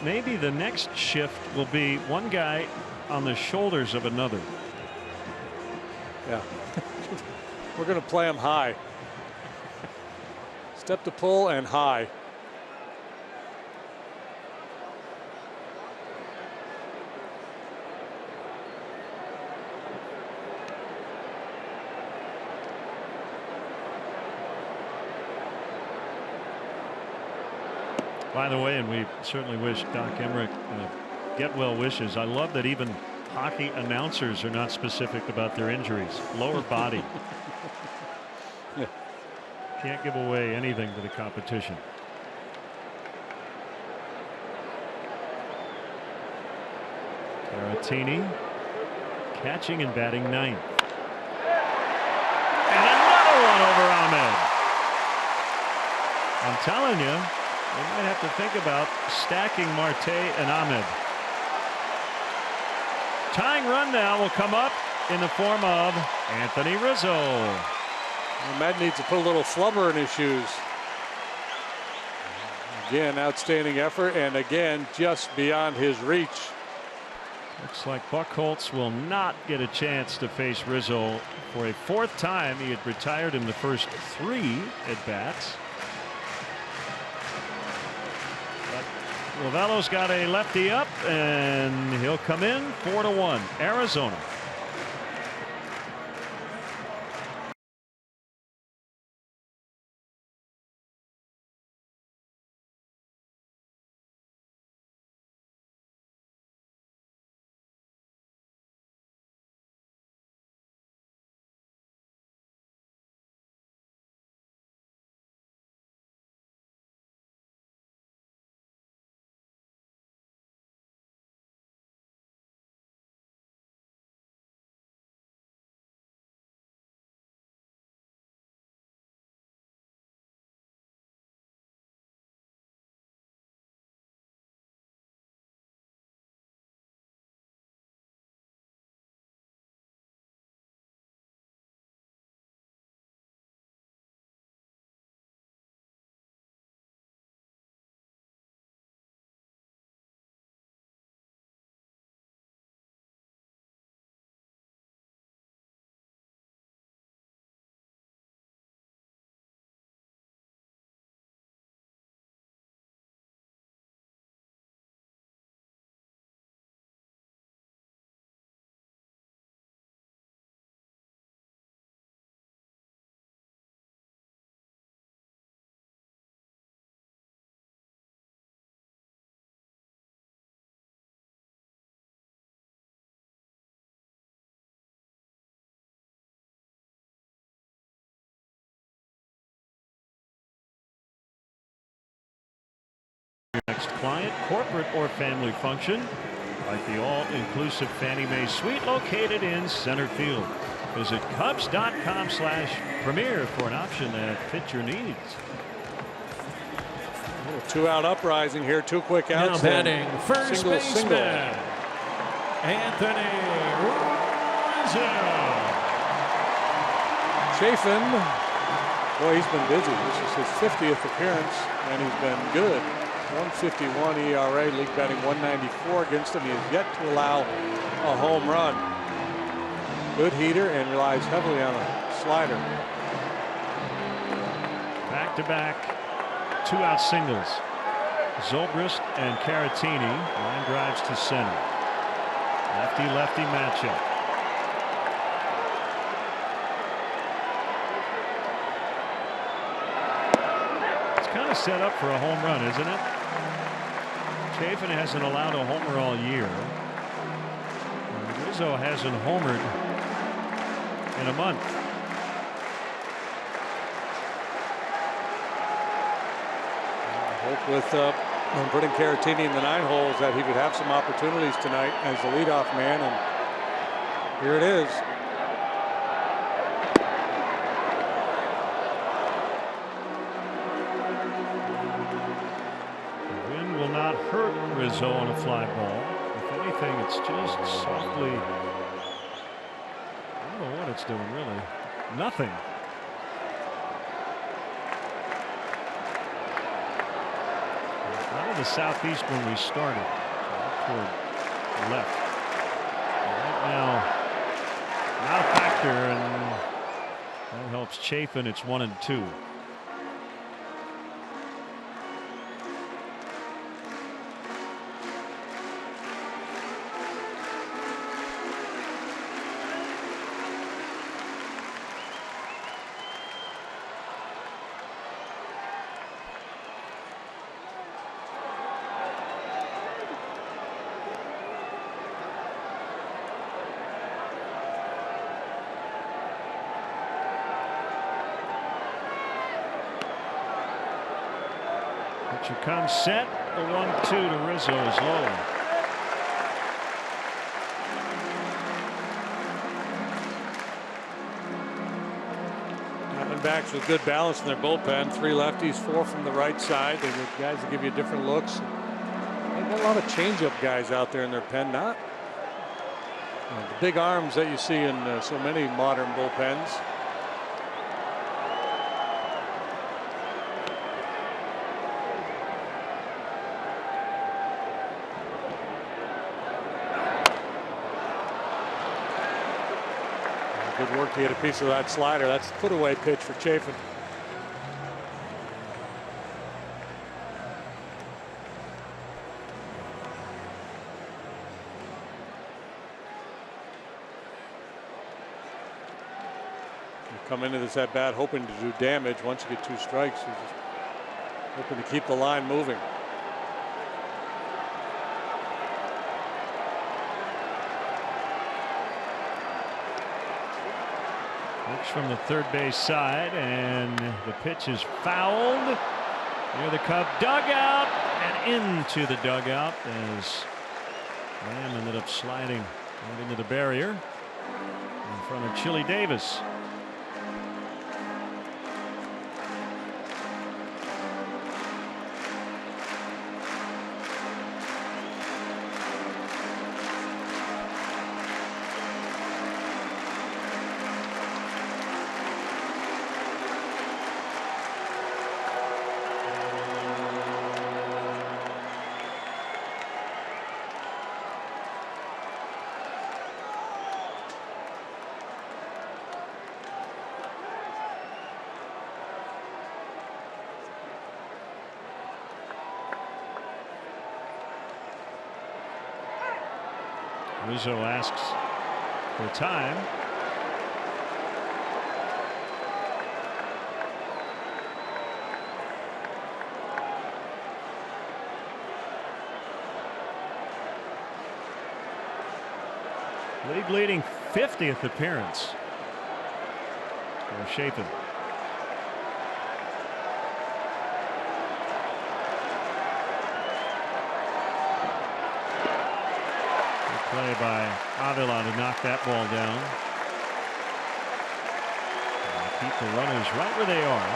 Maybe the next shift will be one guy on the shoulders of another. Yeah. We're going to play him high. Step to pull and high. By the way, and we certainly wish Doc Emmerich get well wishes. I love that even hockey announcers are not specific about their injuries. Lower body. Yeah. Can't give away anything to the competition. Caratini catching and batting 9th. And another one over Ahmed. I'm telling you, they might have to think about stacking Marte and Ahmed. Tying run now will come up in the form of Anthony Rizzo. Ahmed needs to put a little flubber in his shoes. Again, outstanding effort, and again, just beyond his reach. Looks like Buchholz will not get a chance to face Rizzo for a 4th time. He had retired in the first 3 at bats. Lovello's got a lefty up, and he'll come in 4-1. Arizona. your next client, corporate or family function, like the all-inclusive Fannie Mae suite located in center field. Visit Cubs.com/premier for an option that fits your needs. Two-out uprising here, two quick outs. Now batting first baseman, Anthony Rizzo. Chafin, boy, he's been busy. This is his 50th appearance, and he's been good. 151 ERA, league batting 194 against him. He has yet to allow a home run. Good heater and relies heavily on a slider. Back-to-back two-out singles. Zobrist and Caratini. Line drives to center. Lefty-lefty matchup. It's kind of set up for a home run, isn't it? Chafin hasn't allowed a homer all year. Rizzo hasn't homered in a month. Hope with putting Caratini in the 9 holes that he would have some opportunities tonight as the leadoff man, and here it is. The wind will not hurt Rizzo on a fly ball. If anything, it's just softly. I don't know what it's doing, really. Nothing. Out of the southeast when we started, toward left. Right now, not a factor, and that helps Chafin. It's 1-2. Pitcher comes set. The 1-2 to Rizzo is low. Diamondbacks with good balance in their bullpen. 3 lefties, 4 from the right side. They're the guys that give you different looks. They've got a lot of changeup guys out there in their pen. Not the big arms that you see in so many modern bullpens. Good work to get a piece of that slider. That's the put away pitch for Chafin. You come into this at bat hoping to do damage. Once you get 2 strikes, you're just hoping to keep the line moving. From the third base side, and the pitch is fouled near the Cub dugout and into the dugout as Lamb ended up sliding right into the barrier in front of Chili Davis. Rizzo asks for time. League leading 50th appearance for Chafin. play by Avila to knock that ball down. And keep the runners right where they are.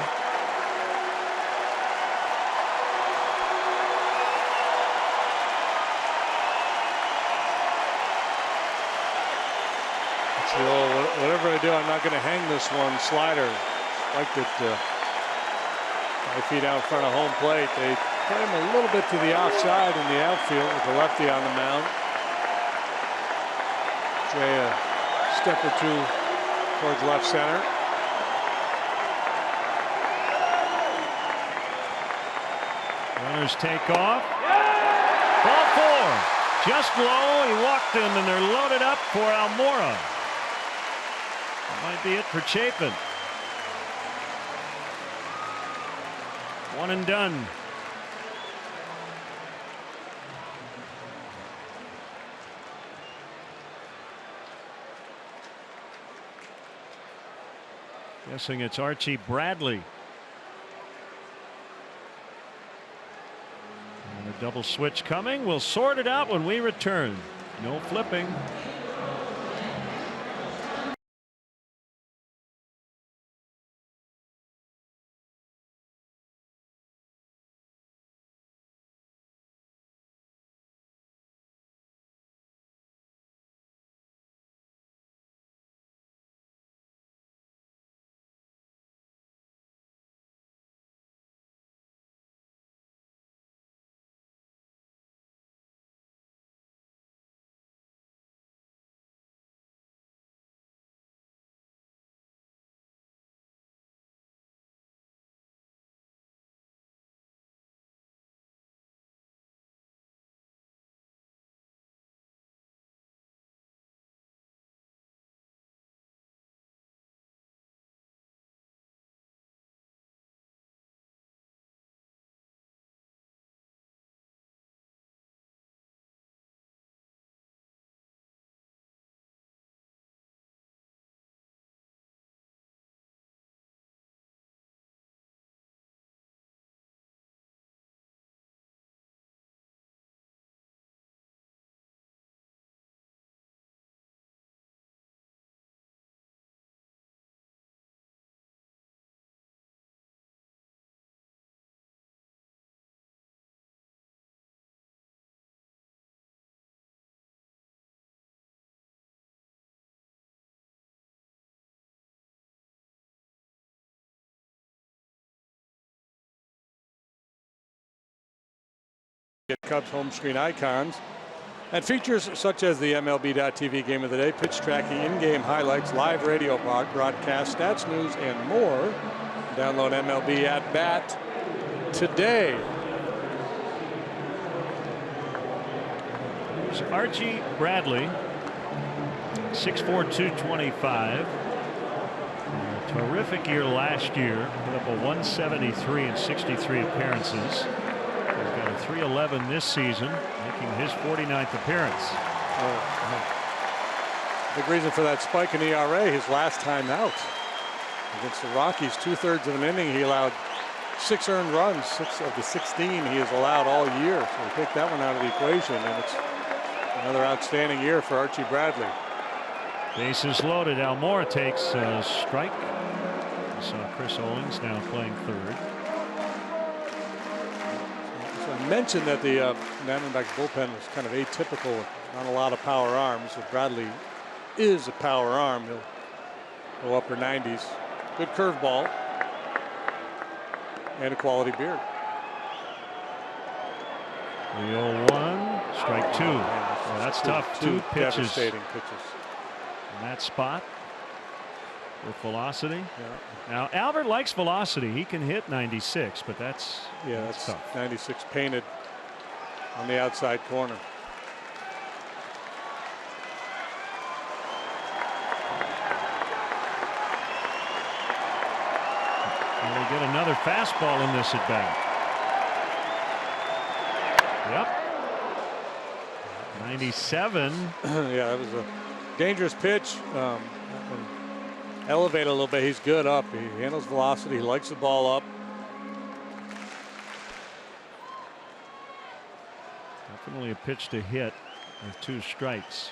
So whatever I do, I'm not going to hang this one slider. Like it 5 feet out in front of home plate. They play him a little bit to the offside in the outfield with the lefty on the mound. Jay a step or two towards left center. Runners take off. Ball 4. Just low. He walked him, and they're loaded up for Almora. That might be it for Chapin. 1 and done. Guessing it's Archie Bradley. And a double switch coming. We'll sort it out when we return. No flipping. Cubs home screen icons and features such as the MLB.TV Game of the Day, pitch tracking, in-game highlights, live radio broadcast, stats, news, and more. Download MLB at Bat today. Here's Archie Bradley, 6'4", 225. Terrific year last year. Put up a 173 in 63 appearances. He's got a 311 this season, making his 49th appearance. Big reason for that spike in ERA, his last time out against the Rockies. 2/3 of an inning, he allowed 6 earned runs. 6 of the 16 he has allowed all year. So we take that one out of the equation, and it's another outstanding year for Archie Bradley. Bases loaded. Almora takes a strike. We saw Chris Owings now playing third. So I mentioned that the Diamondbacks bullpen was kind of atypical, not a lot of power arms. If Bradley is a power arm, he'll go upper 90s. Good curveball and a quality beard. The 0-1, strike 2. Oh, that's tough. Two pitches. Devastating pitches. In that spot with velocity. Yeah. Now Albert likes velocity. He can hit 96, but that's tough. 96 painted on the outside corner. And we get another fastball in this at bat. Yep. 97. Yeah, that was a dangerous pitch. Elevate a little bit. He's good up. He handles velocity. He likes the ball up. Definitely a pitch to hit. with 2 strikes.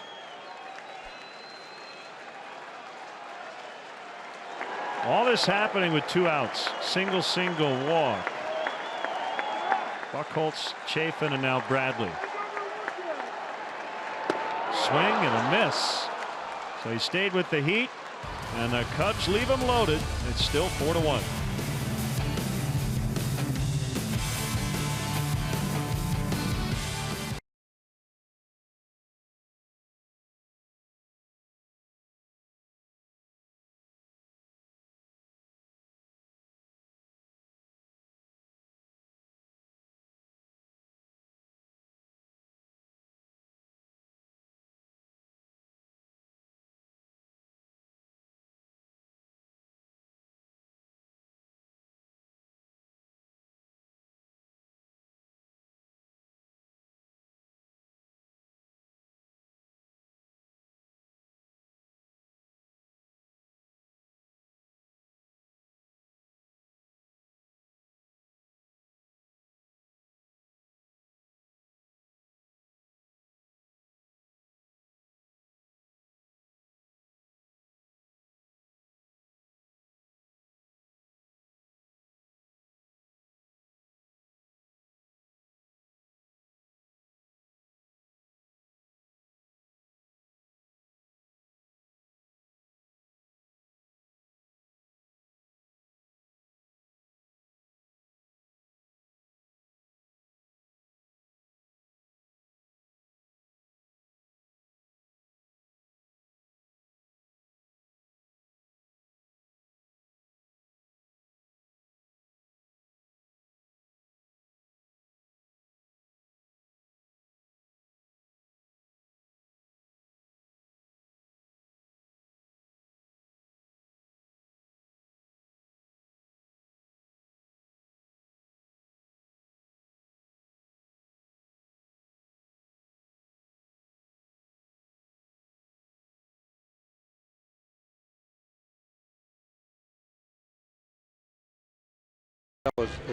All this happening with 2 outs. Single walk. Buchholz, Chafin, and now Bradley. Swing and a miss. So he stayed with the heat, and the Cubs leave him loaded. It's still 4-1.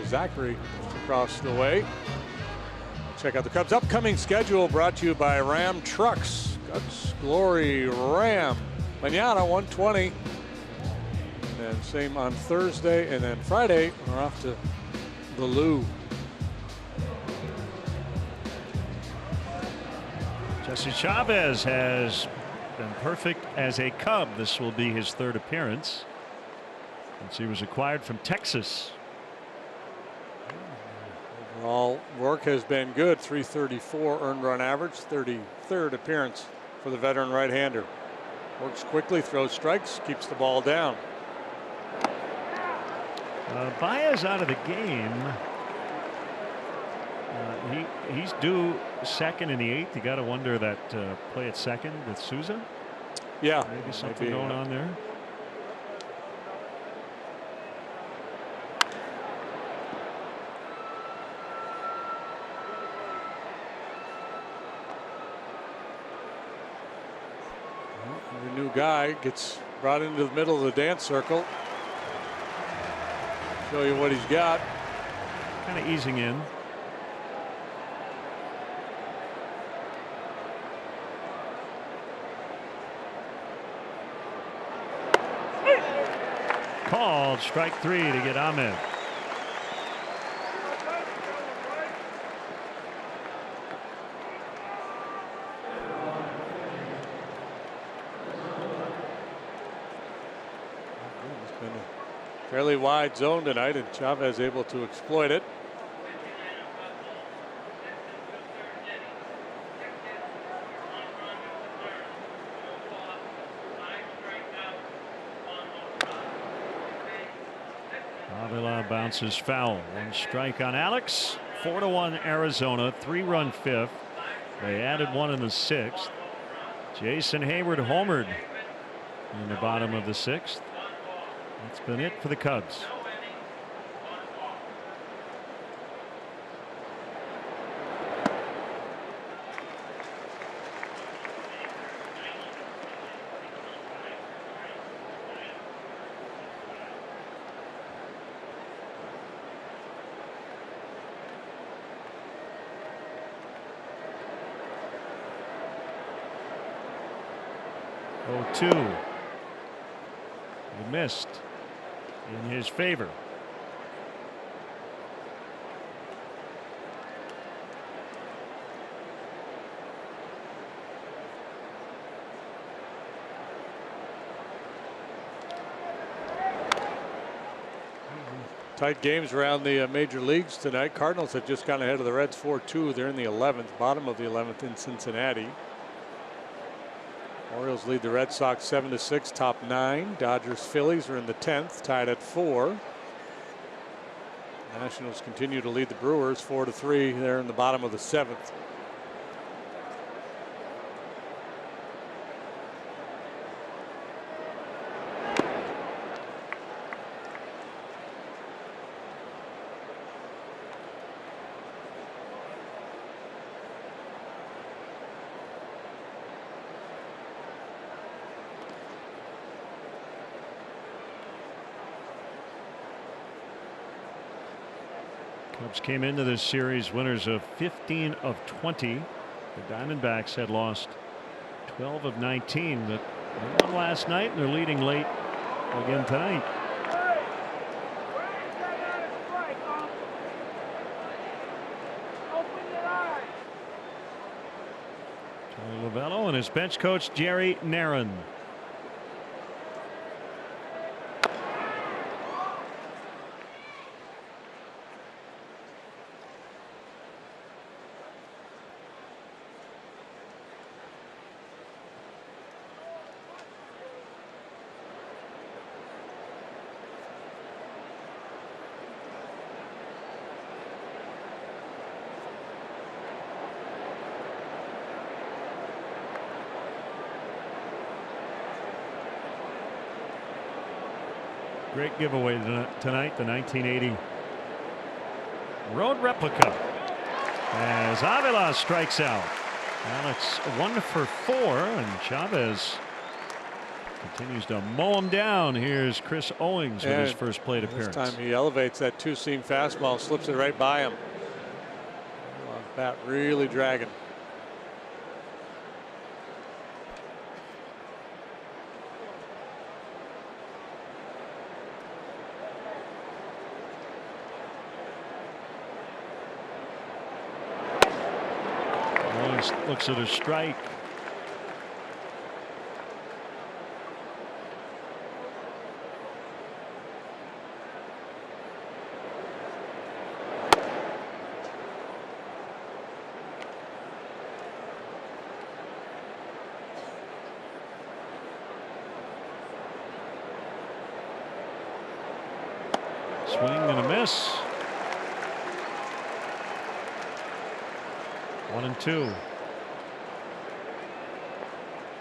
Zachary across the way. Check out the Cubs' upcoming schedule, brought to you by Ram Trucks. Guts Glory Ram. Manana 1:20. And then same on Thursday, and then Friday we're off to the Lou. Jesse Chavez has been perfect as a Cub. This will be his 3rd appearance since he was acquired from Texas. All work has been good. 334 earned run average, 33rd appearance for the veteran right-hander. Works quickly, throws strikes, keeps the ball down. Baez out of the game. He's due second in the 8th. You got to wonder that play at second with Souza. Yeah, maybe something going on there. The new guy gets brought into the middle of the dance circle. Show you what he's got. Kind of easing in. Called strike 3 to get Ahmed. Fairly wide zone tonight, and Chavez able to exploit it. Avila bounces foul. 1 strike on Alex. 4-1 Arizona. 3-run 5th. They added 1 in the 6th. Jason Hayward homered in the bottom of the 6th. That's been it for the Cubs. 0-2. He missed in his favor. Tight games around the major leagues tonight. Cardinals have just gone ahead of the Reds 4-2. They're in the 11th, bottom of the 11th in Cincinnati. Orioles lead the Red Sox 7-6, top 9. Dodgers, Phillies are in the 10th, tied at 4. Nationals continue to lead the Brewers 4-3. They're in the bottom of the 7th. Cubs came into this series winners of 15 of 20. The Diamondbacks had lost 12 of 19, but they won last night and they're leading late again tonight. Tony Lovello and his bench coach Jerry Narron. Great giveaway tonight, the 1980 road replica. As Avila strikes out. Alex 1 for 4, and Chavez continues to mow him down. Here's Chris Owings with his first plate appearance. This time he elevates that two-seam fastball, slips it right by him. Bat really dragging. Looks at a strike. Swing and a miss. 1-2.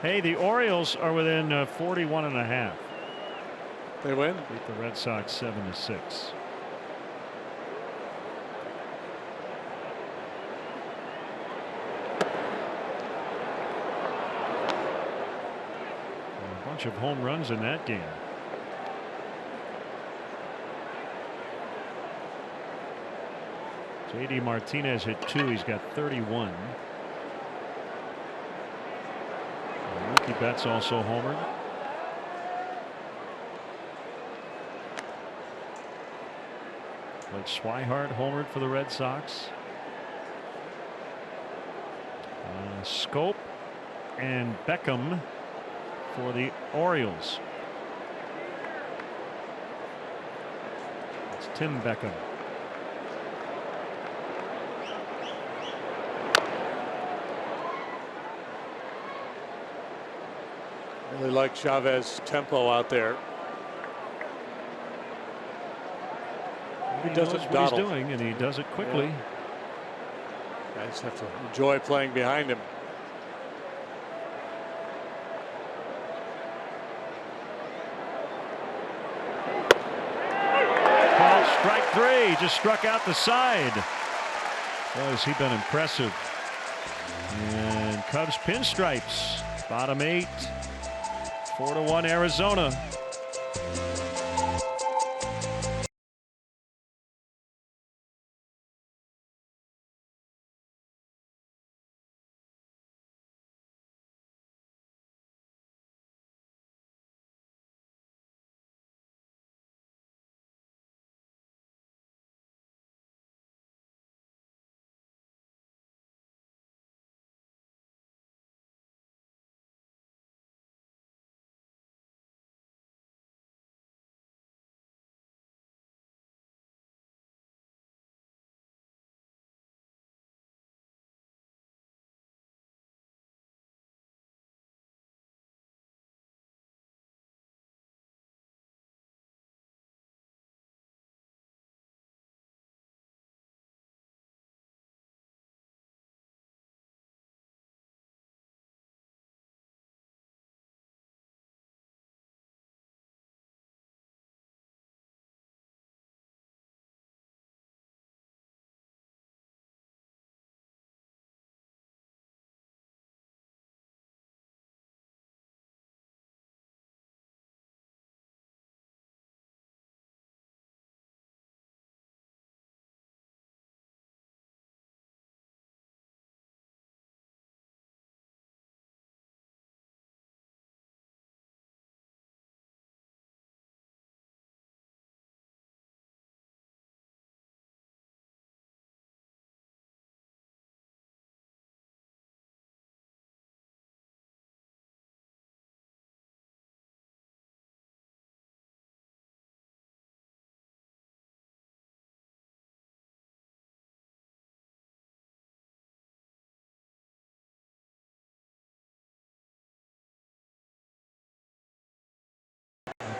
Hey, the Orioles are within 41.5. They win. Beat the Red Sox 7-6. A bunch of home runs in that game. JD Martinez hit 2. He's got 31. Mookie Betts also homered. Blake Swihart homered for the Red Sox. Scope and Beckham for the Orioles. It's Tim Beckham. Really like Chavez's tempo out there. He knows what he's doing, and he does it quickly. Yeah. I just have to enjoy playing behind him. Called strike 3. Just struck out the side. Boy, has he been impressive. And Cubs pinstripes. Bottom 8. 4-1 Arizona.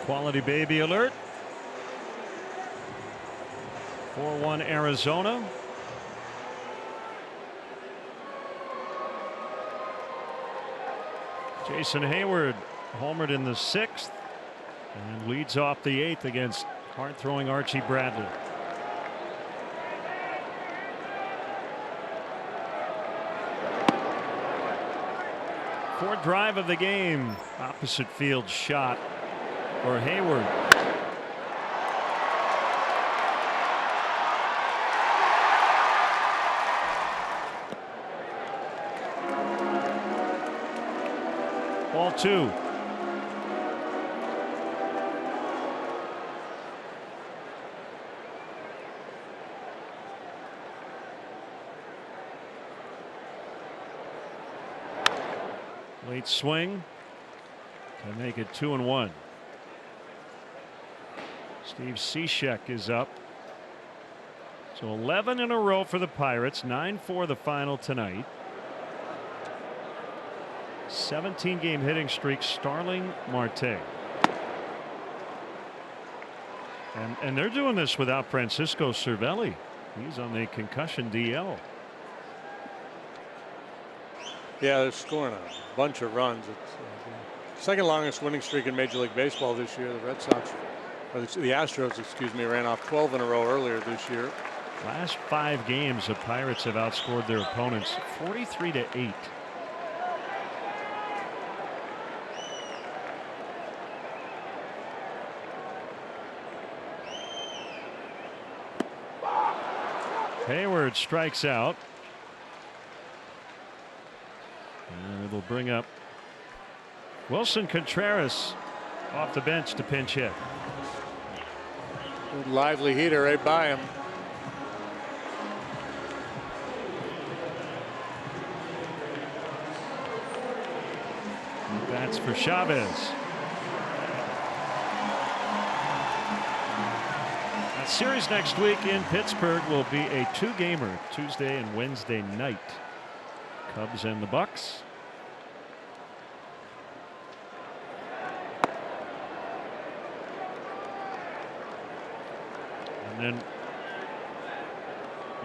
Quality baby alert. 4-1 Arizona. Jason Hayward homered in the 6th and leads off the 8th against hard-throwing Archie Bradley. Fourth drive of the game. Opposite field shot for Hayward. Ball 2. Late swing to make it 2-1. Steve Cishek is up. So 11 in a row for the Pirates. 9-4 the final tonight. 17-game hitting streak. Starling Marte. And they're doing this without Francisco Cervelli. He's on the concussion DL. Yeah, they're scoring a bunch of runs. It's second longest winning streak in Major League Baseball this year. The Red Sox, or the Astros, excuse me, ran off 12 in a row earlier this year. Last 5 games, the Pirates have outscored their opponents 43-8. Hayward strikes out. And it'll bring up Wilson Contreras off the bench to pinch hit. Good lively heater right by him. That's for Chavez. That series next week in Pittsburgh will be a 2-gamer Tuesday and Wednesday night. Cubs and the Bucks. And then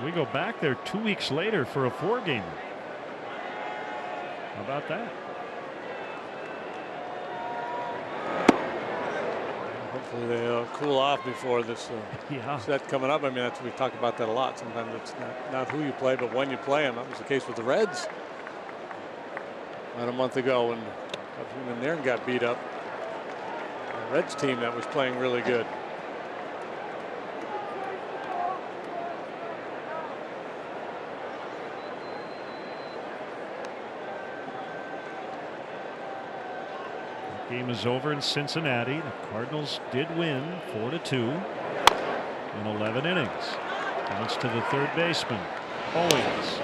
we go back there 2 weeks later for a 4-gamer. How about that? Hopefully they cool off before this set coming up. I mean, we've talked about that a lot. Sometimes it's not who you play, but when you play them. That was the case with the Reds about a month ago when Cubs went in there and got beat up. The Reds team that was playing really good. Game is over in Cincinnati. The Cardinals did win 4-2 in 11 innings. Bounce to the third baseman, Owens.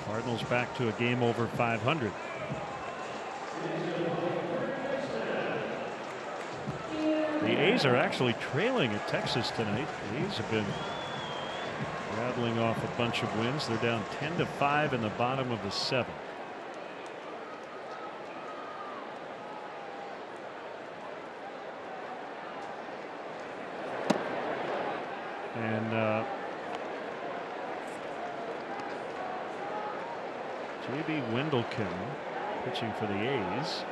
Cardinals back to a game over 500. The A's are actually trailing at Texas tonight. The A's have been rattling off a bunch of wins. They're down 10-5 in the bottom of the 7th. And J.B. Wendelken pitching for the A's.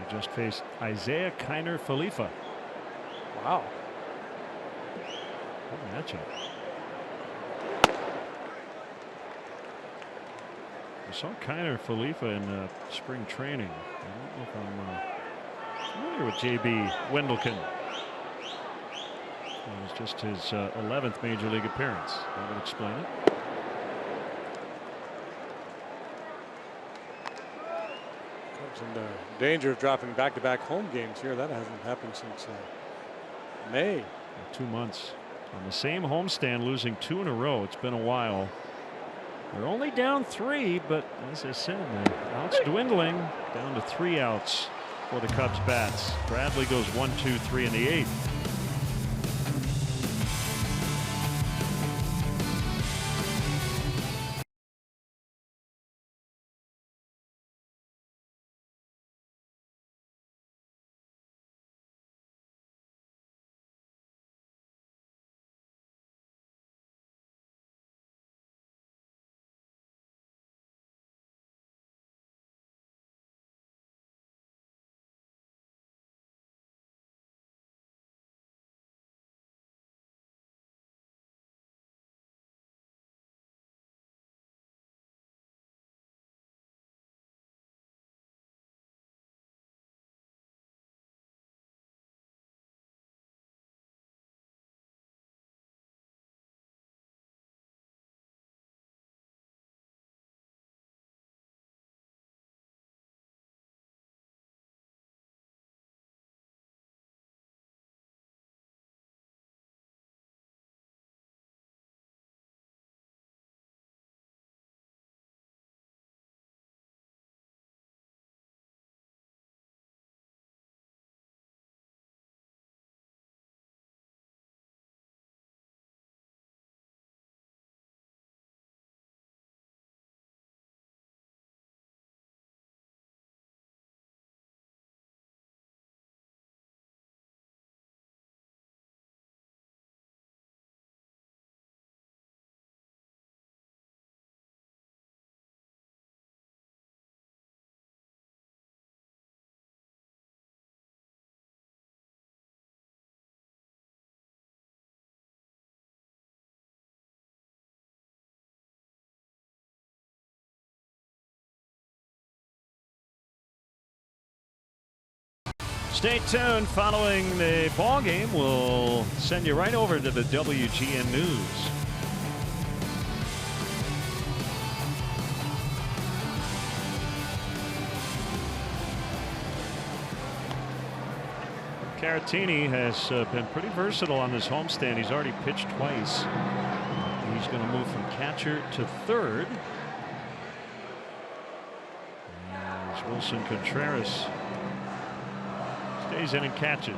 Just faced Isaiah Kiner Falefa. Wow. Good matchup. I saw Kiner Falefa in spring training. I don't know if I'm familiar with J.B. Wendelken. It was just his 11th major league appearance. That would explain it. In danger of dropping back-to-back home games here. That hasn't happened since May. 2 months on the same homestand, losing 2 in a row. It's been a while. They're only down 3, but as I said, the outs dwindling down to 3 outs for the Cubs bats. Bradley goes 1, 2, 3 in the 8th. Stay tuned. Following the ball game, we'll send you right over to the WGN News. Caratini has been pretty versatile on this homestand. He's already pitched twice. He's going to move from catcher to third. As Wilson Contreras stays in and catches.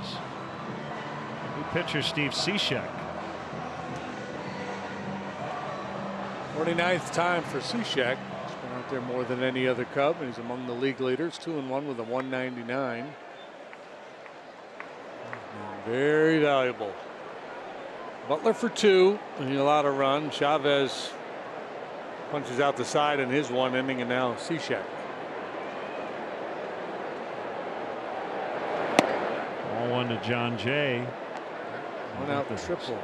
New pitcher Steve Cishek. 49th time for Cishek. He's been out there more than any other Cub, and he's among the league leaders. 2-1 with a 199. Very valuable. Butler for 2, and he allowed a run. Chavez punches out the side in his 1 inning, and now Cishek. All 1 to John Jay. 1 out, the triple.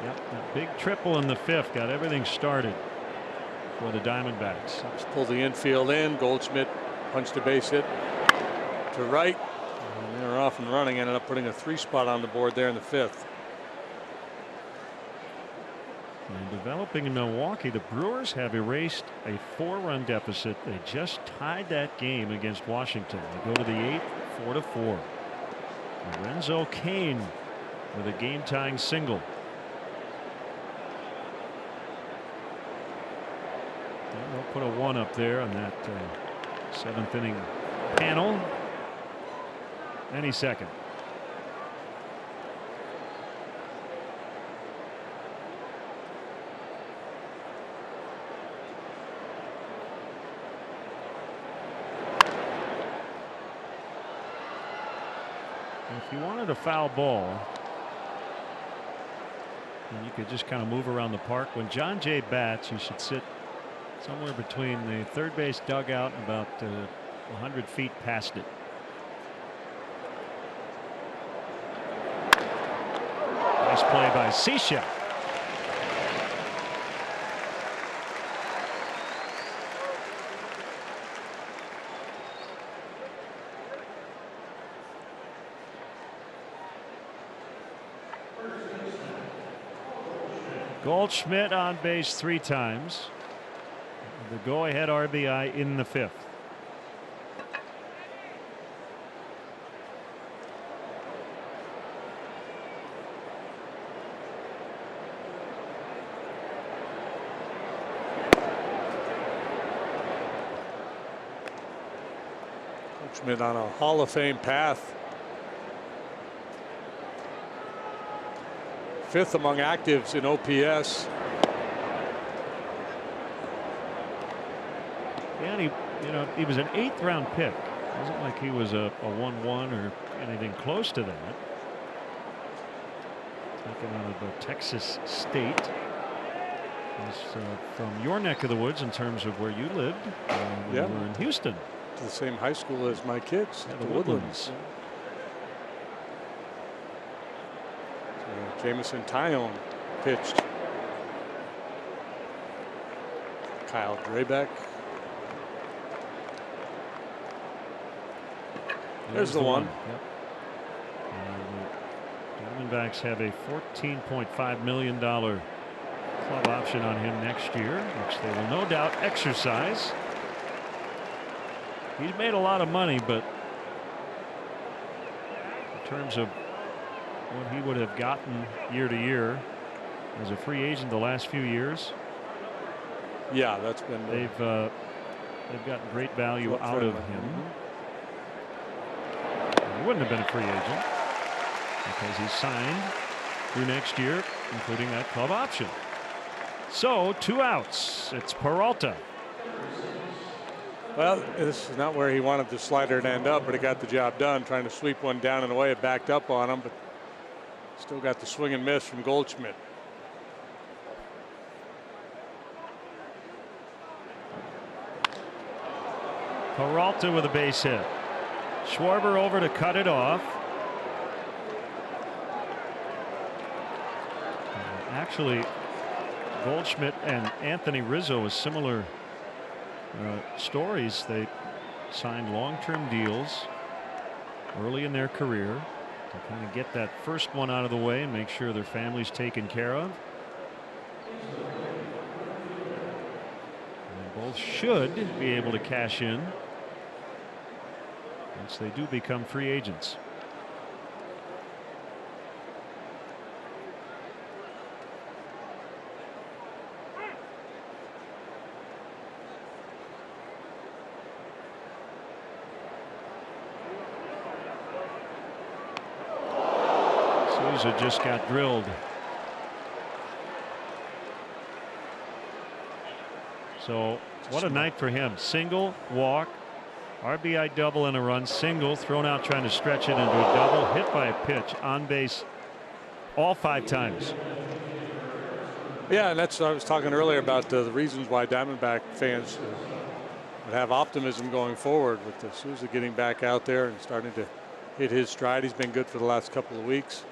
Yep, that big triple in the 5th got everything started for the Diamondbacks. Cubs pull the infield in. Goldschmidt punched a base hit to right. And they were off and running. Ended up putting a 3 spot on the board there in the 5th. And developing in Milwaukee, the Brewers have erased a 4-run deficit. They just tied that game against Washington. They go to the 8th, 4-4. Lorenzo Cain with a game-tying single. And they'll put a 1 up there on that 7th inning panel. Any second. If you wanted a foul ball, and you could just kind of move around the park. When John Jay bats, you should sit somewhere between the third base dugout and about 100 feet past it. Nice play by Cishek. Goldschmidt on base 3 times. The go-ahead RBI in the 5th. Goldschmidt on a Hall of Fame path. 5th among actives in OPS. And he was an 8th round pick. It wasn't like he was a 1-1 or anything close to that. Taken out of Texas State. He's from your neck of the woods in terms of where you lived when you were in Houston. To the same high school as my kids, the Woodlands. Jamison Tyone pitched. Kyle Drabeck. There's the one. Yep. The Diamondbacks have a $14.5 million club option on him next year, which they will no doubt exercise. He's made a lot of money, but in terms of what he would have gotten year to year as a free agent the last few years, yeah, that's been they've gotten great value out of him. He wouldn't have been a free agent because he's signed through next year, including that club option. So 2 outs. It's Peralta. Well, this is not where he wanted the slider to end up, but it got the job done. Trying to sweep one down and away, it backed up on him, but still got the swing and miss from Goldschmidt. Peralta with a base hit. Schwarber over to cut it off. Actually, Goldschmidt and Anthony Rizzo is similar stories. They signed long-term deals early in their career to kind of get that first one out of the way and make sure their family's taken care of. And both should be able to cash in once they do become free agents. Souza just got drilled. So what a night for him. Single, walk, RBI double and a run, single, thrown out trying to stretch it into a double, hit by a pitch, on base all 5 times. Yeah, and that's I was talking earlier about the reasons why Diamondback fans would have optimism going forward with the Souza getting back out there and starting to hit his stride. He's been good for the last couple of weeks.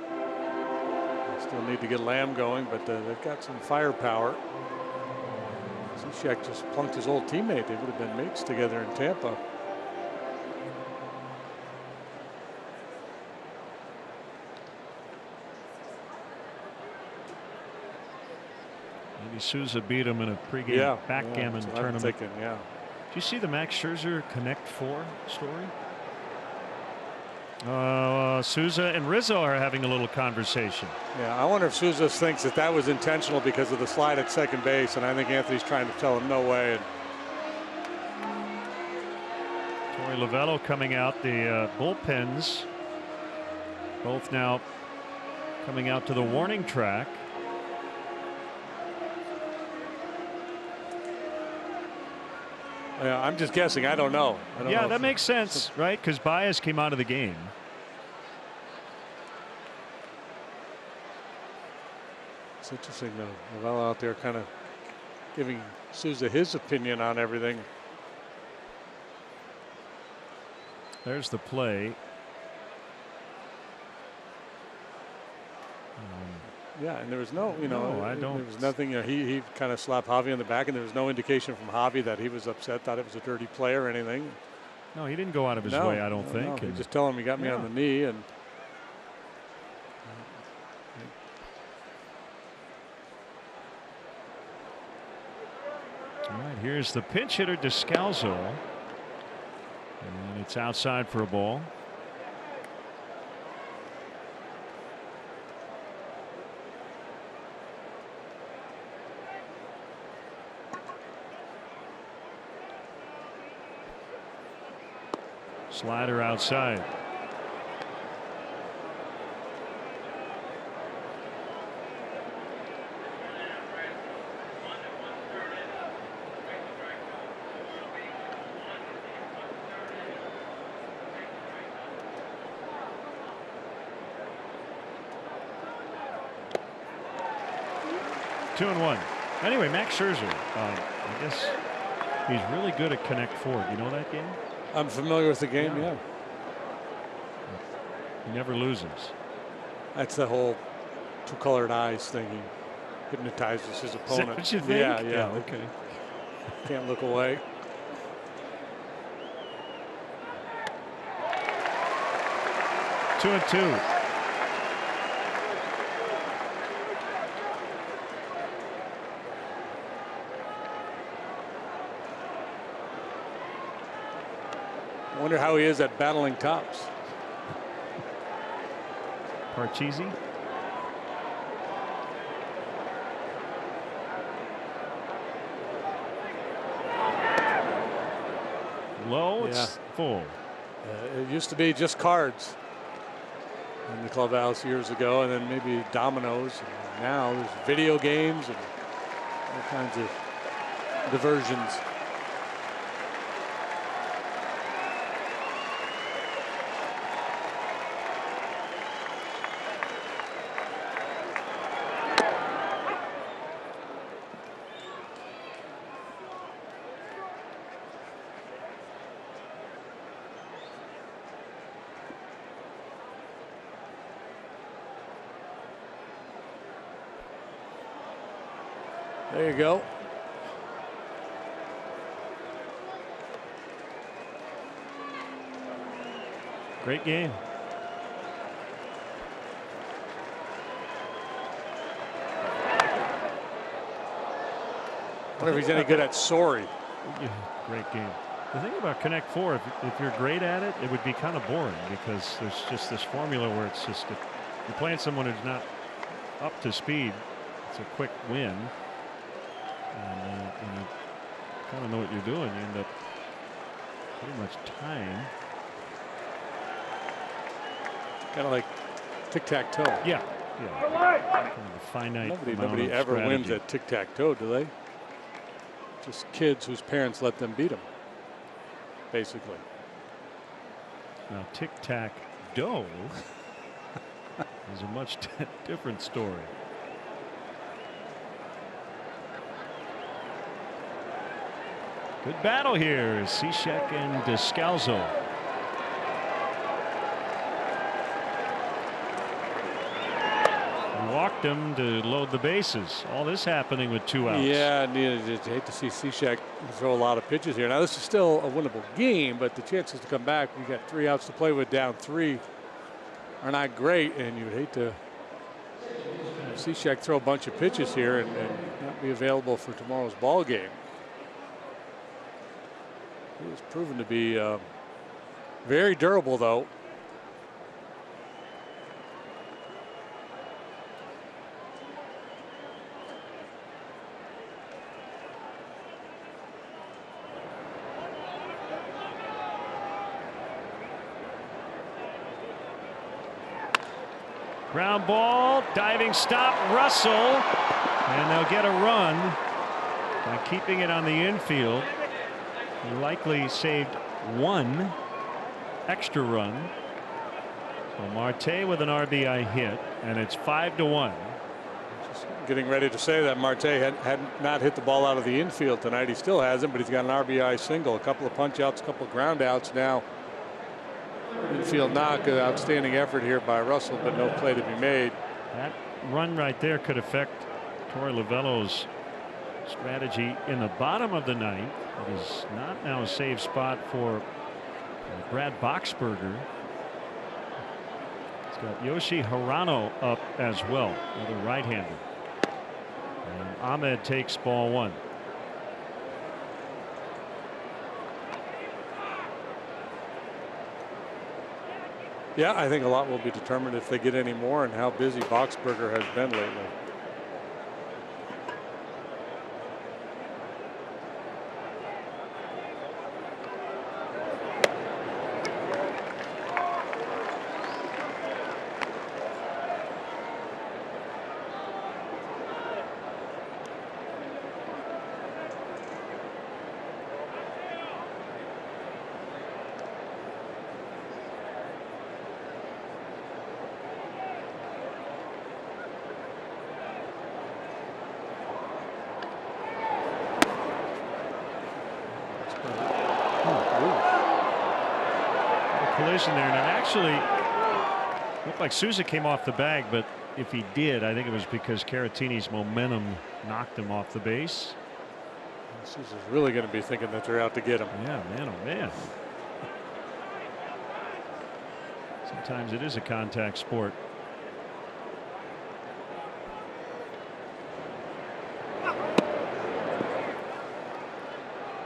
They still need to get Lamb going, but they've got some firepower. Zizek just plunked his old teammate. They would have been mates together in Tampa. Maybe Souza beat him in a pregame backgammon tournament. Thinking, yeah. Did you see the Max Scherzer Connect 4 story? Souza and Rizzo are having a little conversation. Yeah, I wonder if Souza thinks that that was intentional because of the slide at second base, and I think Anthony's trying to tell him no way. Torey Lovello coming out. The bullpens both now coming out to the warning track. Yeah, I'm just guessing. I don't know. Yeah, that makes sense, right? Because Baez came out of the game. It's interesting, though. Lovello out there kind of giving Souza his opinion on everything. There's the play. Yeah, and there was no, there was nothing. He kind of slapped Javi on the back, and there was no indication from Javi that he was upset, thought it was a dirty play or anything. No, he didn't go out of his way, I don't think. No. Just tell him he got me on the knee, and all right, here's the pinch hitter Descalzo, and it's outside for a ball. Slider outside. Two and one. Anyway, Max Scherzer, I guess he's really good at Connect Four. You know that game? I'm familiar with the game, yeah. He never loses. That's the whole two-colored eyes thing. He hypnotizes his opponent. Is that what you think? Yeah. Okay. Can't look away. Two and two. I wonder how he is at battling tops. Parcheesi. Low, it's full. It used to be just cards in the clubhouse years ago, and then maybe dominoes. And now there's video games and all kinds of diversions. There you go. Great game. I wonder if he's any good at sorry. Yeah, great game. The thing about Connect Four, if you're great at it, it would be kind of boring because there's just this formula where it's just if you're playing someone who's not up to speed, it's a quick win. And you kind of know what you're doing. You end up pretty much tying. Kind of like tic-tac-toe. Yeah. Kind of a finite. Nobody ever wins at tic-tac-toe, do they? Just kids whose parents let them beat them, basically. Now tic-tac-doe is a much different story. Good battle here. Cishek and Descalzo. Walked him to load the bases. All this happening with 2 outs. Yeah, I hate to see Cishek throw a lot of pitches here. Now this is still a winnable game, but the chances to come back, we got 3 outs to play with, down 3, are not great, and you'd hate to Cishek throw a bunch of pitches here and not be available for tomorrow's ball game. He was proven to be very durable, though. Ground ball, diving stop, Russell, and they'll get a run by keeping it on the infield. He likely saved 1 extra run. So Marte with an RBI hit, and it's 5-1. Just getting ready to say that Marte had not hit the ball out of the infield tonight. He still hasn't, but he's got an RBI single, a couple of punch outs, a couple of ground outs now. Infield knock, outstanding effort here by Russell, but no play to be made. That run right there could affect Torey Lovullo's strategy in the bottom of the 9th. It is not now a safe spot for Brad Boxberger. It's got Yoshi Hirano up as well, another right-hander. And Ahmed takes ball 1. Yeah, I think a lot will be determined if they get any more and how busy Boxberger has been lately. collision there, and it actually looked like Souza came off the bag, but if he did, I think it was because Caratini's momentum knocked him off the base. Souza's really going to be thinking that they're out to get him. Yeah, man, oh man. Sometimes it is a contact sport.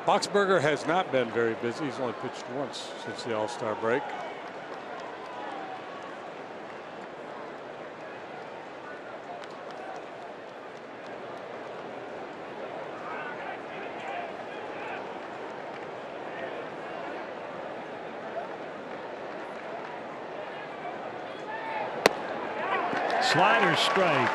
Boxberger has not been very busy. He's only pitched once since the All-Star break. Slider strike.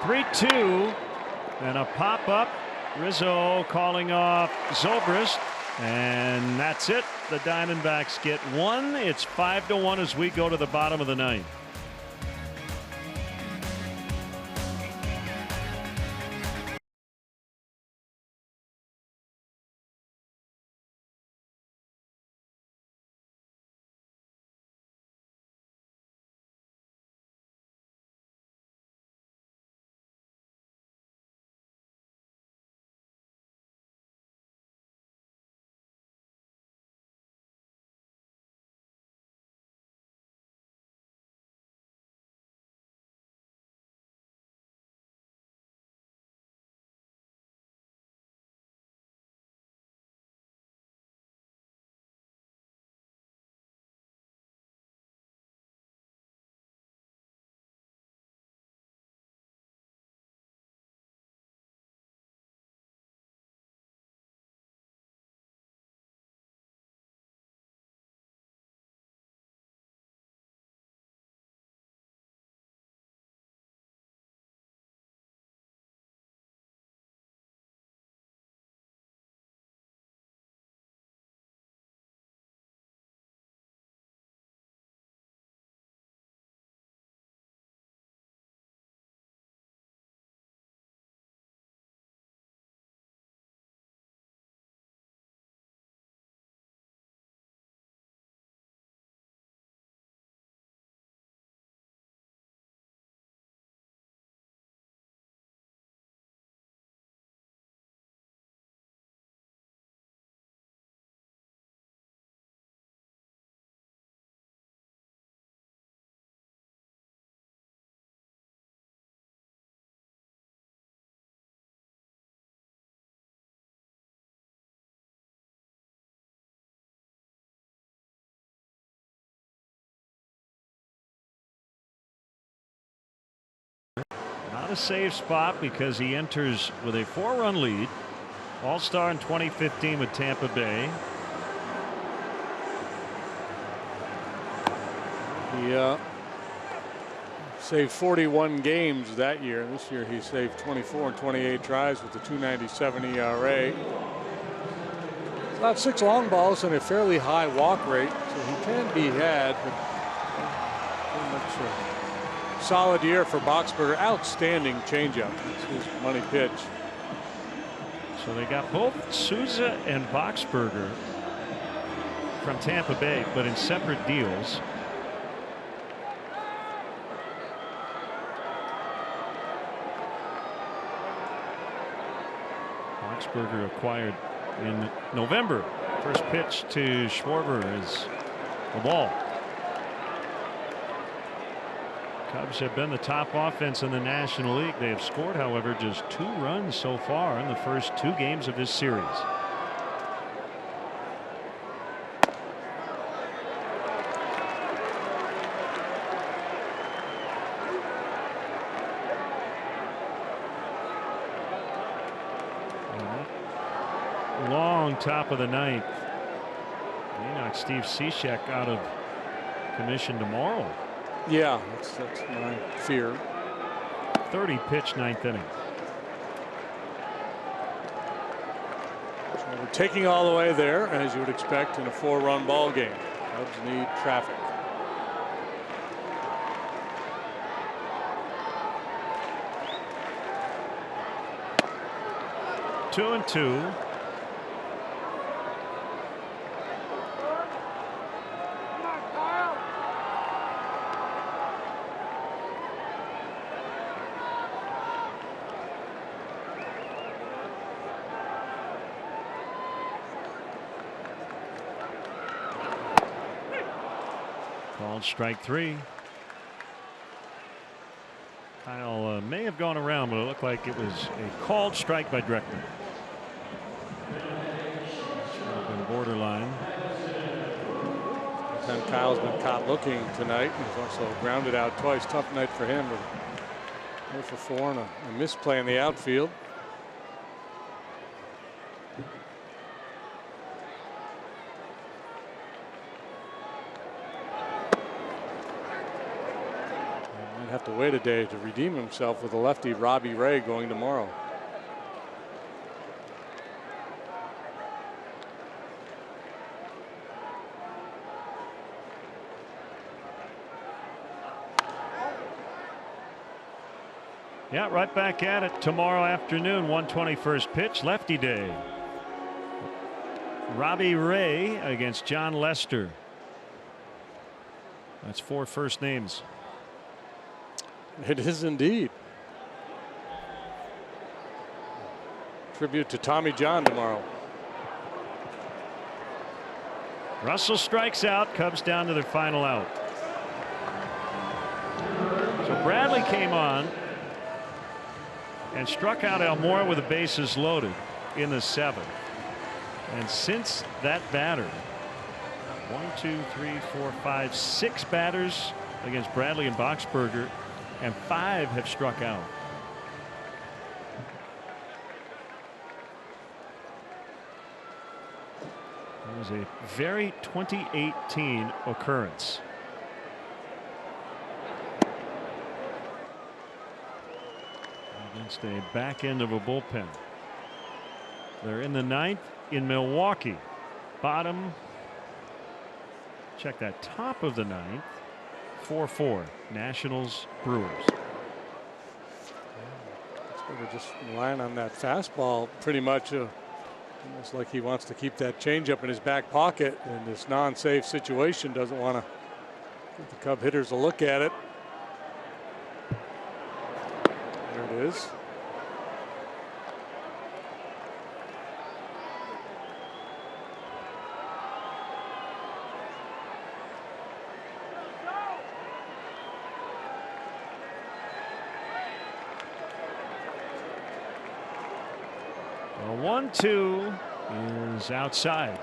Three-two, and a pop-up. Rizzo calling off Zobrist, and that's it. The Diamondbacks get one. It's 5-1 as we go to the bottom of the ninth. Not a safe spot because he enters with a 4-run lead. All-Star in 2015 with Tampa Bay. He saved 41 games that year. This year he saved 24 and 28 tries with the 2.97 ERA. It's about 6 long balls and a fairly high walk rate, so he can be had. But pretty much a solid year for Boxberger. Outstanding changeup. That's his money pitch. So they got both Souza and Boxberger from Tampa Bay, but in separate deals. Boxberger acquired in November. First pitch to Schwarber is the ball. Cubs have been the top offense in the National League. They have scored, however, just 2 runs so far in the first 2 games of this series. Long top of the ninth. May knock Steve Cishek out of commission tomorrow. Yeah, that's my fear. 30 pitch 9th inning. So we're taking all the way there, as you would expect in a 4-run ball game. Cubs need traffic. Two and two. Called strike three. Kyle may have gone around, but it looked like it was a called strike by Dreckman. Borderline. And Kyle's been caught looking tonight. He's also grounded out twice. Tough night for him. 0 for 4 and a misplay in the outfield. Might have to wait a day to redeem himself with the lefty Robbie Ray going tomorrow. Yeah, right back at it tomorrow afternoon. 121st pitch, lefty day. Robbie Ray against John Lester. That's 4 first names. It is indeed. Tribute to Tommy John tomorrow. Russell strikes out. Cubs down to their final out. So Bradley came on and struck out Almora with the bases loaded in the 7th. And since that batter, 1, 2, 3, 4, 5, 6 batters against Bradley and Boxberger, and 5 have struck out. It was a very 2018 occurrence. Against a back end of a bullpen. They're in the 9th in Milwaukee. Bottom. Check that, top of the 9th. 4-4. Nationals Brewers. We're just relying on that fastball pretty much. Almost like he wants to keep that changeup in his back pocket in this non-safe situation. Doesn't want to give the Cub hitters a look at it. There it is. A 1-2 is outside.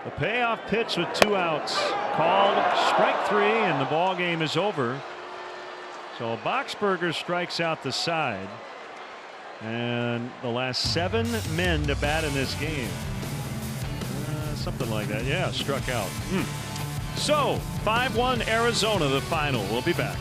The payoff pitch with 2 outs called strike 3, and the ball game is over. So Boxberger strikes out the side, and the last 7 men to bat in this game, something like that, yeah, struck out. So 5-1 Arizona, the final. We'll be back.